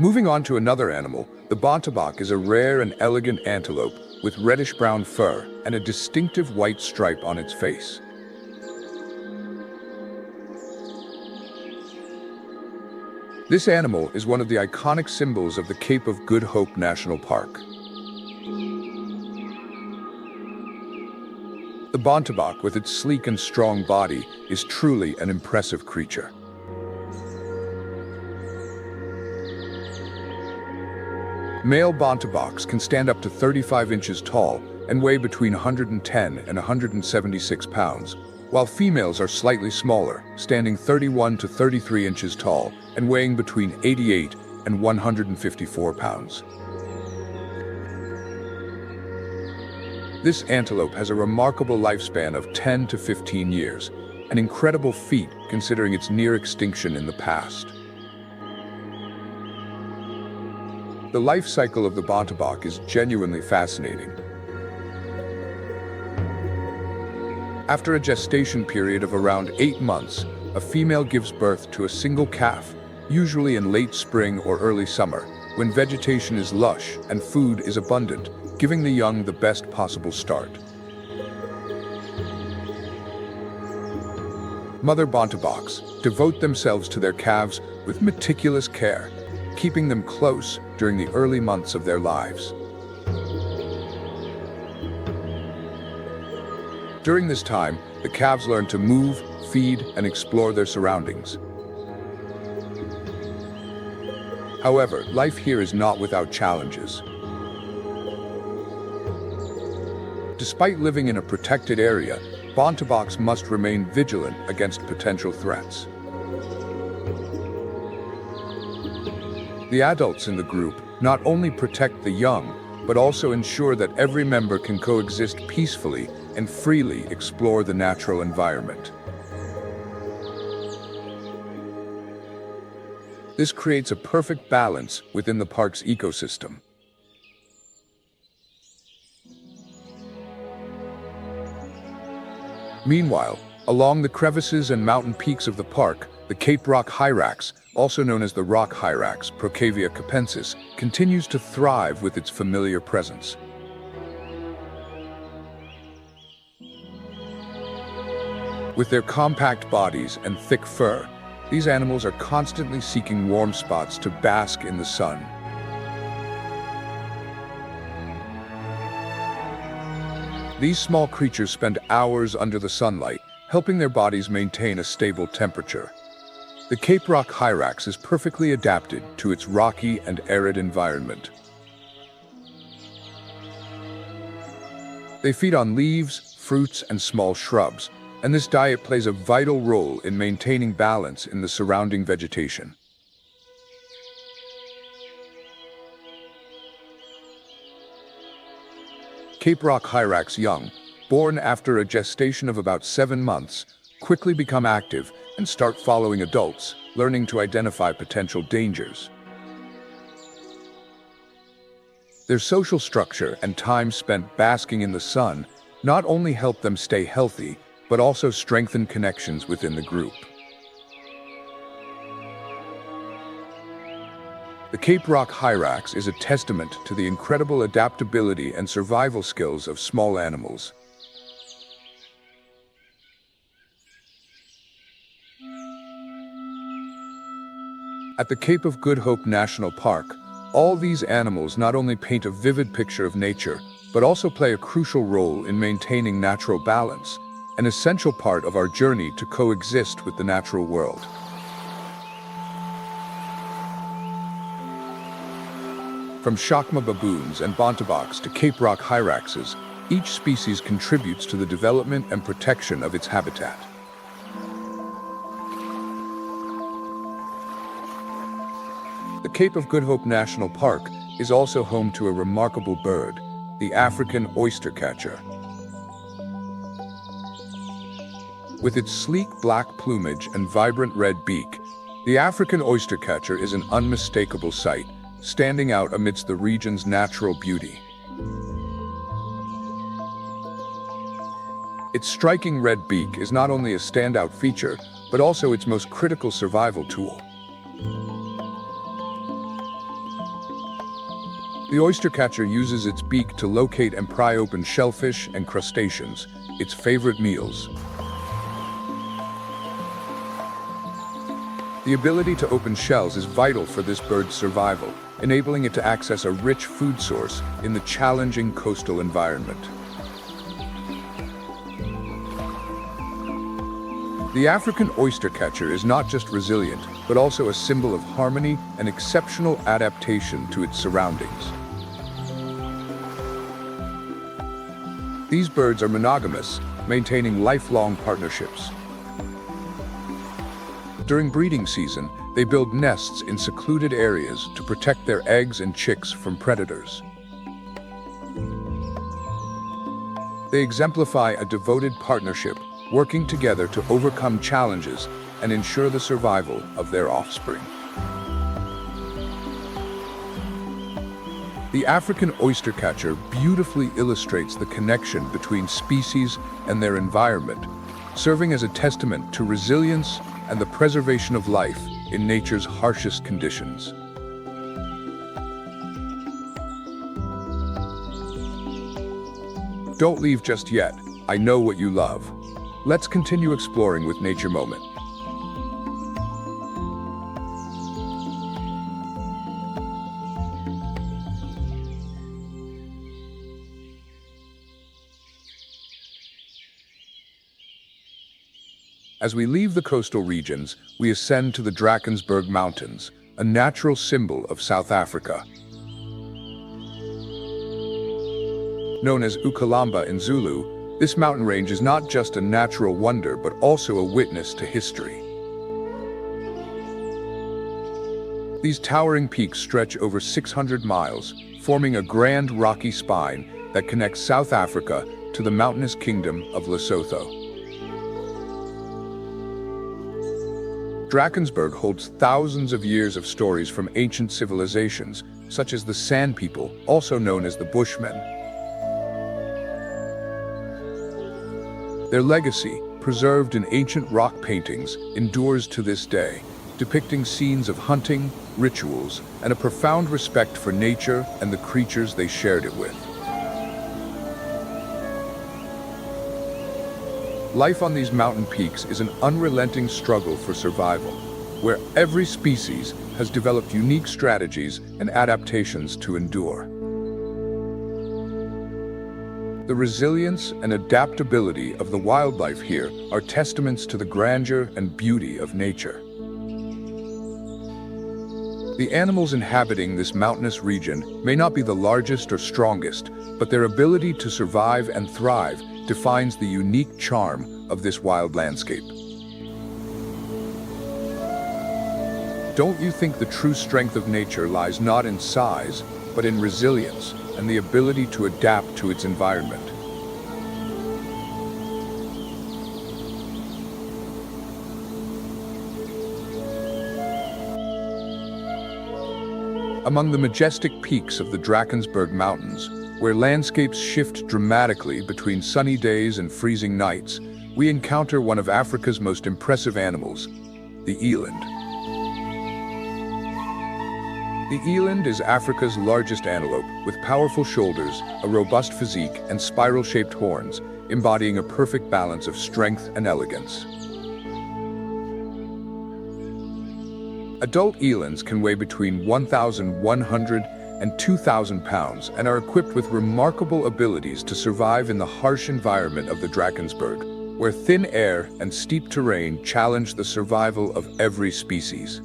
Moving on to another animal, the bontebok is a rare and elegant antelope with reddish-brown fur and a distinctive white stripe on its face. This animal is one of the iconic symbols of the Cape of Good Hope National Park. The bontebok, with its sleek and strong body, is truly an impressive creature. Male bonteboks can stand up to 35 inches tall and weigh between 110 and 176 pounds, while females are slightly smaller, standing 31 to 33 inches tall and weighing between 88 and 154 pounds. This antelope has a remarkable lifespan of 10 to 15 years, an incredible feat considering its near extinction in the past. The life cycle of the bontebok is genuinely fascinating. After a gestation period of around 8 months, a female gives birth to a single calf, usually in late spring or early summer, when vegetation is lush and food is abundant, giving the young the best possible start. Mother bonteboks devote themselves to their calves with meticulous care, keeping them close during the early months of their lives. During this time, the calves learn to move, feed, and explore their surroundings. However, life here is not without challenges. Despite living in a protected area, bonteboks must remain vigilant against potential threats. The adults in the group not only protect the young, but also ensure that every member can coexist peacefully and freely explore the natural environment. This creates a perfect balance within the park's ecosystem. Meanwhile, along the crevices and mountain peaks of the park, the Cape Rock hyrax, also known as the rock hyrax, Procavia capensis, continues to thrive with its familiar presence. With their compact bodies and thick fur, these animals are constantly seeking warm spots to bask in the sun. These small creatures spend hours under the sunlight, helping their bodies maintain a stable temperature. The Cape Rock hyrax is perfectly adapted to its rocky and arid environment. They feed on leaves, fruits, and small shrubs, and this diet plays a vital role in maintaining balance in the surrounding vegetation. Cape Rock hyrax young, born after a gestation of about 7 months, quickly become active and start following adults, learning to identify potential dangers. Their social structure and time spent basking in the sun not only help them stay healthy, but also strengthen connections within the group. The Cape Rock hyrax is a testament to the incredible adaptability and survival skills of small animals. At the Cape of Good Hope National Park, all these animals not only paint a vivid picture of nature, but also play a crucial role in maintaining natural balance, an essential part of our journey to coexist with the natural world. From Chacma baboons and bontaboks to Cape Rock hyraxes, each species contributes to the development and protection of its habitat. The Cape of Good Hope National Park is also home to a remarkable bird, the African oystercatcher. With its sleek black plumage and vibrant red beak, the African oystercatcher is an unmistakable sight, standing out amidst the region's natural beauty. Its striking red beak is not only a standout feature, but also its most critical survival tool. The oystercatcher uses its beak to locate and pry open shellfish and crustaceans, its favorite meals. The ability to open shells is vital for this bird's survival, enabling it to access a rich food source in the challenging coastal environment. The African oystercatcher is not just resilient, but also a symbol of harmony and exceptional adaptation to its surroundings. These birds are monogamous, maintaining lifelong partnerships. During breeding season, they build nests in secluded areas to protect their eggs and chicks from predators. They exemplify a devoted partnership, working together to overcome challenges and ensure the survival of their offspring. The African oystercatcher beautifully illustrates the connection between species and their environment, serving as a testament to resilience and the preservation of life in nature's harshest conditions. Don't leave just yet. I know what you love. Let's continue exploring with Nature Moment. As we leave the coastal regions, we ascend to the Draensburg Mountains, a natural symbol of South Africa. Known as Ukalamba in Zulu, this mountain range is not just a natural wonder, but also a witness to history. These towering peaks stretch over 600 miles, forming a grand rocky spine that connects South Africa to the mountainous kingdom of Lesotho. Draensburg holds thousands of years of stories from ancient civilizations, such as the Sand People, also known as the Bushmen. Their legacy, preserved in ancient rock paintings, endures to this day, depicting scenes of hunting, rituals, and a profound respect for nature and the creatures they shared it with. Life on these mountain peaks is an unrelenting struggle for survival, where every species has developed unique strategies and adaptations to endure. The resilience and adaptability of the wildlife here are testaments to the grandeur and beauty of nature. The animals inhabiting this mountainous region may not be the largest or strongest, but their ability to survive and thrive defines the unique charm of this wild landscape. Don't you think the true strength of nature lies not in size, but in resilience? and the ability to adapt to its environment. Among the majestic peaks of the Draensburg Mountains, where landscapes shift dramatically between sunny days and freezing nights, we encounter one of Africa's most impressive animals, the eland. The eland is Africa's largest antelope, with powerful shoulders, a robust physique, and spiral-shaped horns, embodying a perfect balance of strength and elegance. Adult elands can weigh between 1,100 and 2,000 pounds and are equipped with remarkable abilities to survive in the harsh environment of the Draensburg, where thin air and steep terrain challenge the survival of every species.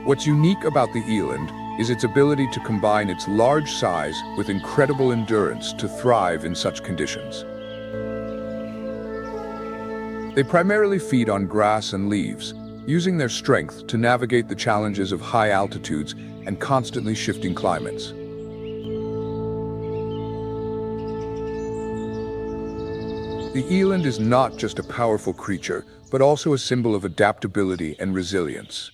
What's unique about the eland is its ability to combine its large size with incredible endurance to thrive in such conditions. They primarily feed on grass and leaves, using their strength to navigate the challenges of high altitudes and constantly shifting climates. The eland is not just a powerful creature, but also a symbol of adaptability and resilience.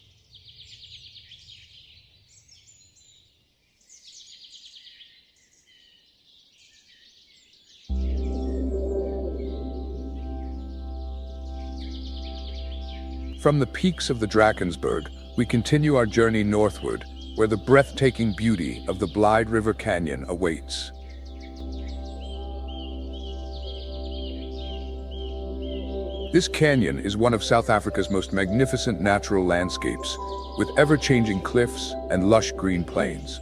From the peaks of the Draensburg, we continue our journey northward, where the breathtaking beauty of the Blyde River Canyon awaits. This canyon is one of South Africa's most magnificent natural landscapes, with ever-changing cliffs and lush green plains.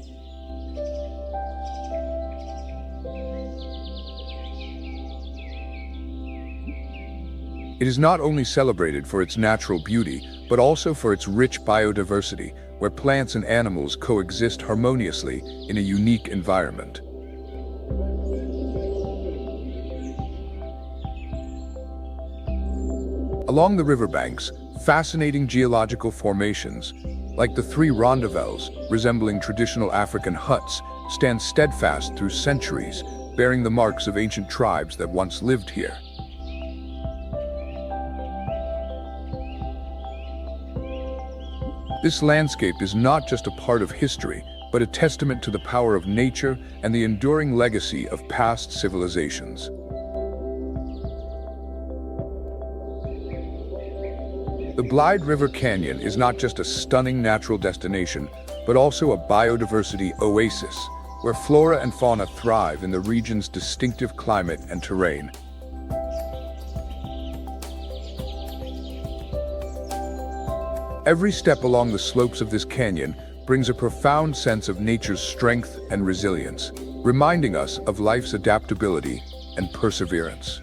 It is not only celebrated for its natural beauty, but also for its rich biodiversity, where plants and animals coexist harmoniously in a unique environment. Along the riverbanks, fascinating geological formations, like the three rondavells, resembling traditional African huts, stand steadfast through centuries, bearing the marks of ancient tribes that once lived here. This landscape is not just a part of history, but a testament to the power of nature and the enduring legacy of past civilizations. The Blyde River Canyon is not just a stunning natural destination, but also a biodiversity oasis, where flora and fauna thrive in the region's distinctive climate and terrain. Every step along the slopes of this canyon brings a profound sense of nature's strength and resilience, reminding us of life's adaptability and perseverance.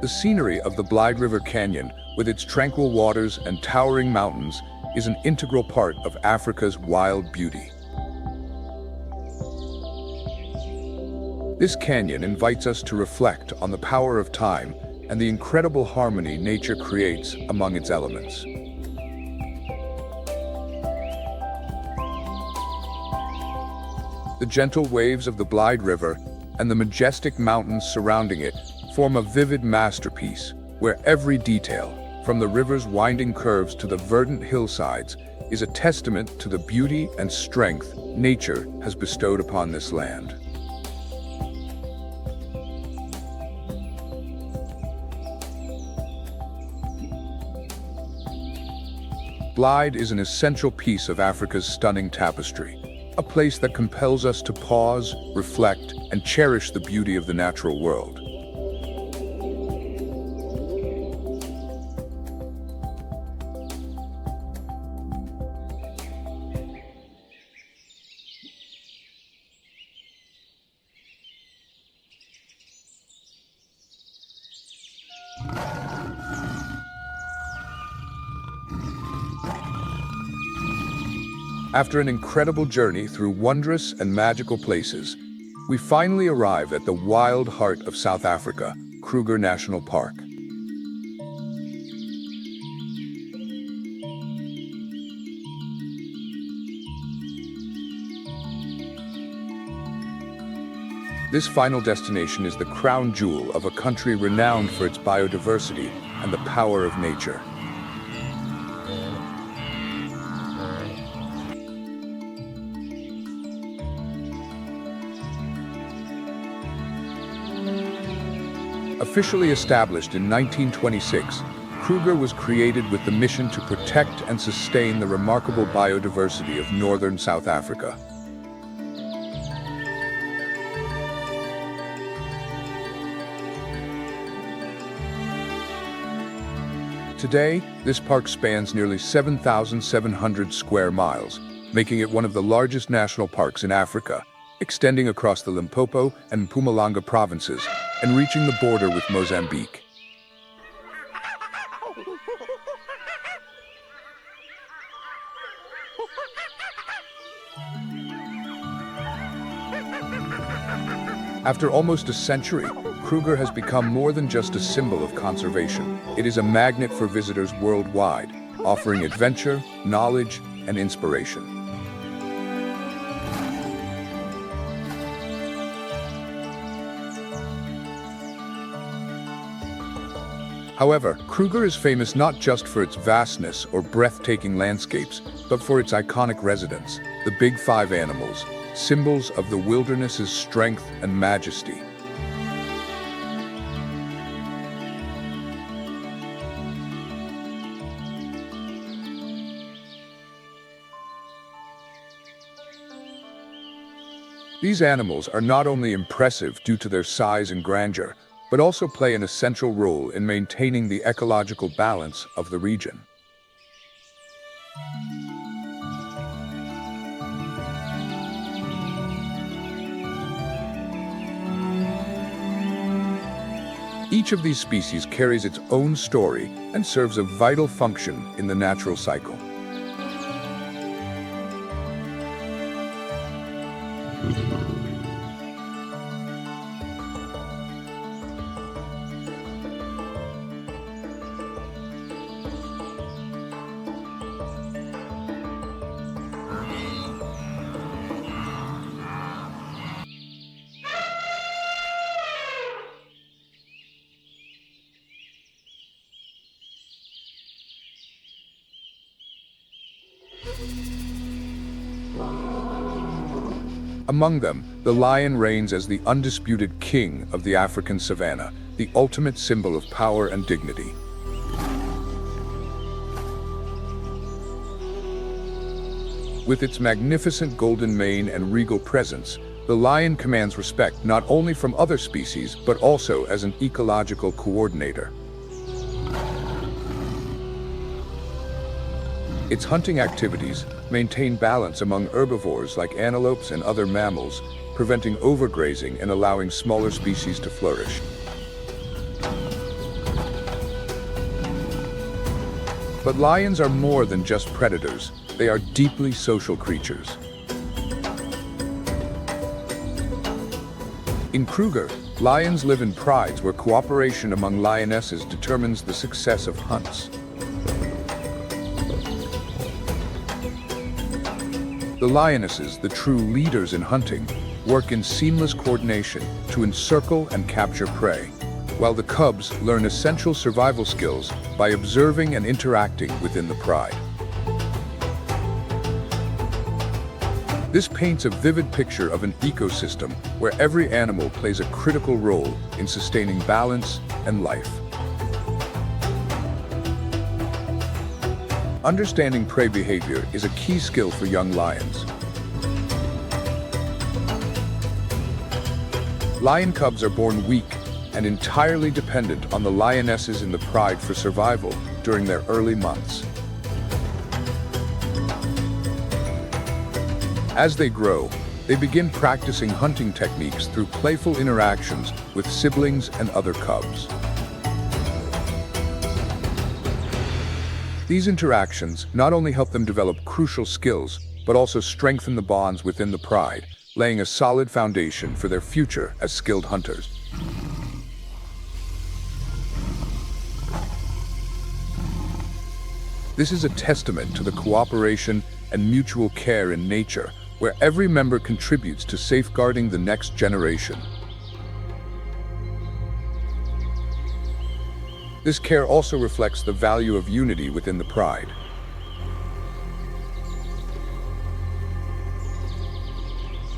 The scenery of the Blyde River Canyon, with its tranquil waters and towering mountains, is an integral part of Africa's wild beauty. This canyon invites us to reflect on the power of time and the incredible harmony nature creates among its elements. The gentle waves of the Blyde River and the majestic mountains surrounding it form a vivid masterpiece, where every detail, from the river's winding curves to the verdant hillsides, is a testament to the beauty and strength nature has bestowed upon this land. Blyde is an essential piece of Africa's stunning tapestry, a place that compels us to pause, reflect, and cherish the beauty of the natural world. After an incredible journey through wondrous and magical places, we finally arrive at the wild heart of South Africa, Kruger National Park. This final destination is the crown jewel of a country renowned for its biodiversity and the power of nature. Officially established in 1926, Kruger was created with the mission to protect and sustain the remarkable biodiversity of northern South Africa. Today, this park spans nearly 7,700 square miles, making it one of the largest national parks in Africa, extending across the Limpopo and Mpumalanga provinces and reaching the border with Mozambique. After almost a century, Kruger has become more than just a symbol of conservation. It is a magnet for visitors worldwide, offering adventure, knowledge, and inspiration. However, Kruger is famous not just for its vastness or breathtaking landscapes, but for its iconic residents, the Big Five animals, symbols of the wilderness's strength and majesty. These animals are not only impressive due to their size and grandeur, but also play an essential role in maintaining the ecological balance of the region. Each of these species carries its own story and serves a vital function in the natural cycle. Among them, the lion reigns as the undisputed king of the African savannah, the ultimate symbol of power and dignity. With its magnificent golden mane and regal presence, the lion commands respect not only from other species, but also as an ecological coordinator. Its hunting activities maintain balance among herbivores like antelopes and other mammals, preventing overgrazing and allowing smaller species to flourish. But lions are more than just predators. They are deeply social creatures. In Kruger, lions live in prides where cooperation among lionesses determines the success of hunts. The lionesses, the true leaders in hunting, work in seamless coordination to encircle and capture prey, while the cubs learn essential survival skills by observing and interacting within the pride. This paints a vivid picture of an ecosystem where every animal plays a critical role in sustaining balance and life. Understanding prey behavior is a key skill for young lions. Lion cubs are born weak and entirely dependent on the lionesses in the pride for survival during their early months. As they grow, they begin practicing hunting techniques through playful interactions with siblings and other cubs. These interactions not only help them develop crucial skills, but also strengthen the bonds within the pride, laying a solid foundation for their future as skilled hunters. This is a testament to the cooperation and mutual care in nature, where every member contributes to safeguarding the next generation. This care also reflects the value of unity within the pride.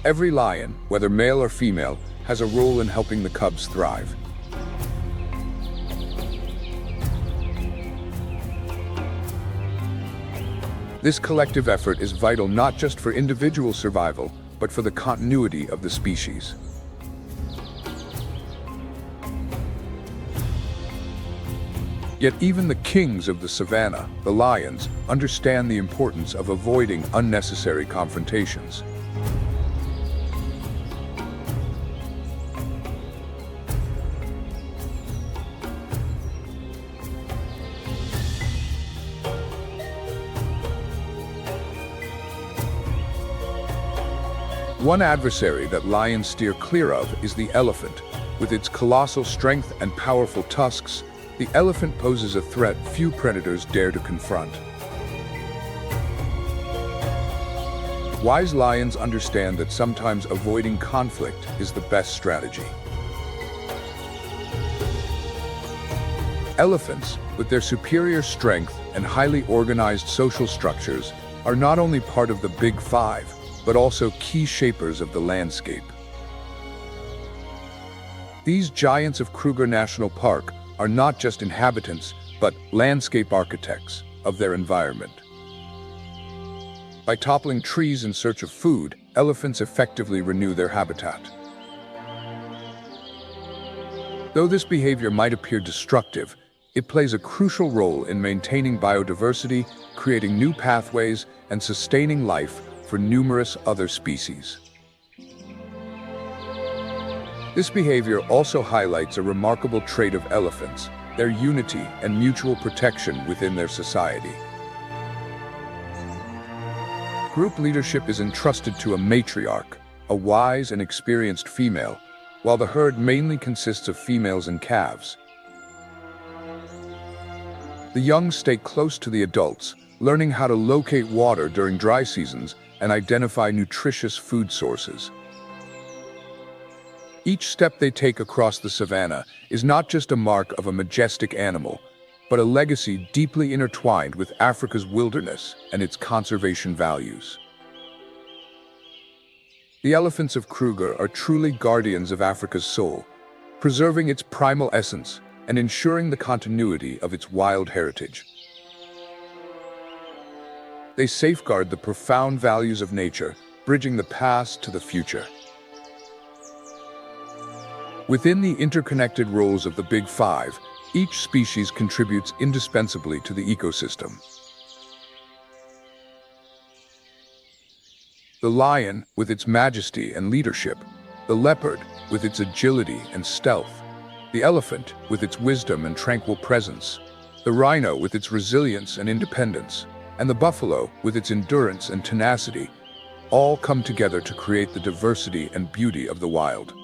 Every lion, whether male or female, has a role in helping the cubs thrive. This collective effort is vital not just for individual survival, but for the continuity of the species. Yet even the kings of the savannah, the lions, understand the importance of avoiding unnecessary confrontations. One adversary that lions steer clear of is the elephant. With its colossal strength and powerful tusks, the elephant poses a threat few predators dare to confront. Wise lions understand that sometimes avoiding conflict is the best strategy. Elephants, with their superior strength and highly organized social structures, are not only part of the Big Five, but also key shapers of the landscape. These giants of Kruger National Park are not just inhabitants, but landscape architects of their environment. By toppling trees in search of food, elephants effectively renew their habitat. Though this behavior might appear destructive, it plays a crucial role in maintaining biodiversity, creating new pathways, and sustaining life for numerous other species. This behavior also highlights a remarkable trait of elephants, their unity and mutual protection within their society. Group leadership is entrusted to a matriarch, a wise and experienced female, while the herd mainly consists of females and calves. The young stay close to the adults, learning how to locate water during dry seasons and identify nutritious food sources. Each step they take across the savannah is not just a mark of a majestic animal, but a legacy deeply intertwined with Africa's wilderness and its conservation values. The elephants of Kruger are truly guardians of Africa's soul, preserving its primal essence and ensuring the continuity of its wild heritage. They safeguard the profound values of nature, bridging the past to the future. Within the interconnected roles of the Big Five, each species contributes indispensably to the ecosystem. The lion, with its majesty and leadership, the leopard, with its agility and stealth, the elephant, with its wisdom and tranquil presence, the rhino, with its resilience and independence, and the buffalo, with its endurance and tenacity, all come together to create the diversity and beauty of the wild.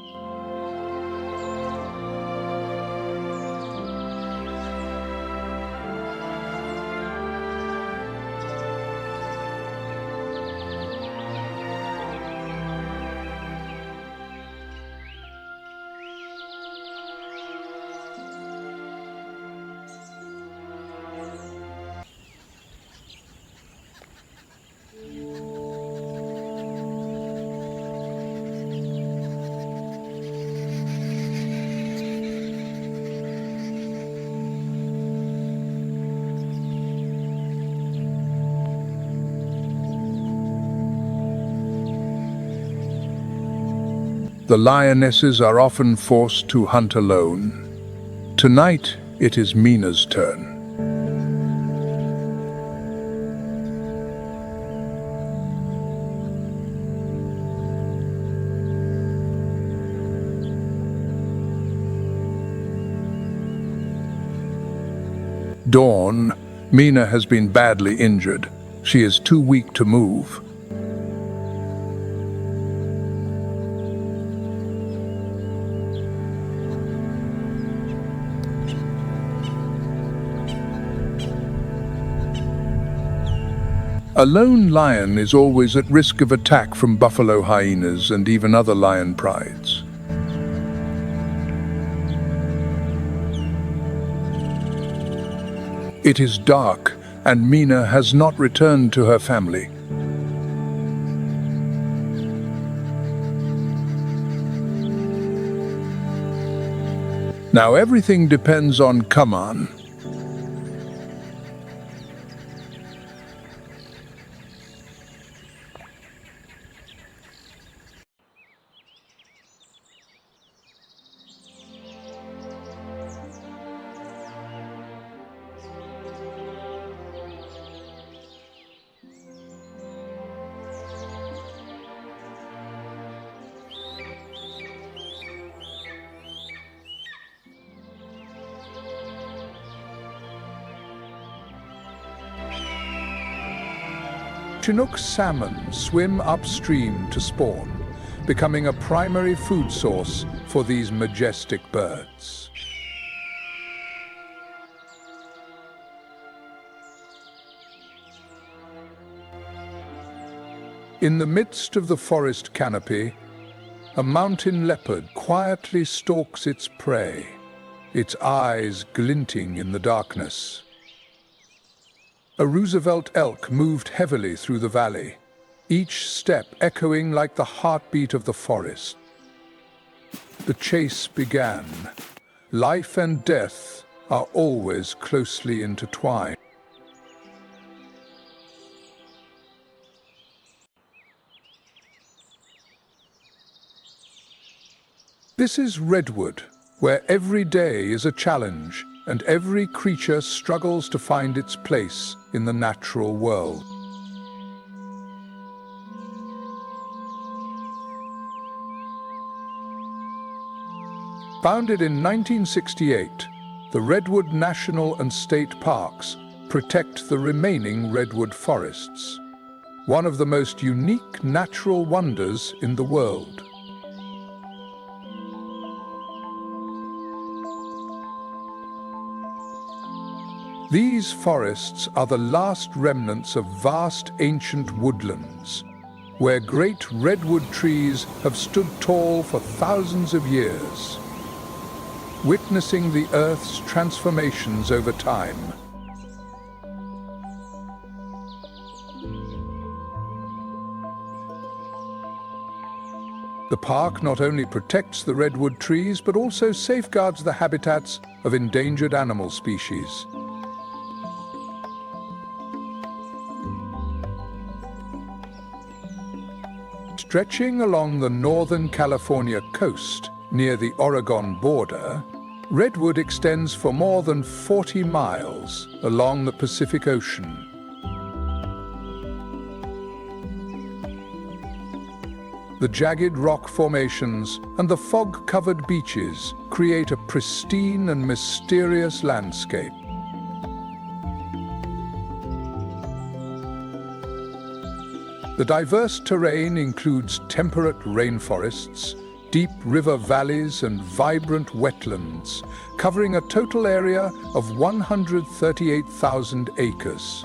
The lionesses are often forced to hunt alone. Tonight, it is Mina's turn. Dawn, Mina has been badly injured. She is too weak to move. A lone lion is always at risk of attack from buffalo hyenas and even other lion prides. It is dark, and Mina has not returned to her family. Now everything depends on Kaman. Chinook salmon swim upstream to spawn, becoming a primary food source for these majestic birds. In the midst of the forest canopy, a mountain leopard quietly stalks its prey, its eyes glinting in the darkness. A Roosevelt elk moved heavily through the valley, each step echoing like the heartbeat of the forest. The chase began. Life and death are always closely intertwined. This is Redwood, where every day is a challenge and every creature struggles to find its place in the natural world. Founded in 1968, the Redwood National and State Parks protect the remaining redwood forests, one of the most unique natural wonders in the world. These forests are the last remnants of vast ancient woodlands, where great redwood trees have stood tall for thousands of years, witnessing the Earth's transformations over time. The park not only protects the redwood trees, but also safeguards the habitats of endangered animal species. Stretching along the northern California coast, near the Oregon border, Redwood extends for more than 40 miles along the Pacific Ocean. The jagged rock formations and the fog-covered beaches create a pristine and mysterious landscape. The diverse terrain includes temperate rainforests, deep river valleys and vibrant wetlands, covering a total area of 138,000 acres.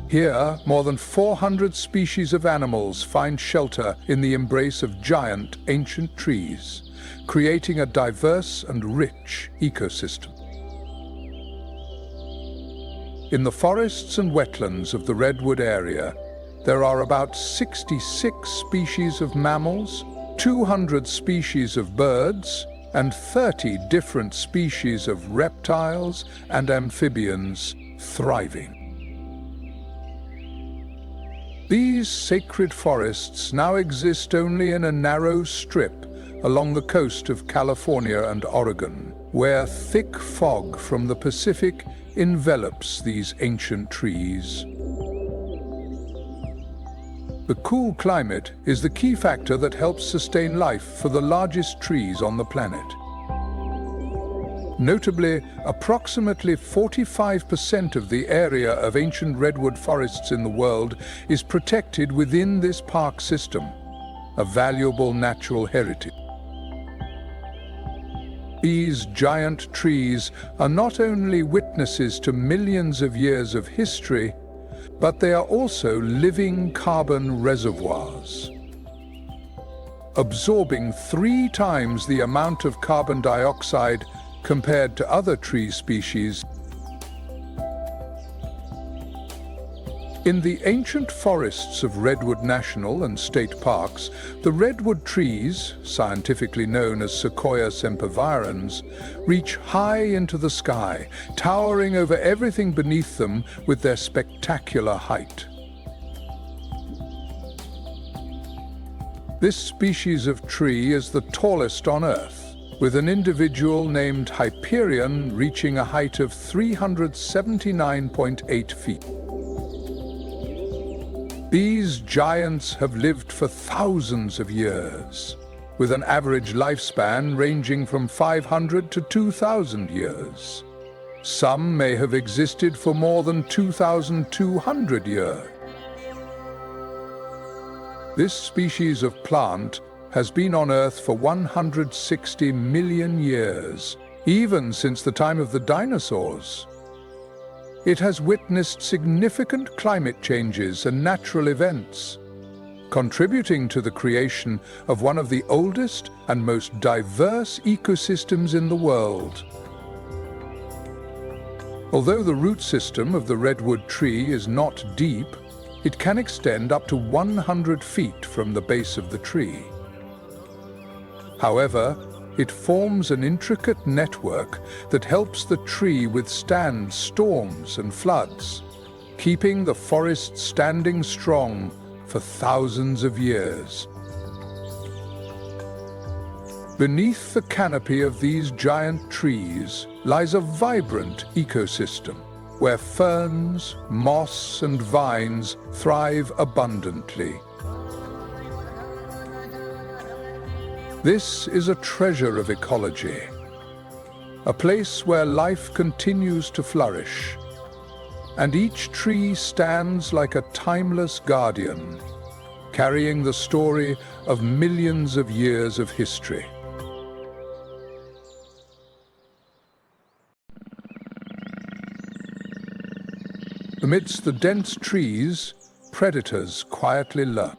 Here, more than 400 species of animals find shelter in the embrace of giant ancient trees, creating a diverse and rich ecosystem. In the forests and wetlands of the Redwood area, there are about 66 species of mammals, 200 species of birds, and 30 different species of reptiles and amphibians thriving. These sacred forests now exist only in a narrow strip along the coast of California and Oregon, where thick fog from the Pacific envelops these ancient trees. The cool climate is the key factor that helps sustain life for the largest trees on the planet. Notably, approximately 45% of the area of ancient redwood forests in the world is protected within this park system, a valuable natural heritage. These giant trees are not only witnesses to millions of years of history, but they are also living carbon reservoirs, absorbing 3 times the amount of carbon dioxide compared to other tree species. In the ancient forests of Redwood National and State Parks, the redwood trees, scientifically known as Sequoia sempervirens, reach high into the sky, towering over everything beneath them with their spectacular height. This species of tree is the tallest on Earth, with an individual named Hyperion reaching a height of 379.8 feet. These giants have lived for thousands of years, with an average lifespan ranging from 500 to 2,000 years. Some may have existed for more than 2,200 years. This species of plant has been on Earth for 160 million years, even since the time of the dinosaurs. It has witnessed significant climate changes and natural events, contributing to the creation of one of the oldest and most diverse ecosystems in the world. Although the root system of the redwood tree is not deep, it can extend up to 100 feet from the base of the tree. However, it forms an intricate network that helps the tree withstand storms and floods, keeping the forest standing strong for thousands of years. Beneath the canopy of these giant trees lies a vibrant ecosystem where ferns, moss, and vines thrive abundantly. This is a treasure of ecology, a place where life continues to flourish, and each tree stands like a timeless guardian, carrying the story of millions of years of history. Amidst the dense trees, predators quietly lurk.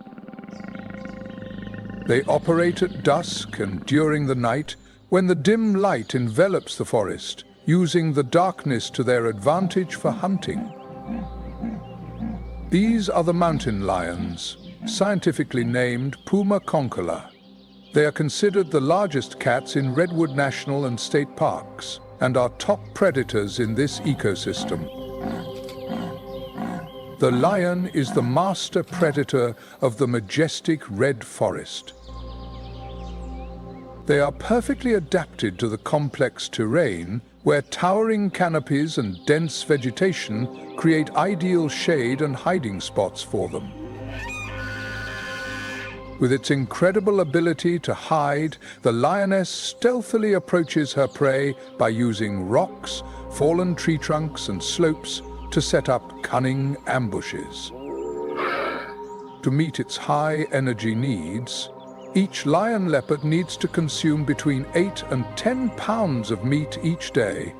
They operate at dusk and during the night, when the dim light envelops the forest, using the darkness to their advantage for hunting. These are the mountain lions, scientifically named Puma concolor. They are considered the largest cats in Redwood National and State Parks, and are top predators in this ecosystem. The lion is the master predator of the majestic red forest. They are perfectly adapted to the complex terrain, where towering canopies and dense vegetation create ideal shade and hiding spots for them. With its incredible ability to hide, the lioness stealthily approaches her prey by using rocks, fallen tree trunks, and slopes to set up cunning ambushes. To meet its high energy needs, each lion leopard needs to consume between 8 and 10 pounds of meat each day.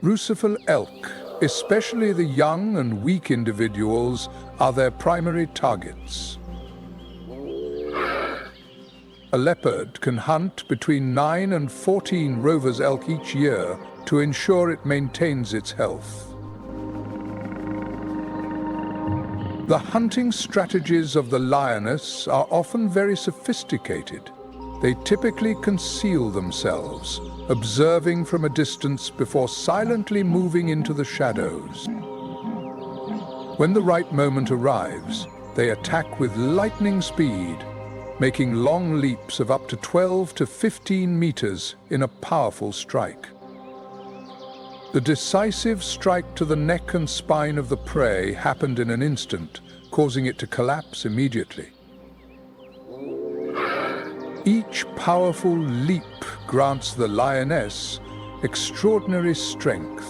Rucifer elk, especially the young and weak individuals, are their primary targets. A leopard can hunt between 9 and 14 Rover's elk each year to ensure it maintains its health. The hunting strategies of the lioness are often very sophisticated. They typically conceal themselves, observing from a distance before silently moving into the shadows. When the right moment arrives, they attack with lightning speed, making long leaps of up to 12 to 15 meters in a powerful strike. The decisive strike to the neck and spine of the prey happened in an instant, causing it to collapse immediately. Each powerful leap grants the lioness extraordinary strength,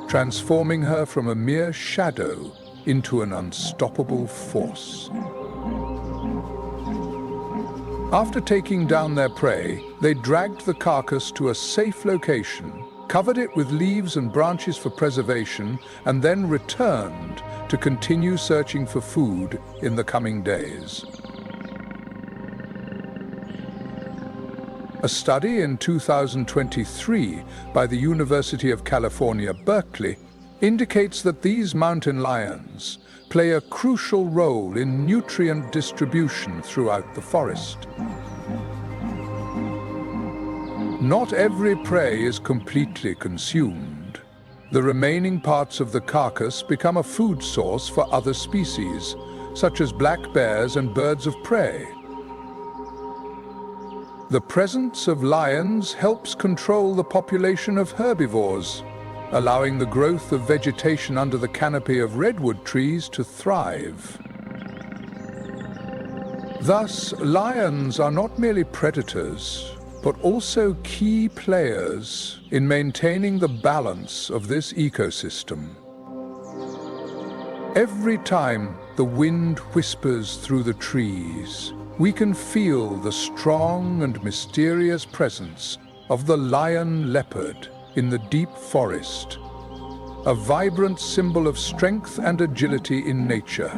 transforming her from a mere shadow into an unstoppable force. After taking down their prey, they dragged the carcass to a safe location, covered it with leaves and branches for preservation, and then returned to continue searching for food in the coming days. A study in 2023 by the University of California, Berkeley, indicates that these mountain lions play a crucial role in nutrient distribution throughout the forest. Not every prey is completely consumed. The remaining parts of the carcass become a food source for other species, such as black bears and birds of prey. The presence of lions helps control the population of herbivores, allowing the growth of vegetation under the canopy of redwood trees to thrive. Thus, lions are not merely predators, but also key players in maintaining the balance of this ecosystem. Every time the wind whispers through the trees, we can feel the strong and mysterious presence of the lion leopard in the deep forest, a vibrant symbol of strength and agility in nature.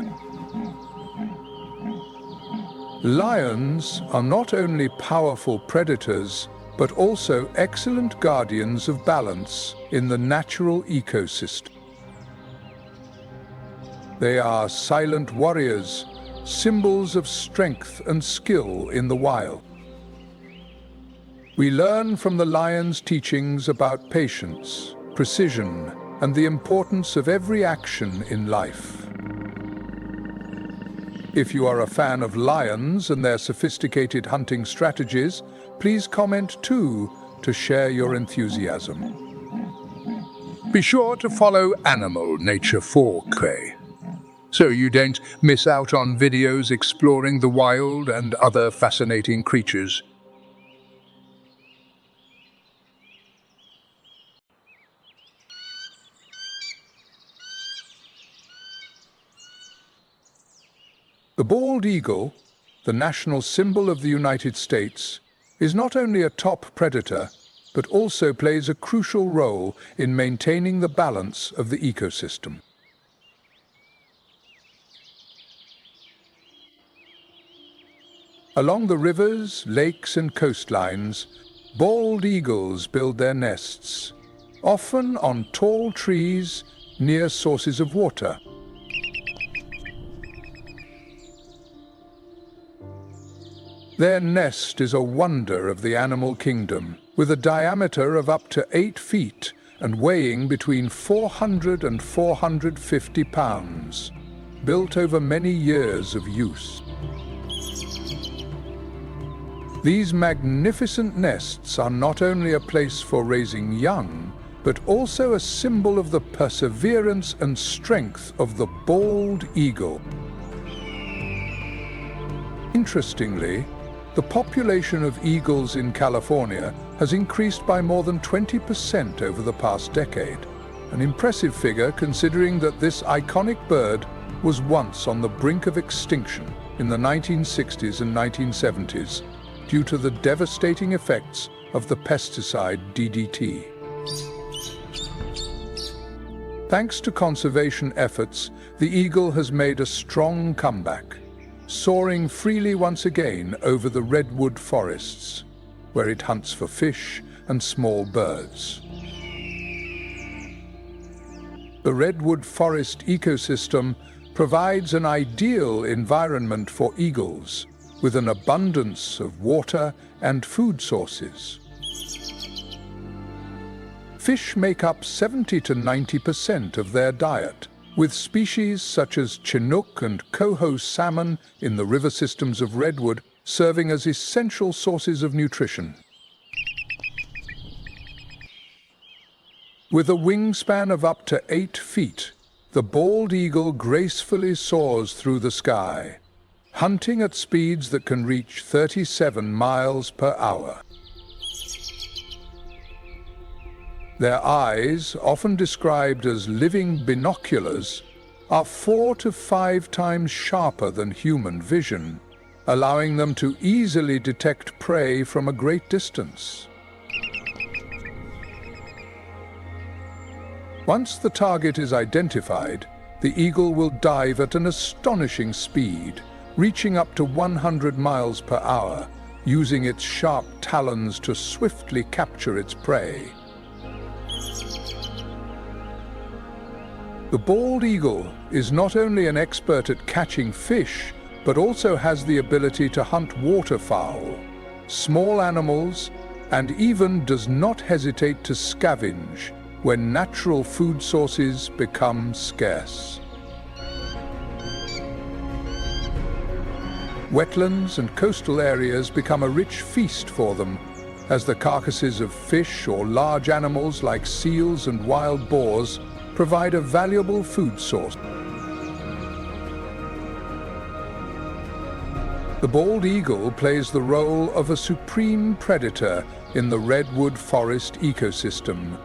Lions are not only powerful predators, but also excellent guardians of balance in the natural ecosystem. They are silent warriors, symbols of strength and skill in the wild. We learn from the lion's teachings about patience, precision, and the importance of every action in life. If you are a fan of lions and their sophisticated hunting strategies, please comment too to share your enthusiasm. Be sure to follow Animal Nature 4K, so you don't miss out on videos exploring the wild and other fascinating creatures. The bald eagle, the national symbol of the United States, is not only a top predator, but also plays a crucial role in maintaining the balance of the ecosystem. Along the rivers, lakes, and coastlines, bald eagles build their nests, often on tall trees near sources of water. Their nest is a wonder of the animal kingdom, with a diameter of up to 8 feet and weighing between 400 and 450 pounds, built over many years of use. These magnificent nests are not only a place for raising young, but also a symbol of the perseverance and strength of the bald eagle. Interestingly, the population of eagles in California has increased by more than 20% over the past decade, an impressive figure considering that this iconic bird was once on the brink of extinction in the 1960s and 1970s due to the devastating effects of the pesticide DDT. Thanks to conservation efforts, the eagle has made a strong comeback, soaring freely once again over the redwood forests, where it hunts for fish and small birds. The redwood forest ecosystem provides an ideal environment for eagles, with an abundance of water and food sources. Fish make up 70 to 90% of their diet, with species such as Chinook and coho salmon in the river systems of Redwood serving as essential sources of nutrition. With a wingspan of up to 8 feet, the bald eagle gracefully soars through the sky, hunting at speeds that can reach 37 miles per hour. Their eyes, often described as living binoculars, are 4 to 5 times sharper than human vision, allowing them to easily detect prey from a great distance. Once the target is identified, the eagle will dive at an astonishing speed, reaching up to 100 miles per hour, using its sharp talons to swiftly capture its prey. The bald eagle is not only an expert at catching fish, but also has the ability to hunt waterfowl, small animals, and even does not hesitate to scavenge when natural food sources become scarce. Wetlands and coastal areas become a rich feast for them, as the carcasses of fish or large animals like seals and wild boars provide a valuable food source. The bald eagle plays the role of a supreme predator in the redwood forest ecosystem,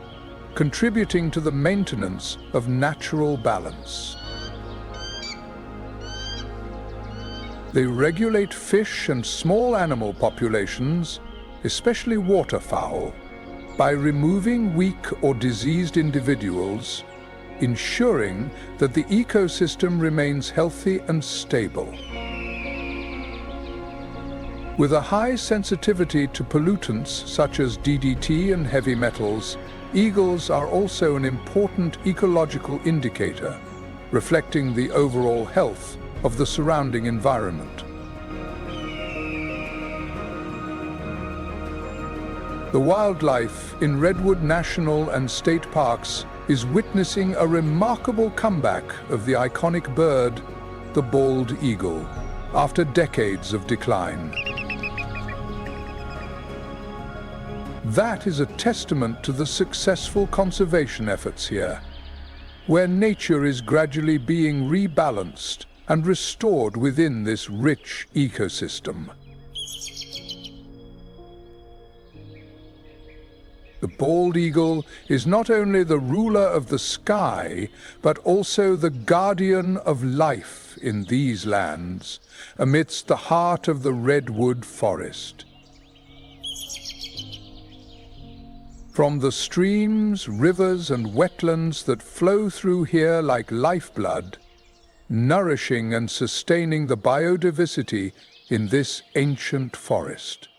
contributing to the maintenance of natural balance. They regulate fish and small animal populations, especially waterfowl, by removing weak or diseased individuals, ensuring that the ecosystem remains healthy and stable. With a high sensitivity to pollutants such as DDT and heavy metals, eagles are also an important ecological indicator, reflecting the overall health of the surrounding environment. The wildlife in Redwood National and State Parks is witnessing a remarkable comeback of the iconic bird, the bald eagle, after decades of decline. That is a testament to the successful conservation efforts here, where nature is gradually being rebalanced and restored within this rich ecosystem. The bald eagle is not only the ruler of the sky, but also the guardian of life in these lands, amidst the heart of the redwood forest. From the streams, rivers, and wetlands that flow through here like lifeblood, nourishing and sustaining the biodiversity in this ancient forest.